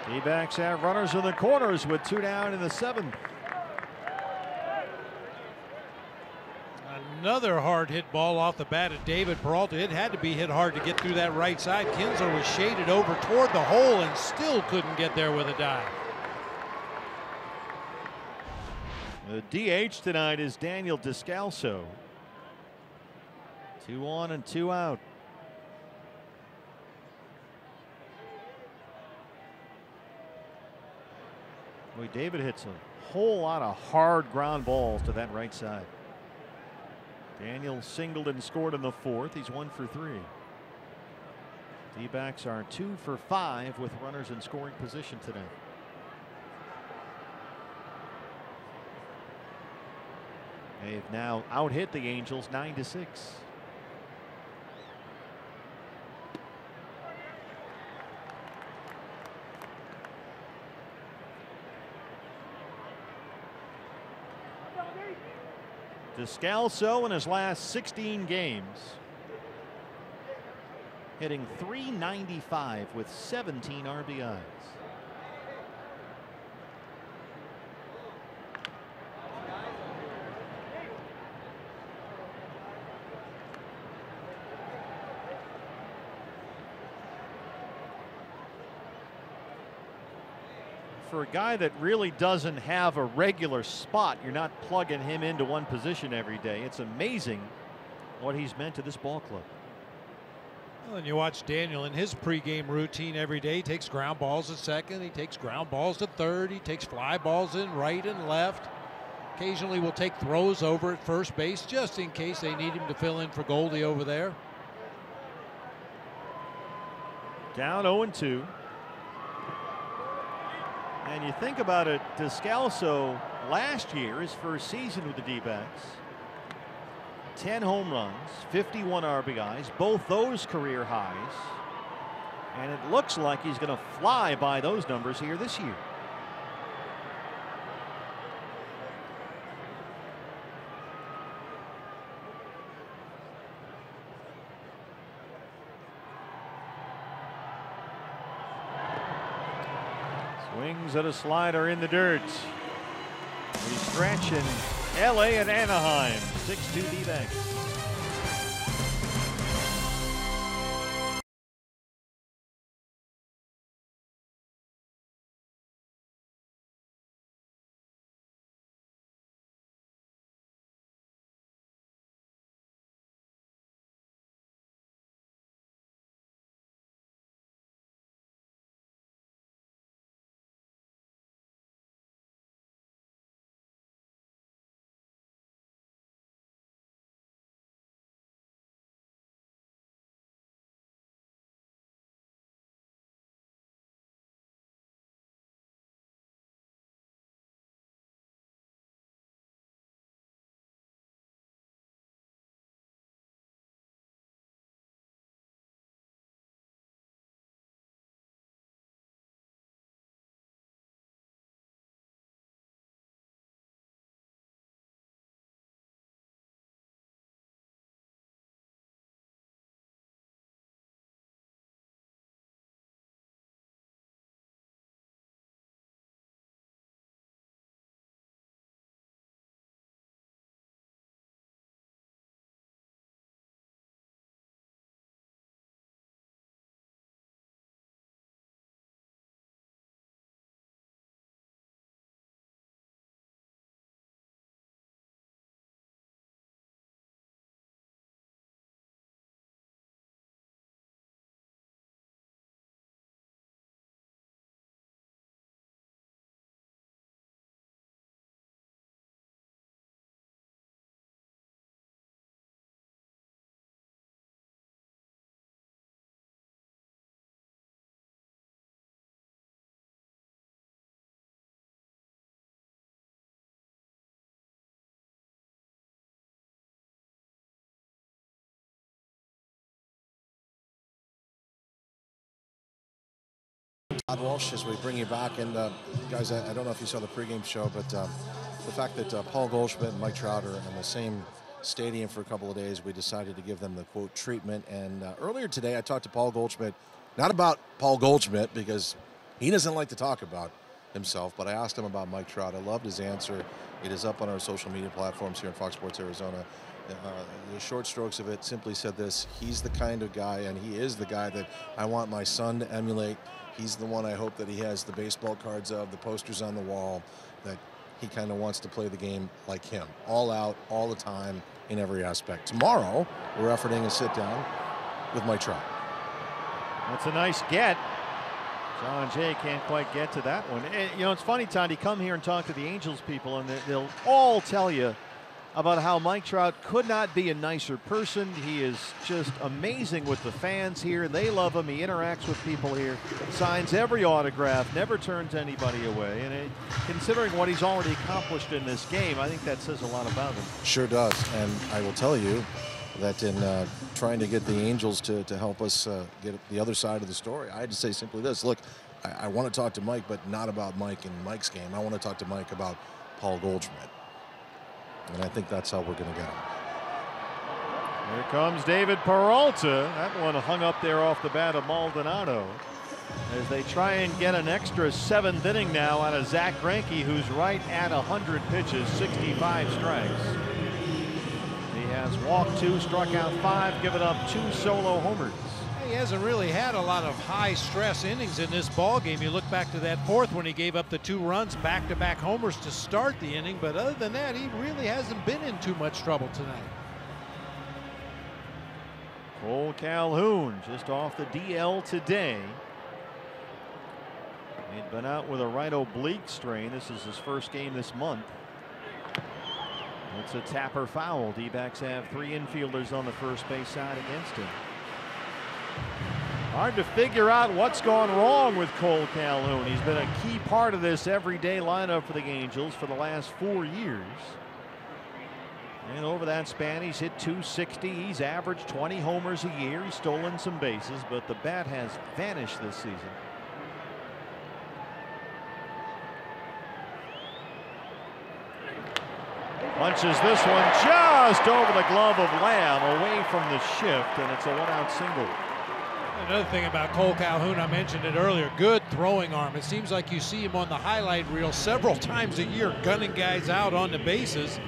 D-backs have runners in the corners with 2 down in the 7th. Another hard hit ball off the bat of David Peralta. It had to be hit hard to get through that right side. Kinsler was shaded over toward the hole and still couldn't get there with a dive. The DH tonight is Daniel Descalso. 2 on and 2 out. Boy, David hits a whole lot of hard ground balls to that right side. Daniel singled and scored in the 4th. He's 1 for 3. D-backs are 2 for 5 with runners in scoring position today. They've now out-hit the Angels 9-6. Descalso in his last 16 games hitting .395 with 17 RBIs. For a guy that really doesn't have a regular spot, you're not plugging him into one position every day. It's amazing what he's meant to this ball club. Well, and you watch Daniel in his pregame routine every day. He takes ground balls at second. He takes ground balls to third. He takes fly balls in right and left. Occasionally will take throws over at first base just in case they need him to fill in for Goldie over there. Down 0-2. And you think about it, Descalso last year, his first season with the D-backs, 10 home runs, 51 RBIs, both those career highs. And it looks like he's going to fly by those numbers here this year. Swings at a slider in the dirt. We stretch in LA at Anaheim. 6-2 D-backs. Todd Walsh, as we bring you back, and guys, I don't know if you saw the pregame show, but the fact that Paul Goldschmidt and Mike Trout are in the same stadium for a couple of days, we decided to give them the quote treatment. And earlier today, I talked to Paul Goldschmidt, not about Paul Goldschmidt because he doesn't like to talk about himself, but I asked him about Mike Trout. I loved his answer. It is up on our social media platforms here in Fox Sports Arizona. The short strokes of it simply said this: he's the kind of guy, and he is the guy that I want my son to emulate. He's the one I hope that he has the baseball cards of, the posters on the wall, that he kind of wants to play the game like him. All out, all the time, in every aspect. Tomorrow, we're efforting a sit-down with Mike Trout. That's a nice get. John Jay can't quite get to that one. You know, it's funny, Todd, you come here and talk to the Angels people, and they'll all tell you about how Mike Trout could not be a nicer person. He is just amazing with the fans here. They love him. He interacts with people here, signs every autograph, never turns anybody away. And considering what he's already accomplished in this game, I think that says a lot about him. Sure does. And I will tell you that in trying to get the Angels to help us get the other side of the story, I had to say simply this: look, I want to talk to Mike, but not about Mike and Mike's game. I want to talk to Mike about Paul Goldschmidt. And I think that's how we're going to get him. Here comes David Peralta. That one hung up there off the bat of Maldonado. As they try and get an extra 7th inning now out of Zach Greinke, who's right at 100 pitches, 65 strikes. He has walked 2, struck out 5, given up 2 solo homers. He hasn't really had a lot of high-stress innings in this ball game. You look back to that 4th when he gave up the 2 runs, back-to-back homers to start the inning. But other than that, he really hasn't been in too much trouble tonight. Cole Calhoun just off the DL today. He'd been out with a right oblique strain. This is his first game this month. It's a tapper foul. D-backs have 3 infielders on the first base side against him. Hard to figure out what's gone wrong with Cole Calhoun. He's been a key part of this everyday lineup for the Angels for the last 4 years. And over that span, he's hit .260. He's averaged 20 homers a year. He's stolen some bases, but the bat has vanished this season. Punches this one just over the glove of Lamb, away from the shift, and it's a 1-out single. Another thing about Cole Calhoun, I mentioned it earlier, good throwing arm. It seems like you see him on the highlight reel several times a year, gunning guys out on the bases.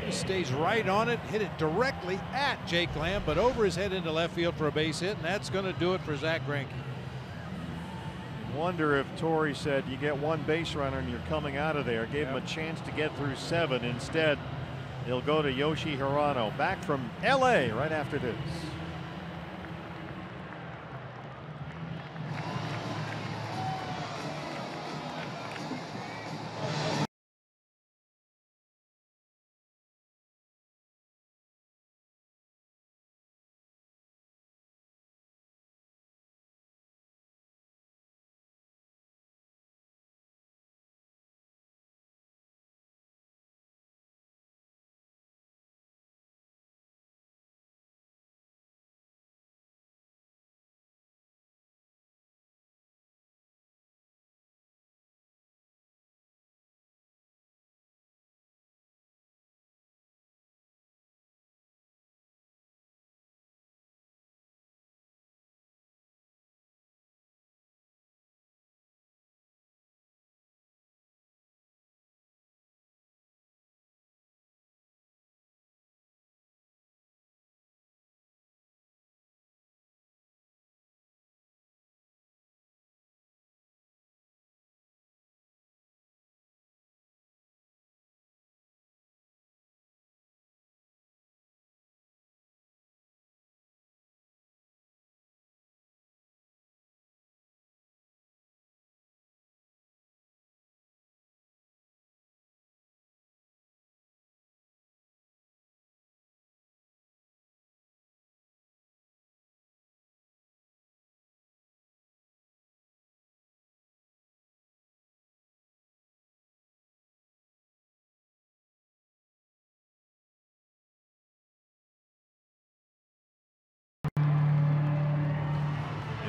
He stays right on it, hit it directly at Jake Lamb, but over his head into left field for a base hit, and that's going to do it for Zach Greinke. Wonder if Torrey said you get one base runner and you're coming out of there. Gave him a chance to get through 7. Instead, he'll go to Yoshi Hirano, back from LA right after this.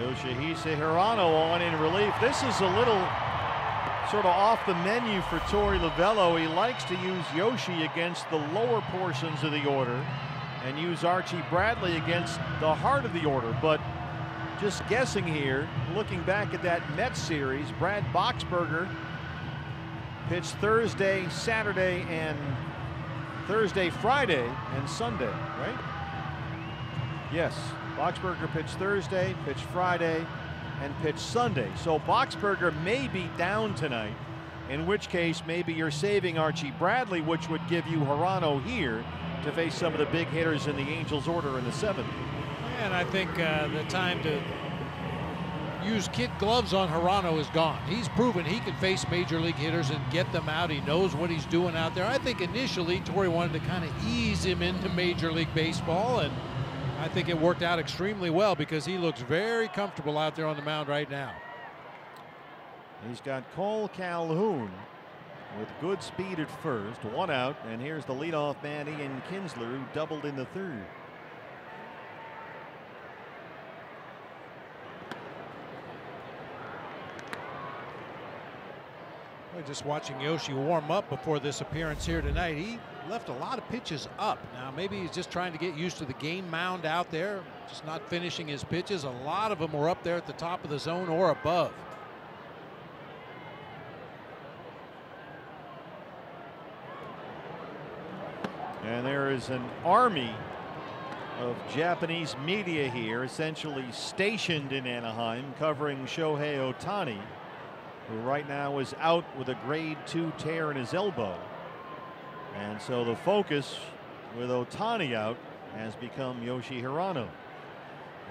Yoshihisa Hirano on in relief. This is a little sort of off the menu for Torey Lovullo. He likes to use Yoshi against the lower portions of the order and use Archie Bradley against the heart of the order. But just guessing here, looking back at that Mets series, Brad Boxberger pitched Thursday, Saturday, and Thursday, Friday, and Sunday, right? Yes. Boxberger pitched Thursday, pitched Friday, and pitched Sunday. So Boxberger may be down tonight, in which case maybe you're saving Archie Bradley, which would give you Hirano here to face some of the big hitters in the Angels order in the 7th. And I think the time to use kid gloves on Hirano is gone. He's proven he can face major league hitters and get them out. He knows what he's doing out there. I think initially Torey wanted to kind of ease him into Major League Baseball, and I think it worked out extremely well because he looks very comfortable out there on the mound right now. He's got Cole Calhoun with good speed at first, 1 out, and here's the leadoff man Ian Kinsler, who doubled in the 3rd. Just watching Yoshi warm up before this appearance here tonight, he left a lot of pitches up. Now maybe he's just trying to get used to the game mound out there, just not finishing his pitches. A lot of them were up there at the top of the zone or above. And there is an army of Japanese media here, essentially stationed in Anaheim, covering Shohei Ohtani, who right now is out with a grade 2 tear in his elbow. And so the focus with Ohtani out has become Yoshi Hirano.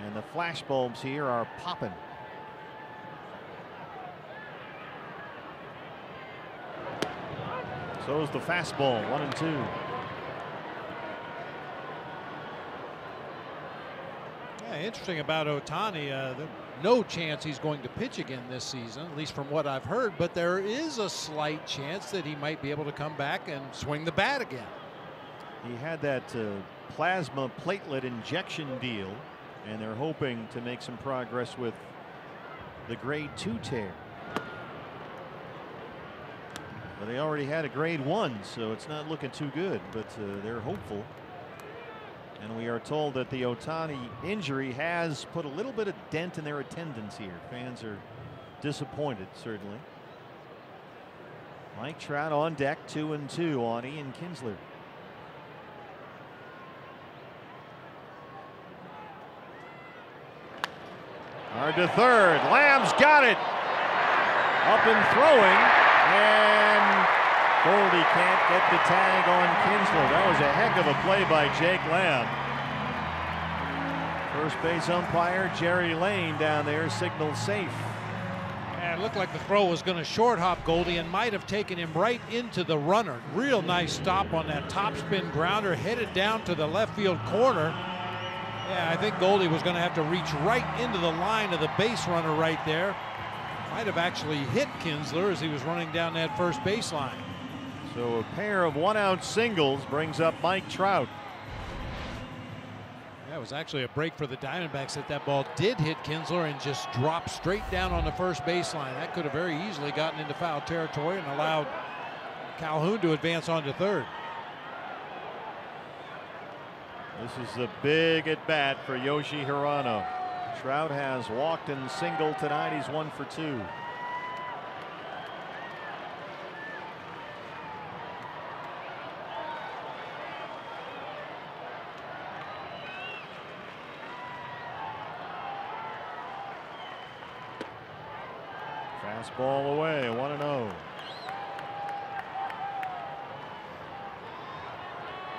And the flashbulbs here are popping. So is the fastball, 1-2. Yeah, interesting about Ohtani. No chance he's going to pitch again this season, at least from what I've heard, but there is a slight chance that he might be able to come back and swing the bat again. He had that plasma platelet injection deal, and they're hoping to make some progress with the grade 2 tear. But they already had a grade 1, so it's not looking too good, but they're hopeful. And we are told that the Ohtani injury has put a little bit of dent in their attendance here. Fans are disappointed, certainly. Mike Trout on deck, 2-2 on Ian Kinsler. Hard to third. Lamb's got it. Up and throwing. And Goldie can't get the tag on Kinsler. That was a heck of a play by Jake Lamb. First base umpire Jerry Lane down there signaled safe. Yeah, it looked like the throw was going to short hop Goldie and might have taken him right into the runner. Real nice stop on that topspin grounder, headed down to the left field corner. Yeah, I think Goldie was going to have to reach right into the line of the base runner right there. Might have actually hit Kinsler as he was running down that first baseline. So a pair of one-out singles brings up Mike Trout. That was actually a break for the Diamondbacks that ball did hit Kinsler and just dropped straight down on the first baseline. That could have very easily gotten into foul territory and allowed Calhoun to advance on to third. This is the big at bat for Yoshi Hirano. Trout has walked and singled tonight. He's 1 for 2. Fastball away, 1-0.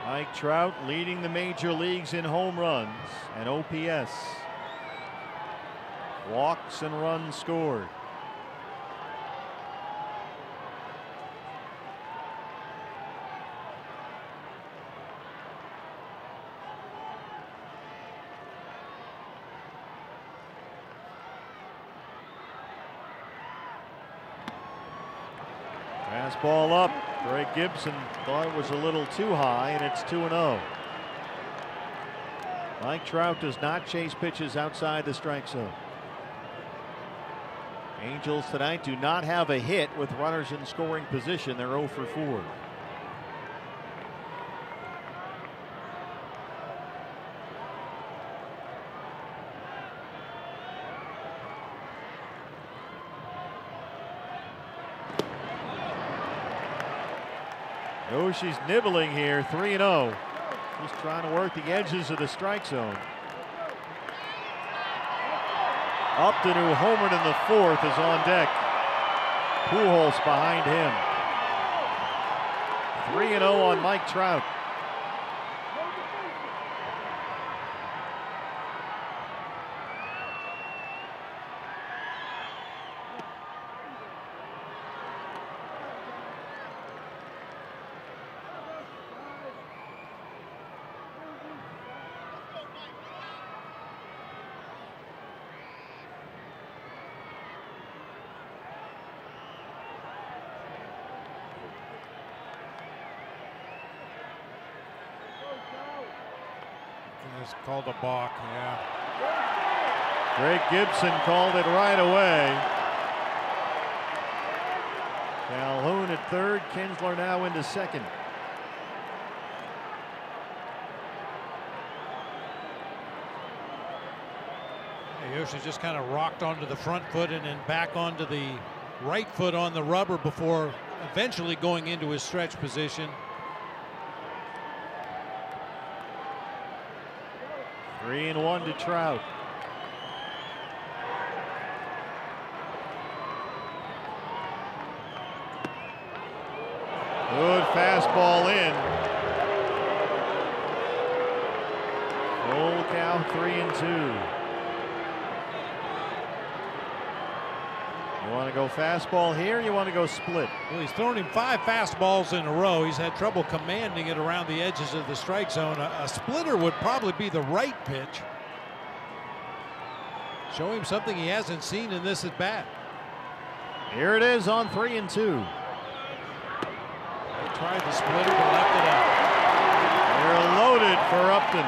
Mike Trout leading the major leagues in home runs and OPS. Walks and runs scored. Fastball up. Greg Gibson thought it was a little too high, and it's 2-0. Mike Trout does not chase pitches outside the strike zone. Angels tonight do not have a hit with runners in scoring position. They're 0 for 4. Yoshi's nibbling here, 3-0. Just trying to work the edges of the strike zone. Upton, who homered in the 4th, is on deck. Pujols behind him. 3-0 on Mike Trout. It's called a balk, yeah. Greg Gibson called it right away. Calhoun at third, Kinsler now into second. Yoshi just kind of rocked onto the front foot and then back onto the right foot on the rubber before eventually going into his stretch position. 3-1 to Trout. Good fastball in. Full count, 3-2. You want to go fastball here? You want to go split? Well, he's thrown him 5 fastballs in a row. He's had trouble commanding it around the edges of the strike zone. A splitter would probably be the right pitch. Show him something he hasn't seen in this at bat. Here it is on 3-2. He tried the splitter but left it out. They're loaded for Upton.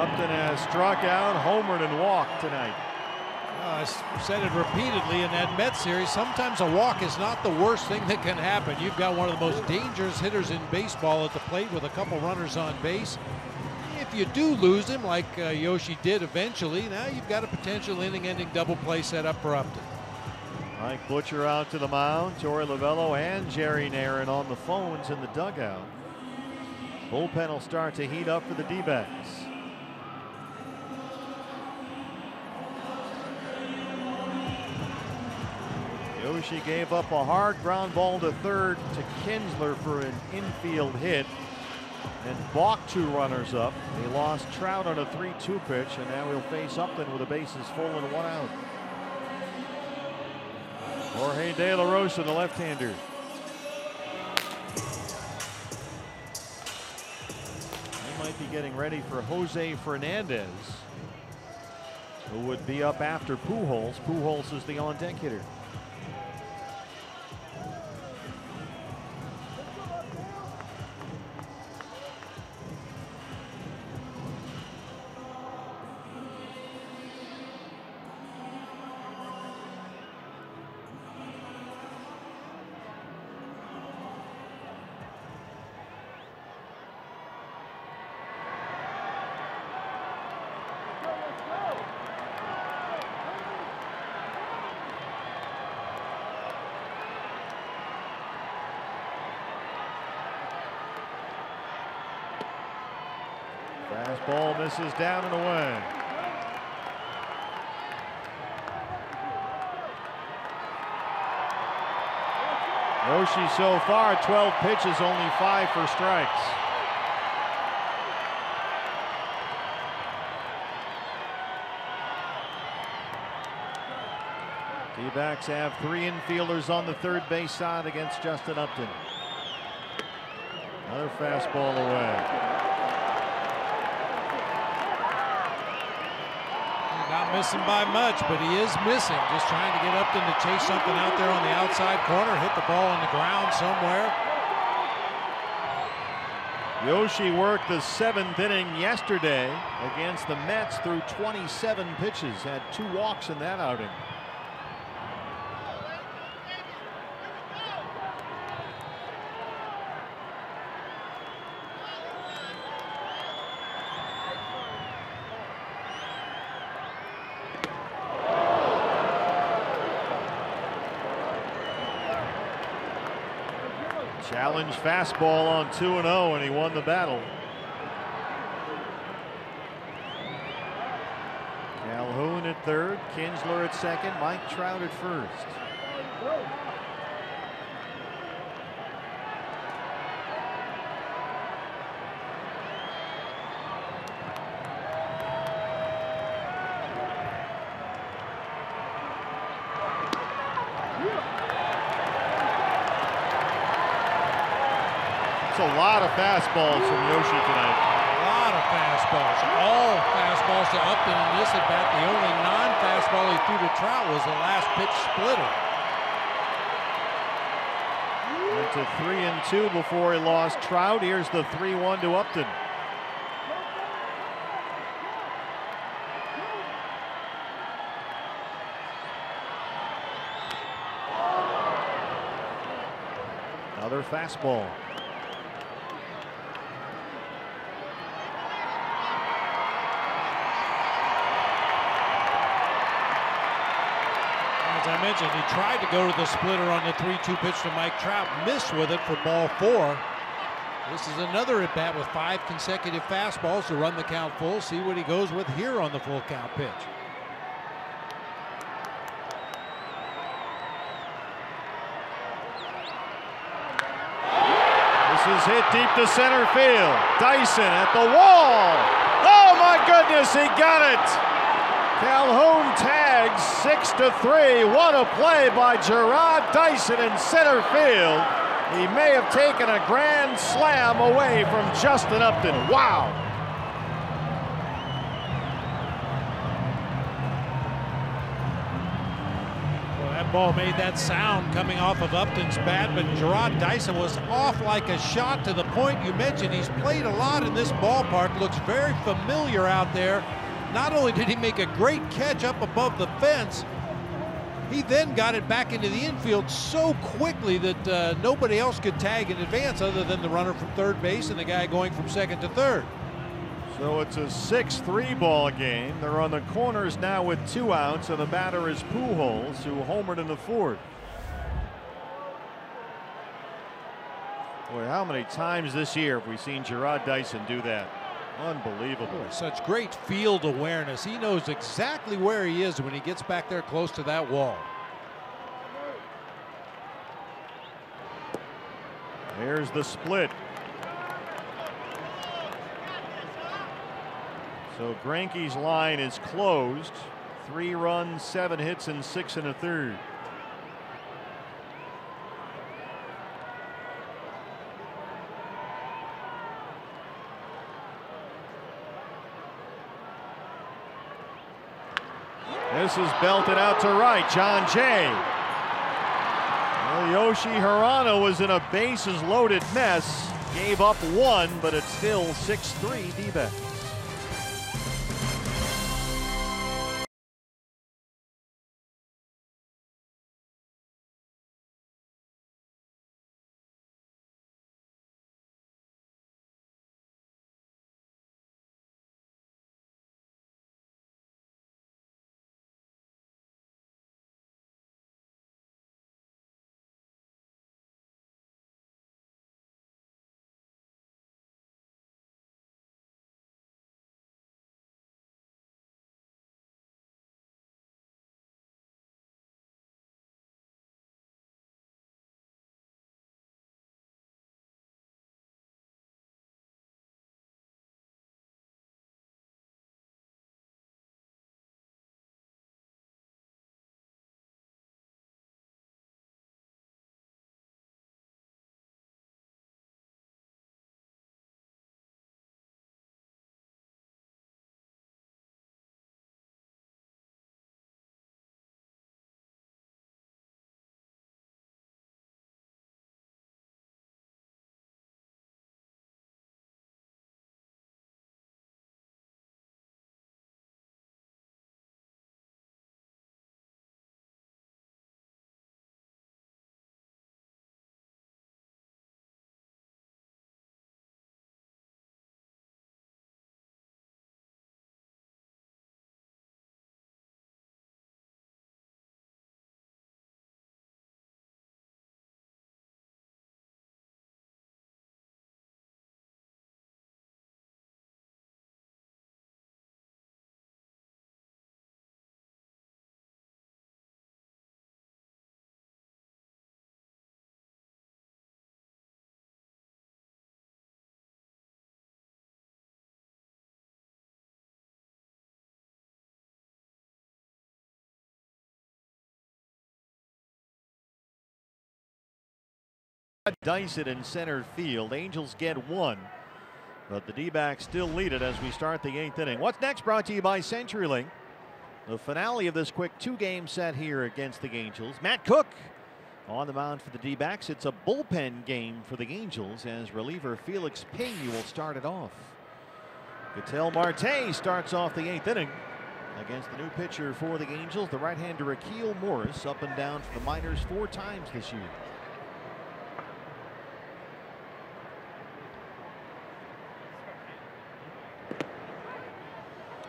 Upton has struck out, homered, and walked tonight. I said it repeatedly in that Mets series. Sometimes a walk is not the worst thing that can happen. You've got one of the most dangerous hitters in baseball at the plate with a couple runners on base. If you do lose him, like Yoshi did eventually, now you've got a potential inning-ending double play set up for Upton. Mike Butcher out to the mound. Torey Lovello and Jerry Narin on the phones in the dugout. Bullpen will start to heat up for the D-backs. Yoshi gave up a hard ground ball to third to Kinsler for an infield hit and balked 2 runners up. He lost Trout on a 3-2 pitch, and now he'll face Upton with the bases full and 1 out. Jorge De La Rosa, the left-hander. He might be getting ready for Jose Fernandez, who would be up after Pujols. Pujols is the on-deck hitter. Fastball misses down and away. Yoshi so far 12 pitches, only 5 for strikes. D-backs have 3 infielders on the third base side against Justin Upton. Another fastball away. Not missing by much, but he is missing. Just trying to get Upton to chase something out there on the outside corner, hit the ball on the ground somewhere. Yoshi worked the 7th inning yesterday against the Mets through 27 pitches, had 2 walks in that outing. Challenge fastball on 2-0, and he won the battle. Calhoun at third, Kinsler at second, Mike Trout at first. It's a lot of fastballs from Yoshi tonight. A lot of fastballs. All fastballs to Upton in this at bat. The only non-fastball he threw to Trout was the last pitch splitter. Went to 3-2 before he lost Trout. Here's the 3-1 to Upton. Another fastball. As I mentioned, he tried to go to the splitter on the 3-2 pitch to Mike Trout, missed with it for ball 4. This is another at bat with 5 consecutive fastballs to run the count full. See what he goes with here on the full count pitch. This is hit deep to center field. Dyson at the wall. Oh my goodness, he got it. Calhoun tags 6-3. What a play by Gerard Dyson in center field. He may have taken a grand slam away from Justin Upton. Wow. Well, that ball made that sound coming off of Upton's bat, but Jarrod Dyson was off like a shot. To the point you mentioned, he's played a lot in this ballpark, looks very familiar out there. Not only did he make a great catch up above the fence, he then got it back into the infield so quickly that nobody else could tag in advance other than the runner from third base and the guy going from second to third. So it's a 6-3 ball game. They're on the corners now with 2 outs, and the batter is Pujols, who homered in the 4th. Boy, how many times this year have we seen Jarrod Dyson do that? Unbelievable. Such great field awareness. He knows exactly where he is when he gets back there close to that wall. There's the split. So Greinke's line is closed. 3 runs, 7 hits, and 6 1/3. This is belted out to right. John Jay. Well, Yoshi Hirano was in a bases loaded mess. Gave up 1, but it's still 6-3 D-backs. Dyson in center field. Angels get 1, but the D-backs still lead it as we start the 8th inning. What's next? Brought to you by CenturyLink. The finale of this quick 2-game set here against the Angels. Matt Cook on the mound for the D-backs. It's a bullpen game for the Angels as reliever Felix Payne will start it off. Ketel Marte starts off the 8th inning against the new pitcher for the Angels, the right-hander Akil Morris, up and down for the minors 4 times this year.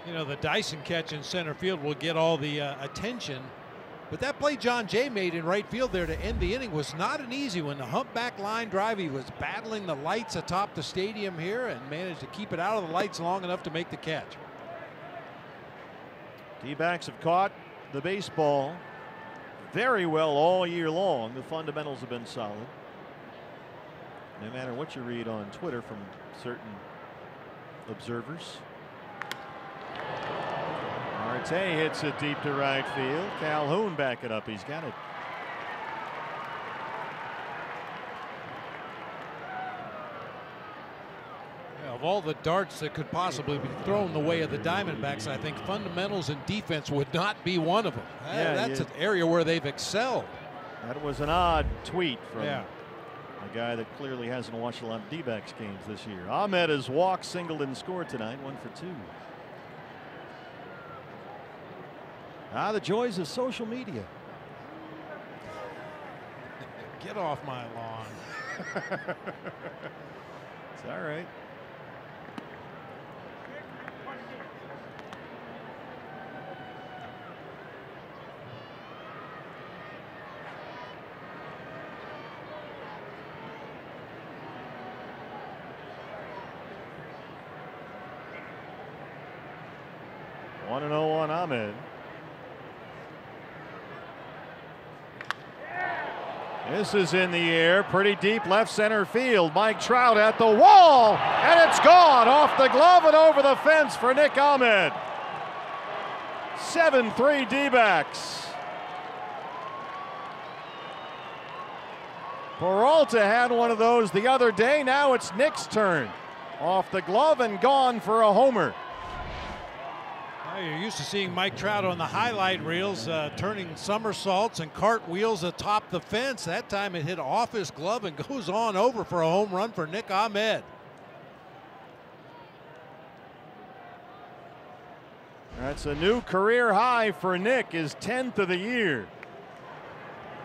You know, the Dyson catch in center field will get all the attention, but that play John Jay made in right field there to end the inning was not an easy one. The humpback line drive, he was battling the lights atop the stadium here and managed to keep it out of the lights long enough to make the catch. D-backs have caught the baseball very well all year long. The fundamentals have been solid. No matter what you read on Twitter from certain observers. Marte hits it deep to right field. Calhoun back it up. He's got it. Yeah, of all the darts that could possibly be thrown the way of the Diamondbacks, I think fundamentals and defense would not be one of them. That's an area where they've excelled. That was an odd tweet from a guy that clearly hasn't watched a lot of D-backs games this year. Ahmed has walked, singled, and scored tonight, 1 for 2. The joys of social media. Get off my lawn. It's all right. One and 0 on Ahmed. This is in the air, pretty deep left center field. Mike Trout at the wall, and it's gone off the glove and over the fence for Nick Ahmed. 7-3 D-backs. Peralta had one of those the other day. Now it's Nick's turn. Off the glove and gone for a homer. You're used to seeing Mike Trout on the highlight reels turning somersaults and cartwheels atop the fence. That time it hit off his glove and goes on over for a home run for Nick Ahmed. That's a new career high for Nick, his 10th of the year.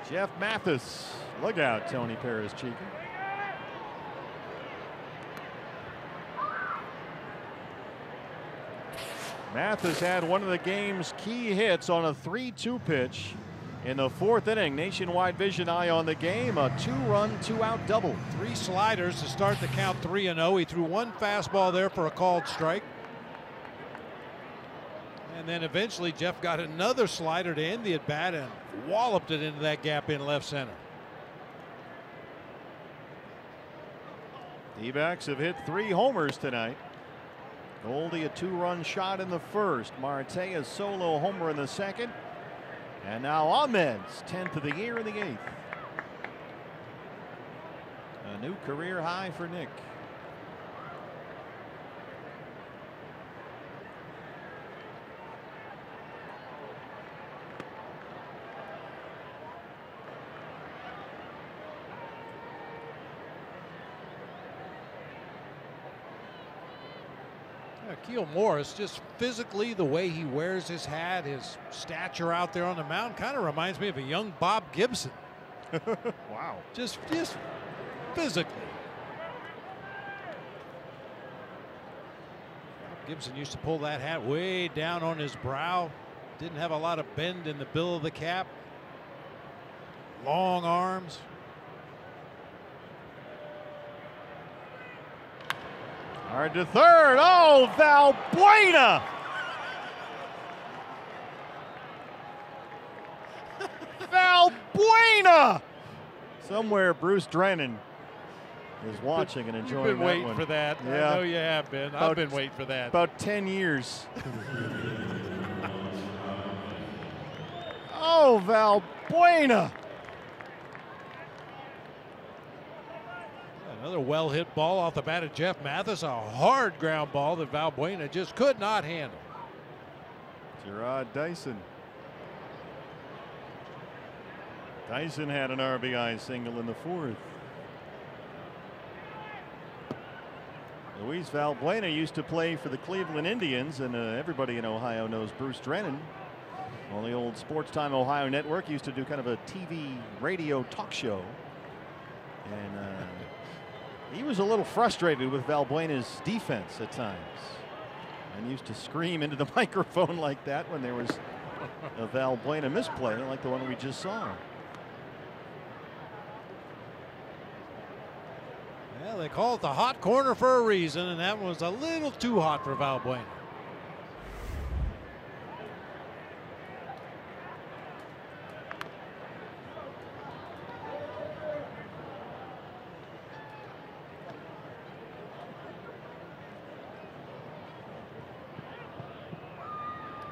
Jeff Mathis. Look out, Tony Perez-Chica. Mathis had one of the game's key hits on a 3-2 pitch in the 4th inning. Nationwide vision eye on the game. A 2-run, 2-out double. 3 sliders to start the count 3-0. He threw 1 fastball there for a called strike. And then eventually Jeff got another slider to end the at bat and walloped it into that gap in left center. D-backs have hit 3 homers tonight. Goldie a 2-run shot in the first. Marte a solo homer in the second. And now Ahmed's 10th of the year in the 8th. A new career high for Nick. Keel Morris, just physically the way he wears his hat, his stature out there on the mound, kind of reminds me of a young Bob Gibson. Wow. Just physically. Bob Gibson used to pull that hat way down on his brow. Didn't have a lot of bend in the bill of the cap. Long arms. Hard to third. Oh, Valbuena. Valbuena. Somewhere Bruce Drennan is watching and enjoying that one. You've been waiting for that. Yeah. I know you have been. I've been waiting for that. About 10 years. Oh, Valbuena. Another well-hit ball off the bat of Jeff Mathis. A hard ground ball that Valbuena just could not handle. Gerard Dyson. Dyson had an RBI single in the 4th. Luis Valbuena used to play for the Cleveland Indians, and everybody in Ohio knows Bruce Drennan. On the old Sports Time Ohio network, used to do kind of a TV radio talk show. And he was a little frustrated with Valbuena's defense at times and used to scream into the microphone like that when there was a Valbuena misplay like the one we just saw. Well, they call it the hot corner for a reason, and that one was a little too hot for Valbuena.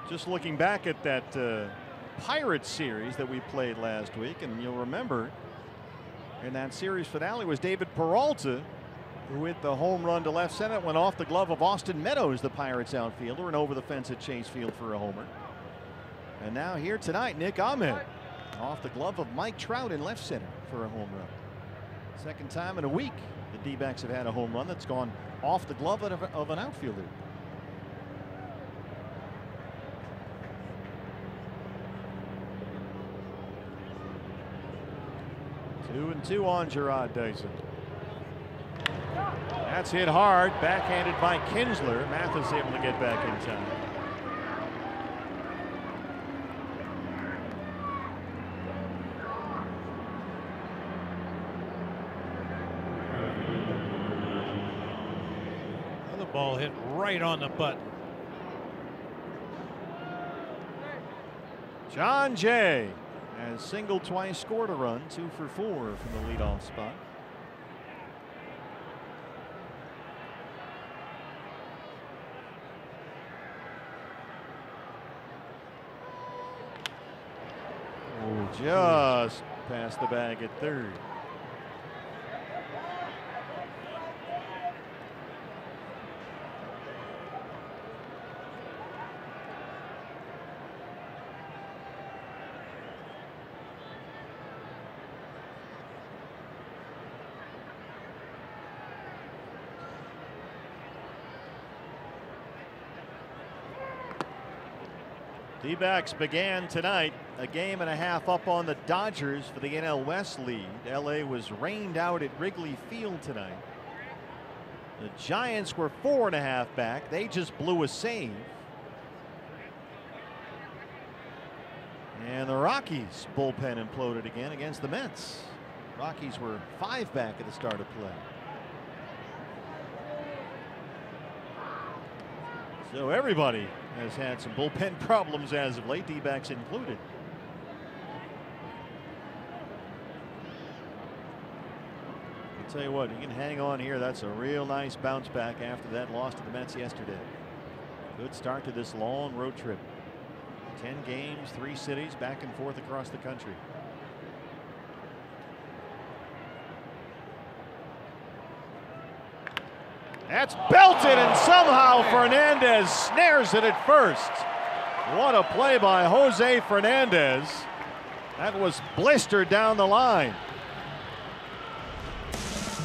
Just looking back at that Pirates series that we played last week, and you'll remember in that series finale was David Peralta, who hit the home run to left center. It went off the glove of Austin Meadows, the Pirates outfielder, and over the fence at Chase Field for a homer. And now here tonight, Nick Ahmed off the glove of Mike Trout in left center for a home run. Second time in a week the D-backs have had a home run that's gone off the glove of an outfielder. Two and two on Gerard Dyson. That's hit hard, backhanded by Kinsler. Mathis able to get back in time. Another ball hit right on the button. John Jay has singled twice, scored a run, 2 for 4 from the leadoff spot. Just past the bag at third. D-backs began tonight a game and a half up on the Dodgers for the NL West lead. LA was rained out at Wrigley Field tonight. The Giants were 4.5 back. They just blew a save. And the Rockies bullpen imploded again against the Mets. Rockies were 5 back at the start of play. So everybody has had some bullpen problems as of late, D-backs included. I'll tell you what, you can hang on here. That's a real nice bounce back after that loss to the Mets yesterday. Good start to this long road trip. 10 games, 3 cities, back and forth across the country. That's belted, and somehow Fernandez snares it at first. What a play by Jose Fernandez. That was blistered down the line.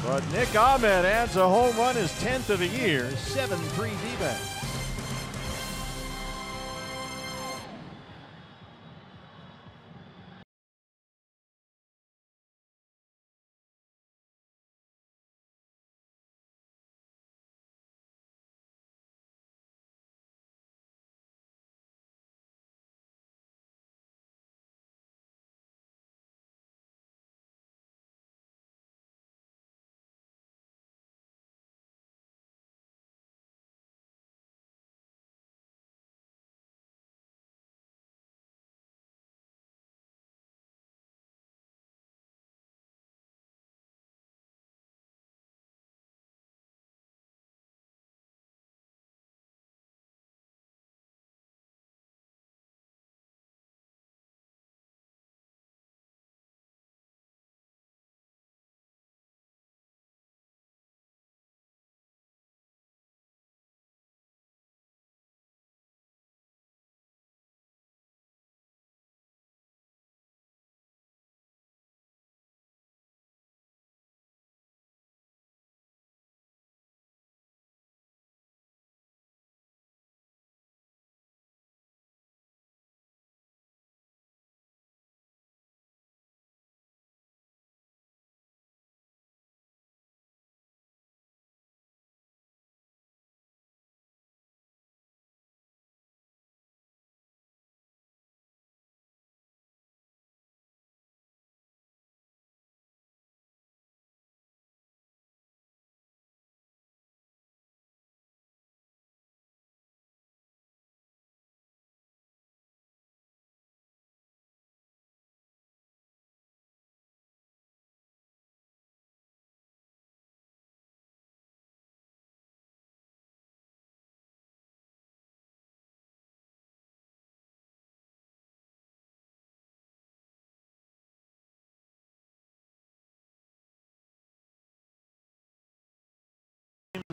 But Nick Ahmed adds a home run, his 10th of the year, 7-3 D-backs.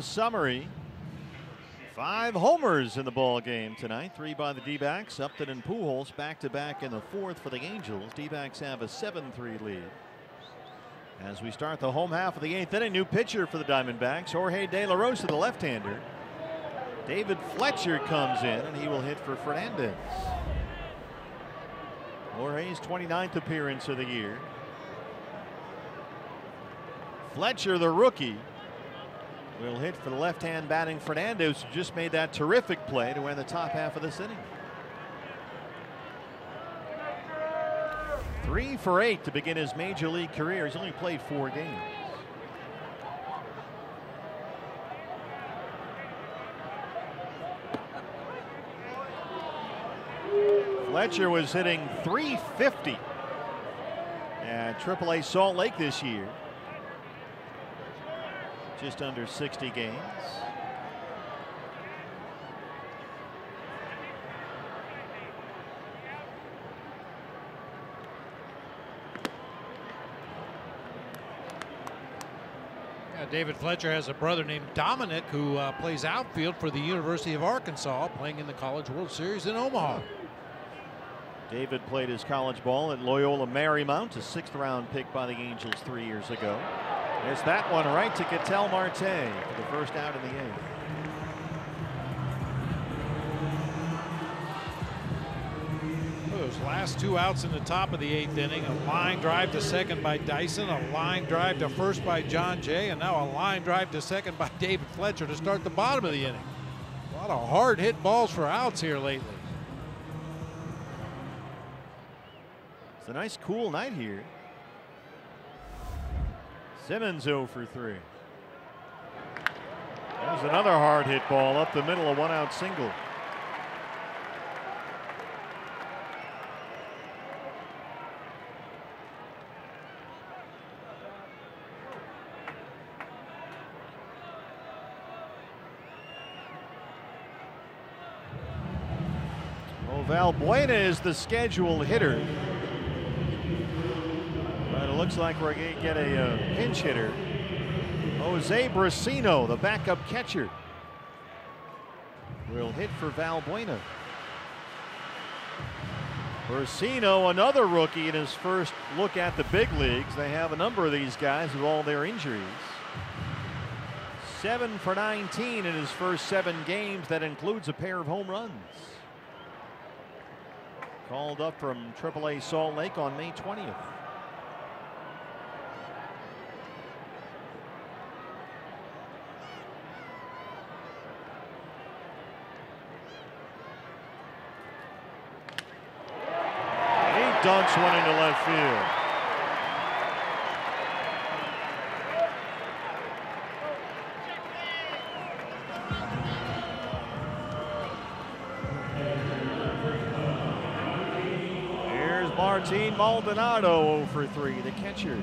the summary. 5 homers in the ball game tonight. 3 by the D-backs. Upton and Pujols back-to-back in the 4th for the Angels. D-backs have a 7-3 lead. As we start the home half of the 8th inning, new pitcher for the Diamondbacks, Jorge De La Rosa, the left-hander. David Fletcher comes in, and he will hit for Fernandez. Jorge's 29th appearance of the year. Fletcher, the rookie, will hit for the left-hand batting Fernandez, who just made that terrific play to win the top half of this inning. 3 for 8 to begin his major league career. He's only played 4 games. Fletcher was hitting .350 at AAA Salt Lake this year. Just under 60 games. David Fletcher has a brother named Dominic who plays outfield for the University of Arkansas, playing in the College World Series in Omaha. David played his college ball at Loyola Marymount, a 6th round pick by the Angels 3 years ago. There's that one right to Ketel Marte for the first out in the 8th. Those last 2 outs in the top of the 8th inning, a line drive to second by Dyson, a line drive to first by John Jay, and now a line drive to second by David Fletcher to start the bottom of the inning. A lot of hard hit balls for outs here lately. It's a nice cool night here. Simmons 0 for 3. There's another hard hit ball up the middle, a 1-out single. Valbuena is the scheduled hitter. But it looks like we're going to get a pinch hitter. Jose Brasino, the backup catcher, will hit for Valbuena. Brasino, another rookie in his first look at the big leagues. They have a number of these guys with all their injuries. 7 for 19 in his first 7 games. That includes a pair of home runs. Called up from AAA Salt Lake on May 20th. He dunks one into left field. Martin Maldonado 0 for 3, the catcher.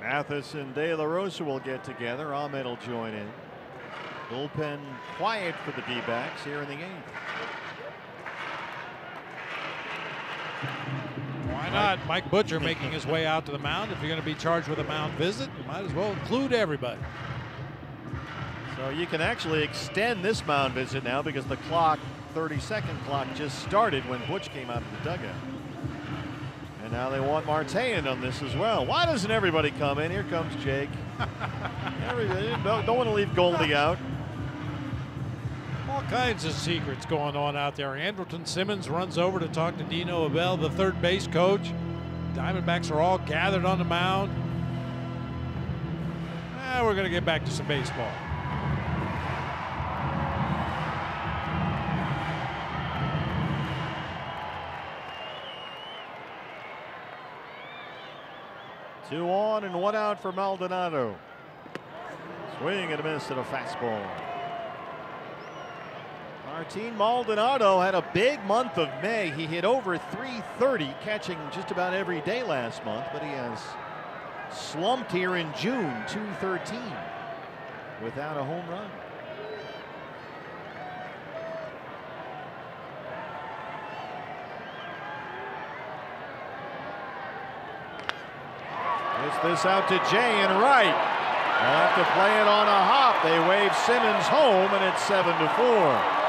Mathis and De La Rosa will get together. Ahmed will join in. Bullpen quiet for the D-backs here in the 8th. Why not? Mike Butcher making his way out to the mound. If you're going to be charged with a mound visit, you might as well include everybody. So you can actually extend this mound visit now because the clock, 30-second clock, just started when Butch came out of the dugout. And now they want Marte in on this as well. Why doesn't everybody come in? Here comes Jake. Don't want to leave Goldie out. All kinds of secrets going on out there. Andrelton Simmons runs over to talk to Dino Abel, the third base coach. Diamondbacks are all gathered on the mound. We're going to get back to some baseball. Two on and 1 out for Maldonado. Swing and a miss at a fastball. Martin Maldonado had a big month of May. He hit over 330, catching just about every day last month, but he has slumped here in June, 213, without a home run. Gets this out to Jay and right. They'll have to play it on a hop. They wave Simmons home, and it's 7-4.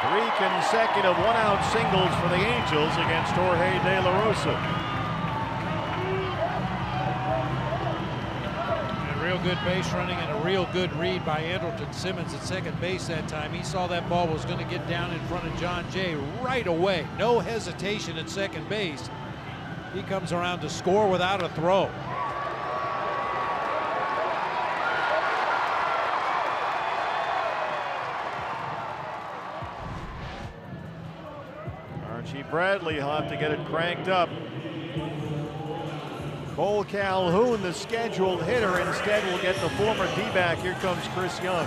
3 consecutive one-out singles for the Angels against Jorge De La Rosa. A real good base running and a real good read by Andrelton Simmons at second base that time. He saw that ball was going to get down in front of John Jay right away. No hesitation at second base. He comes around to score without a throw. Archie Bradley will have to get it cranked up. Cole Calhoun, the scheduled hitter, instead will get the former D-back. Here comes Chris Young.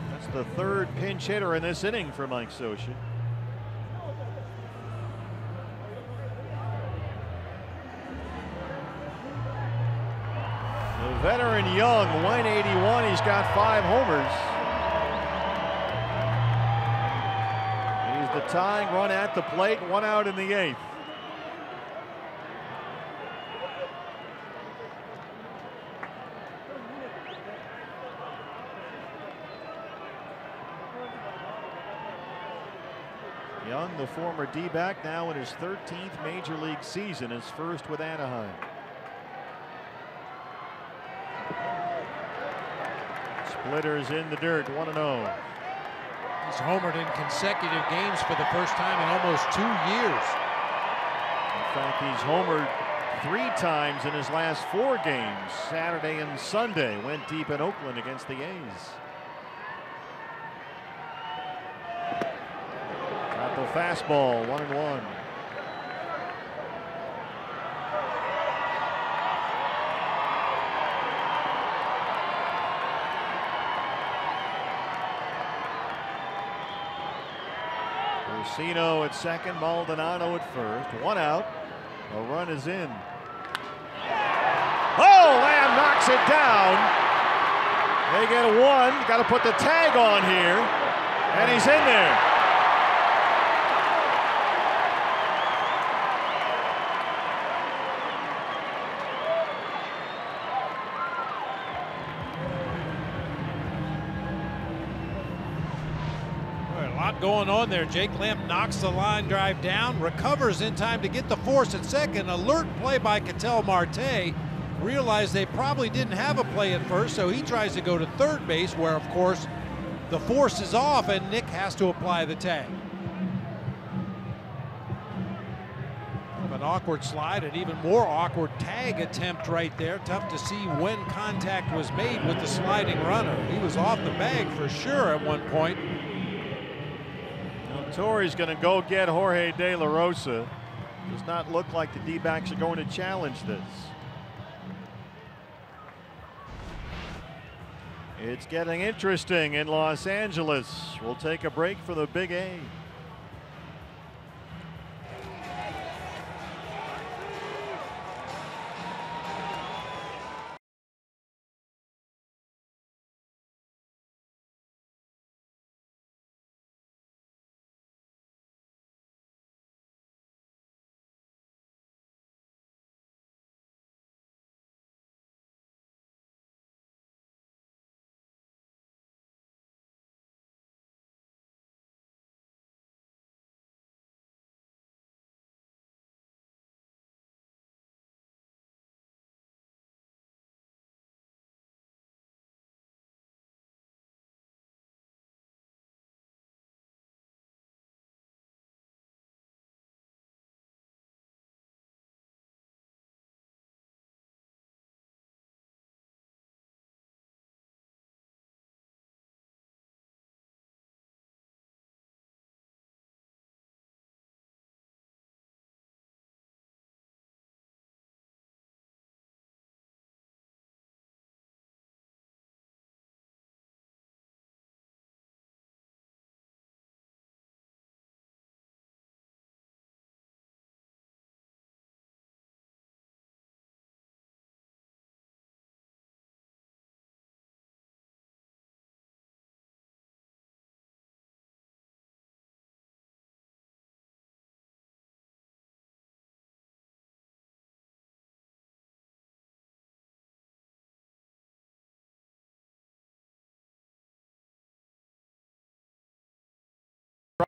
That's the third pinch hitter in this inning for Mike Scioscia. The veteran Young, 181. He's got 5 homers. The tying run at the plate, 1 out in the 8th. Young, the former D-back, now in his 13th major league season, his first with Anaheim. Splitters in the dirt, 1-0. He's homered in consecutive games for the first time in almost 2 years. In fact, he's homered 3 times in his last 4 games. Saturday and Sunday. Went deep in Oakland against the A's. Got the fastball, 1-1. Racino at second, Maldonado at first. 1 out. A run is in. Oh, Lamb knocks it down. They get a 1. Got to put the tag on here. And he's in there. Going on there. Jake Lamb knocks the line drive down, recovers in time to get the force at second. Alert play by Ketel Marte. Realized they probably didn't have a play at first, so he tries to go to third base, where of course the force is off and Nick has to apply the tag. An awkward slide, an even more awkward tag attempt right there. Tough to see when contact was made with the sliding runner. He was off the bag for sure at one point. Torrey's going to go get Jorge De La Rosa. Does not look like the D-backs are going to challenge this. It's getting interesting in Los Angeles. We'll take a break for the Big A.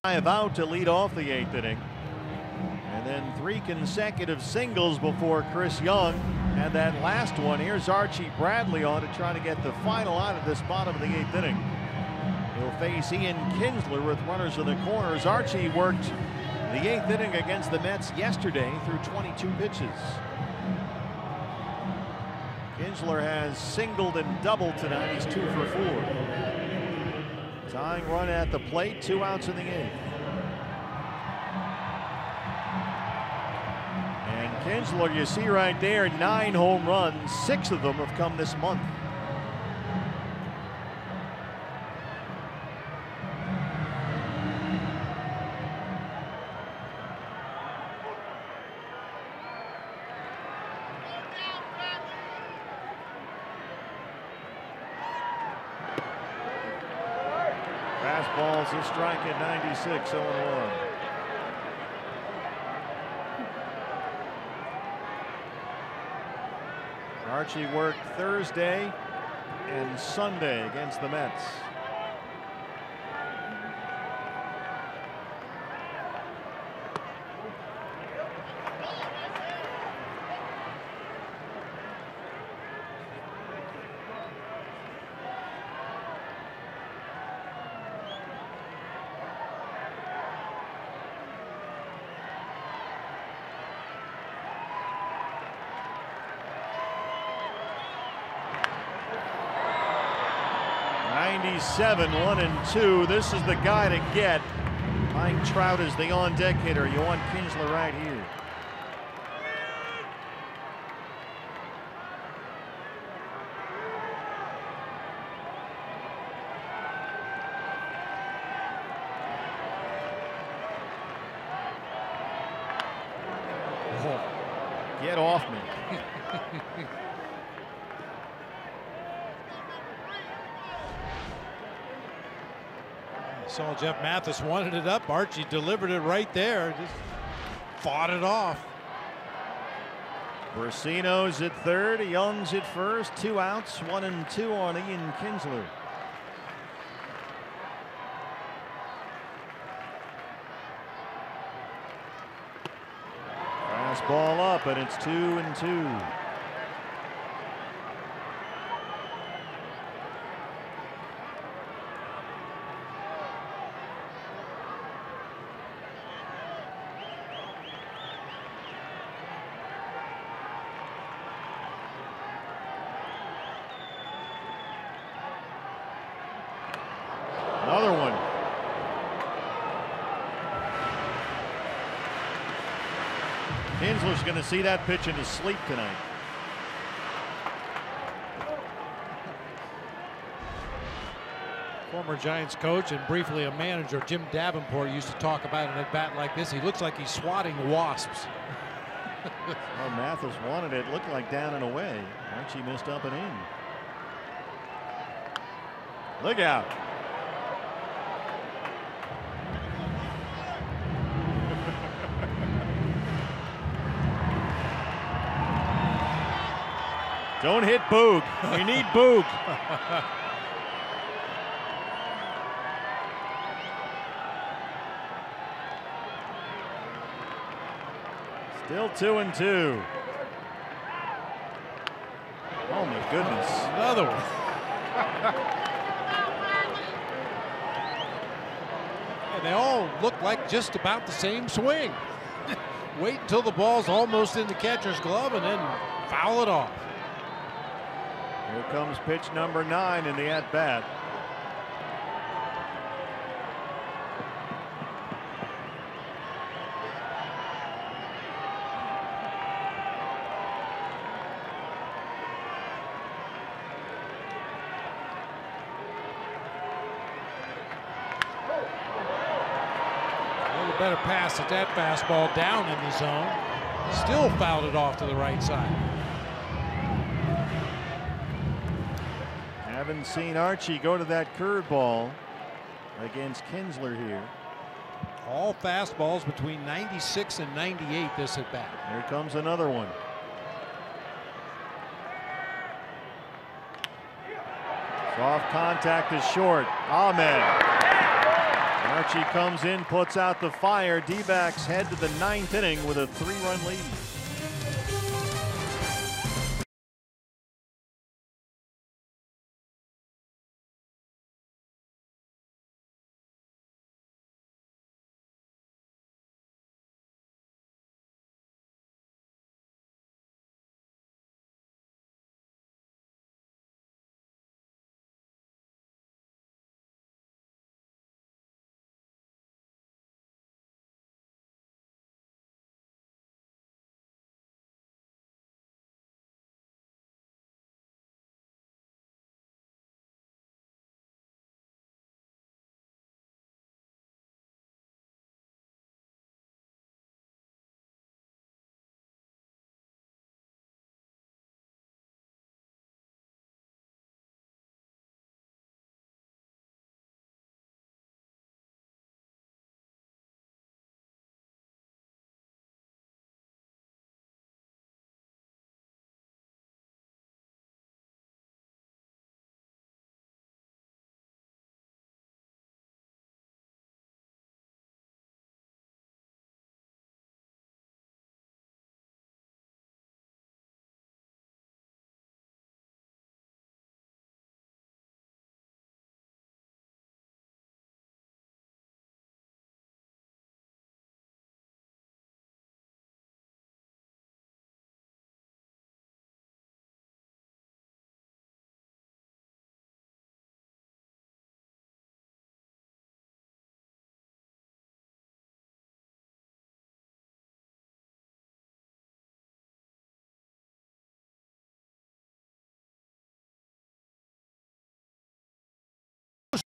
drive out to lead off the 8th inning. And then 3 consecutive singles before Chris Young had that last one. Here's Archie Bradley on to try to get the final out of this bottom of the 8th inning. He'll face Ian Kinsler with runners in the corners. Archie worked the 8th inning against the Mets yesterday through 22 pitches. Kinsler has singled and doubled tonight. He's 2 for 4. Tying run at the plate, 2 outs in the 8th. And Kinsler, you see right there, 9 home runs, 6 of them have come this month. Fastball's a strike at 96, 0-1. Archie worked Thursday and Sunday against the Mets. Seven, 1-2. This is the guy to get. Mike Trout is the on-deck hitter. You want Kinsler right here. Oh, get off me. Saw Jeff Mathis wanted it up. Archie delivered it right there. Just fought it off. Brasino's at third. Young's at first. 2 outs. 1-2 on Ian Kinsler. Fastball up, and it's 2-2. Another one. Kinsler's going to see that pitch in his sleep tonight. Former Giants coach and briefly a manager, Jim Davenport, used to talk about an at-bat like this. He looks like he's swatting wasps. Well, Mathis wanted it. Looked like down and away. Archie missed up and in. Look out. Don't hit Boog. We need Boog. Still 2-2. Oh my goodness. Another one. And they all look like just about the same swing. Wait until the ball's almost in the catcher's glove and then foul it off. Here comes pitch number 9 in the at-bat. A little better pass at that fastball down in the zone. Still fouled it off to the right side. Haven't seen Archie go to that curveball against Kinsler here. All fastballs between 96 and 98 this at bat. Here comes another one. Soft contact is short. Ahmed. Archie comes in, puts out the fire. D-backs head to the 9th inning with a 3-run lead.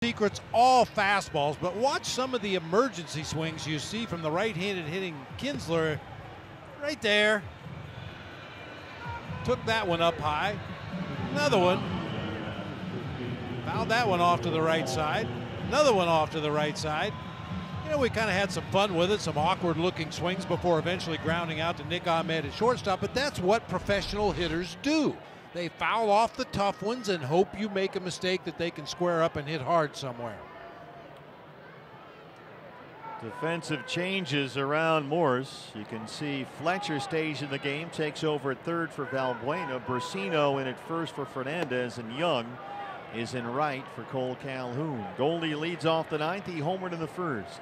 Secrets, all fastballs, but watch some of the emergency swings you see from the right-handed hitting Kinsler. Right there. Took that one up high. Another one. Fouled that one off to the right side. Another one off to the right side. You know, we kind of had some fun with it, some awkward-looking swings before eventually grounding out to Nick Ahmed at shortstop, but that's what professional hitters do. They foul off the tough ones and hope you make a mistake that they can square up and hit hard somewhere. Defensive changes around Morse. You can see Fletcher stays in the game, takes over at third for Valbuena. Brasino in at first for Fernandez, and Young is in right for Cole Calhoun. Goldie leads off the 9th. He homered in the 1st.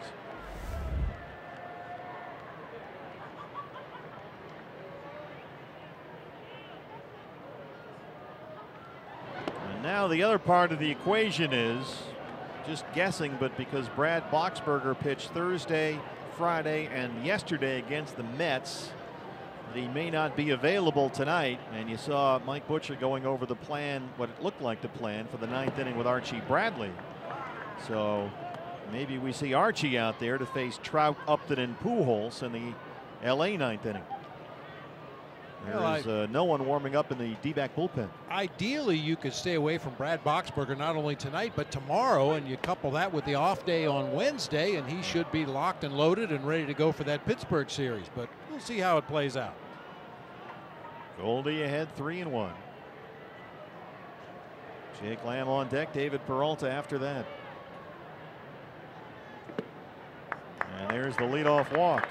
Now the other part of the equation is just guessing, but because Brad Boxberger pitched Thursday, Friday, and yesterday against the Mets, that he may not be available tonight. And you saw Mike Butcher going over the plan, what it looked like the plan for the 9th inning with Archie Bradley. So maybe we see Archie out there to face Trout, Upton, and Pujols in the LA 9th inning. There's no one warming up in the D-back bullpen. Ideally, you could stay away from Brad Boxberger not only tonight but tomorrow, and you couple that with the off day on Wednesday, and he should be locked and loaded and ready to go for that Pittsburgh series. But we'll see how it plays out. Goldie ahead 3-1. Jake Lamb on deck. David Peralta after that. And there's the leadoff walk.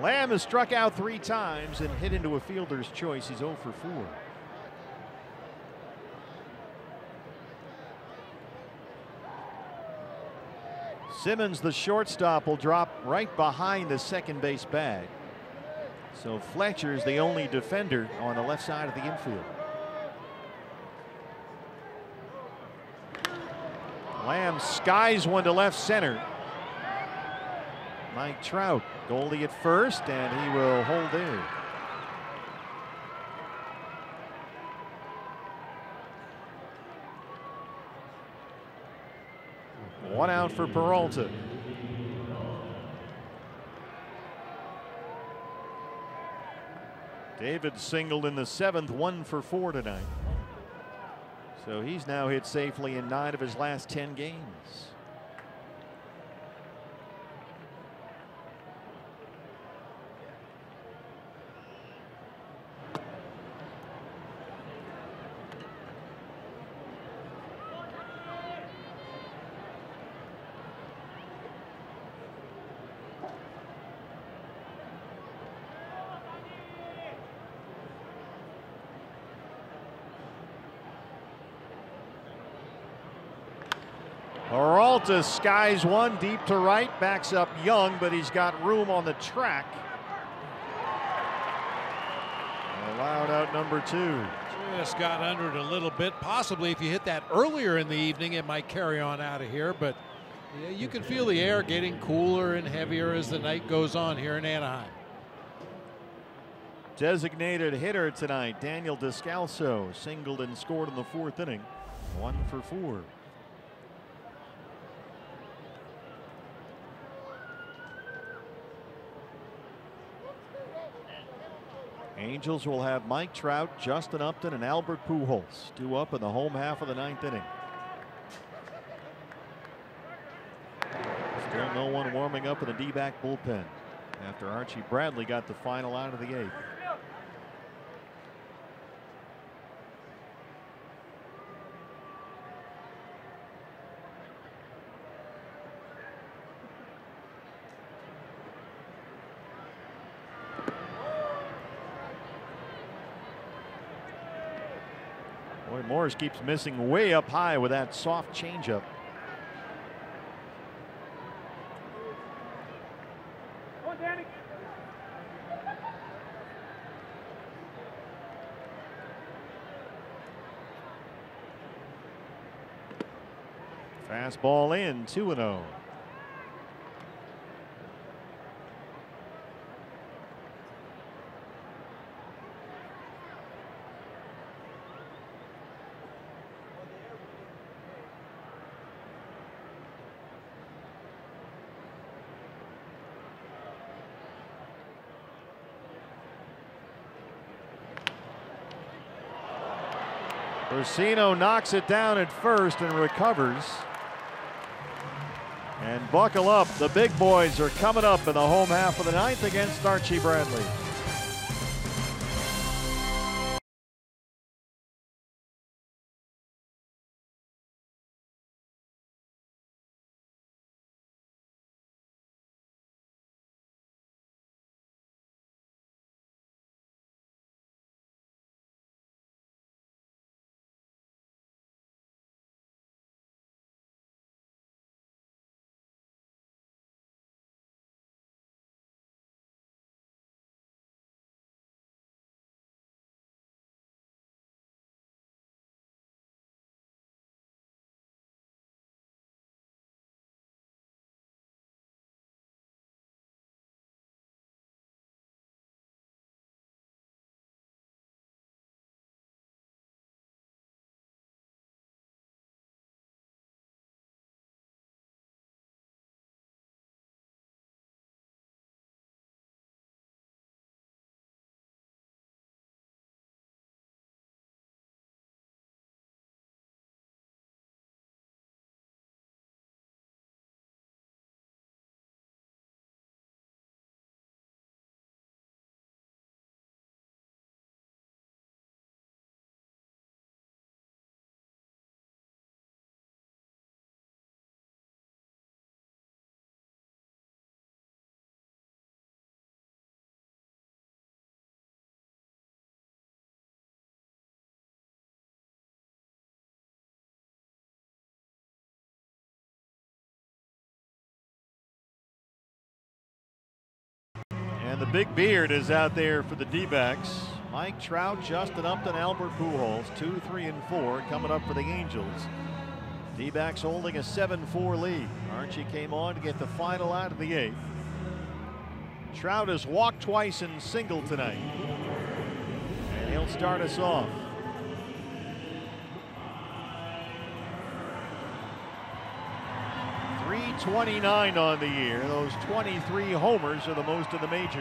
Lamb has struck out 3 times and hit into a fielder's choice. He's 0 for 4. Simmons, the shortstop, will drop right behind the second base bag. So Fletcher's the only defender on the left side of the infield. Lamb skies one to left center. Mike Trout, Goldie at first, and he will hold there. One out for Peralta. David singled in the 7th, 1 for 4 tonight. So he's now hit safely in 9 of his last 10 games. Peralta skies one deep to right, backs up Young, but he's got room on the track. Allowed out number 2. Just got under it a little bit. Possibly if you hit that earlier in the evening, it might carry on out of here. But yeah, you can feel the air getting cooler and heavier as the night goes on here in Anaheim. Designated hitter tonight, Daniel Descalso, singled and scored in the 4th inning. 1 for 4. Angels will have Mike Trout, Justin Upton, and Albert Pujols due up in the home half of the 9th inning. Still no one warming up in the D-back bullpen after Archie Bradley got the final out of the 8th. Boy, Morris keeps missing way up high with that soft changeup. Fastball in, 2-0. Ursino knocks it down at first and recovers. And buckle up, the big boys are coming up in the home half of the 9th against Archie Bradley. And the big beard is out there for the D-backs. Mike Trout, Justin Upton, Albert Pujols, 2, 3, and 4 coming up for the Angels. D-backs holding a 7-4 lead. Archie came on to get the final out of the 8th. Trout has walked twice and singled tonight. And he'll start us off. .329 on the year. Those 23 homers are the most in the majors.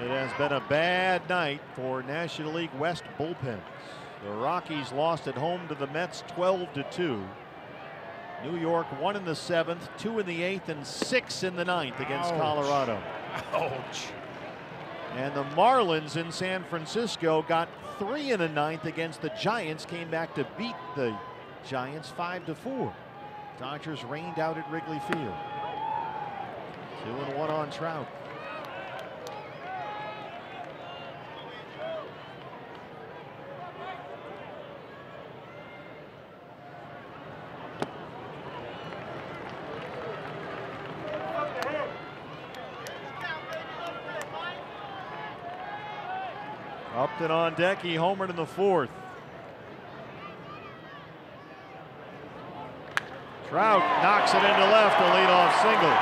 It has been a bad night for National League West bullpens. The Rockies lost at home to the Mets 12-2. New York won in the 7th, 2 in the 8th, and 6 in the 9th against Colorado. Ouch. And the Marlins in San Francisco got 3 in the 9th against the Giants, came back to beat the Giants 5-4. Dodgers rained out at Wrigley Field. 2-1 on Trout. Upton on deck. He homered in the 4th. Trout knocks it into left, a leadoff single.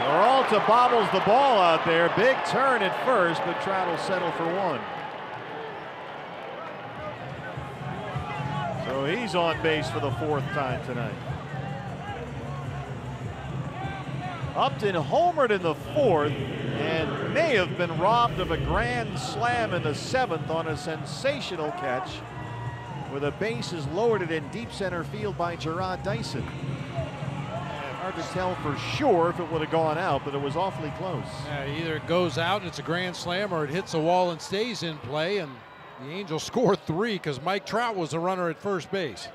Peralta bobbles the ball out there. Big turn at first, but Trout will settle for 1. So he's on base for the 4th time tonight. Upton homered in the 4th and may have been robbed of a grand slam in the 7th on a sensational catch with the bases lowered in deep center field by Gerard Dyson. Hard to tell for sure if it would have gone out, but it was awfully close. Yeah, either it goes out and it's a grand slam, or it hits the wall and stays in play, and the Angels score 3 because Mike Trout was the runner at first base.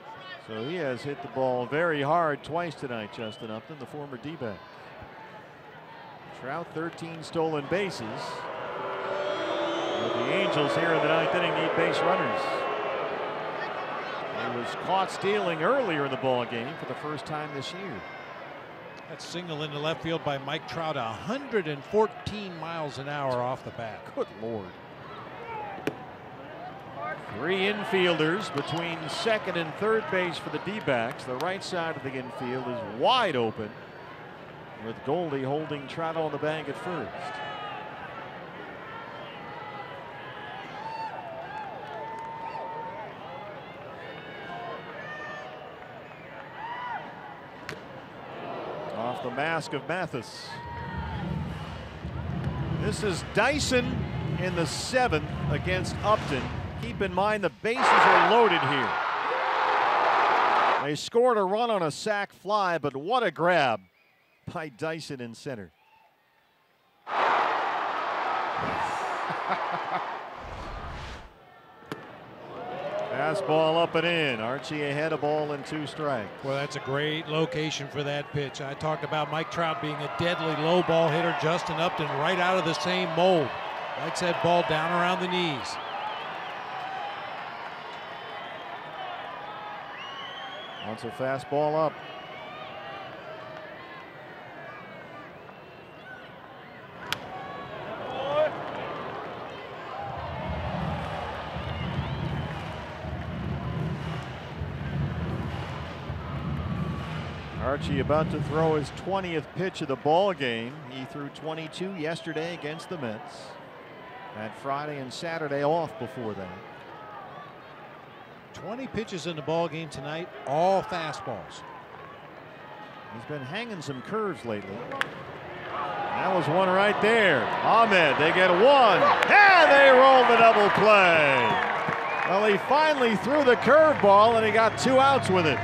So he has hit the ball very hard twice tonight, Justin Upton, the former D-back. Trout 13 stolen bases. But the Angels here in the 9th inning need base runners. He was caught stealing earlier in the ball game for the first time this year. That single into left field by Mike Trout, 114 miles an hour off the bat. Good Lord. 3 infielders between 2nd and 3rd base for the D-backs. The right side of the infield is wide open, with Goldie holding Trout on the bag at first. Off the mask of Mathis. This is Dyson in the 7th against Upton. Keep in mind the bases are loaded here. They scored a run on a sac fly, but what a grab by Dyson in center. Fastball up and in. Archie ahead, a ball and 2 strikes. Well, that's a great location for that pitch. I talked about Mike Trout being a deadly low ball hitter. Justin Upton right out of the same mold. Likes that ball down around the knees. Wants a fastball up. Archie about to throw his 20th pitch of the ball game. He threw 22 yesterday against the Mets. Had Friday and Saturday off before that. 20 pitches in the ball game tonight, all fastballs. He's been hanging some curves lately. That was one right there. Ahmed, they get 1, and they roll the double play. Well, he finally threw the curveball, and he got 2 outs with it.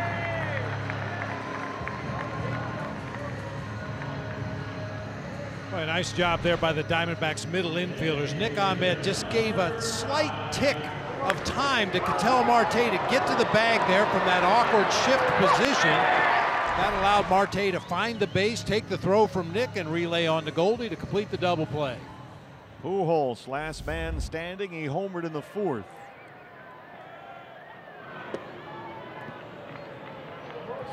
Well, a nice job there by the Diamondbacks middle infielders. Nick Ahmed just gave a slight tick of time to Marte to get to the bag there from that awkward shift position. That allowed Marte to find the base, take the throw from Nick, and relay on to Goldie to complete the double play. Pujols, last man standing. He homered in the 4th.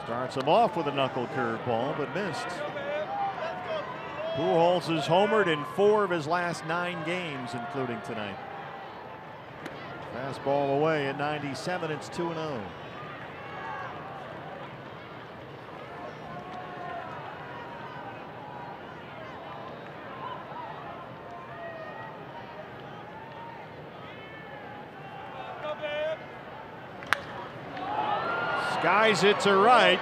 Starts him off with a knuckle curveball, but missed. Pujols has homered in 4 of his last 9 games, including tonight. Fastball away at 97. It's 2-0. Skies it to right.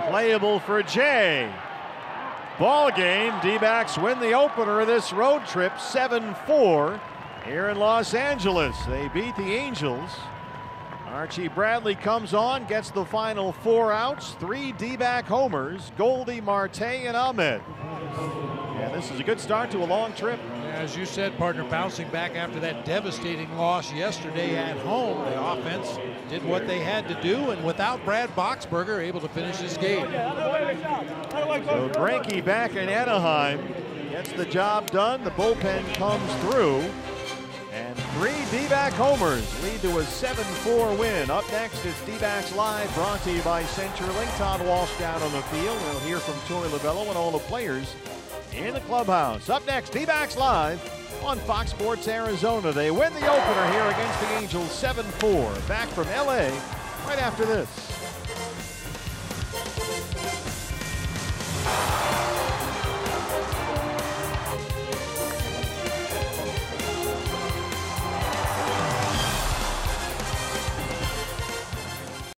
Playable for Jay. Ball game. D-backs win the opener of this road trip 7-4 here in Los Angeles. They beat the Angels. Archie Bradley comes on, gets the final 4 outs, 3 D-back homers, Goldie, Marte, and Ahmed. And this is a good start to a long trip. As you said, partner, bouncing back after that devastating loss yesterday at home, the offense did what they had to do, and without Brad Boxberger, able to finish this game. So Greinke back in Anaheim gets the job done. The bullpen comes through, and 3 D-back homers lead to a 7-4 win. Up next, it's D-backs Live, brought to you by CenturyLink. Todd Walsh down on the field. We'll hear from Torey Lovello and all the players in the clubhouse. Up next, D-backs Live on Fox Sports Arizona. They win the opener here against the Angels 7-4. Back from LA right after this.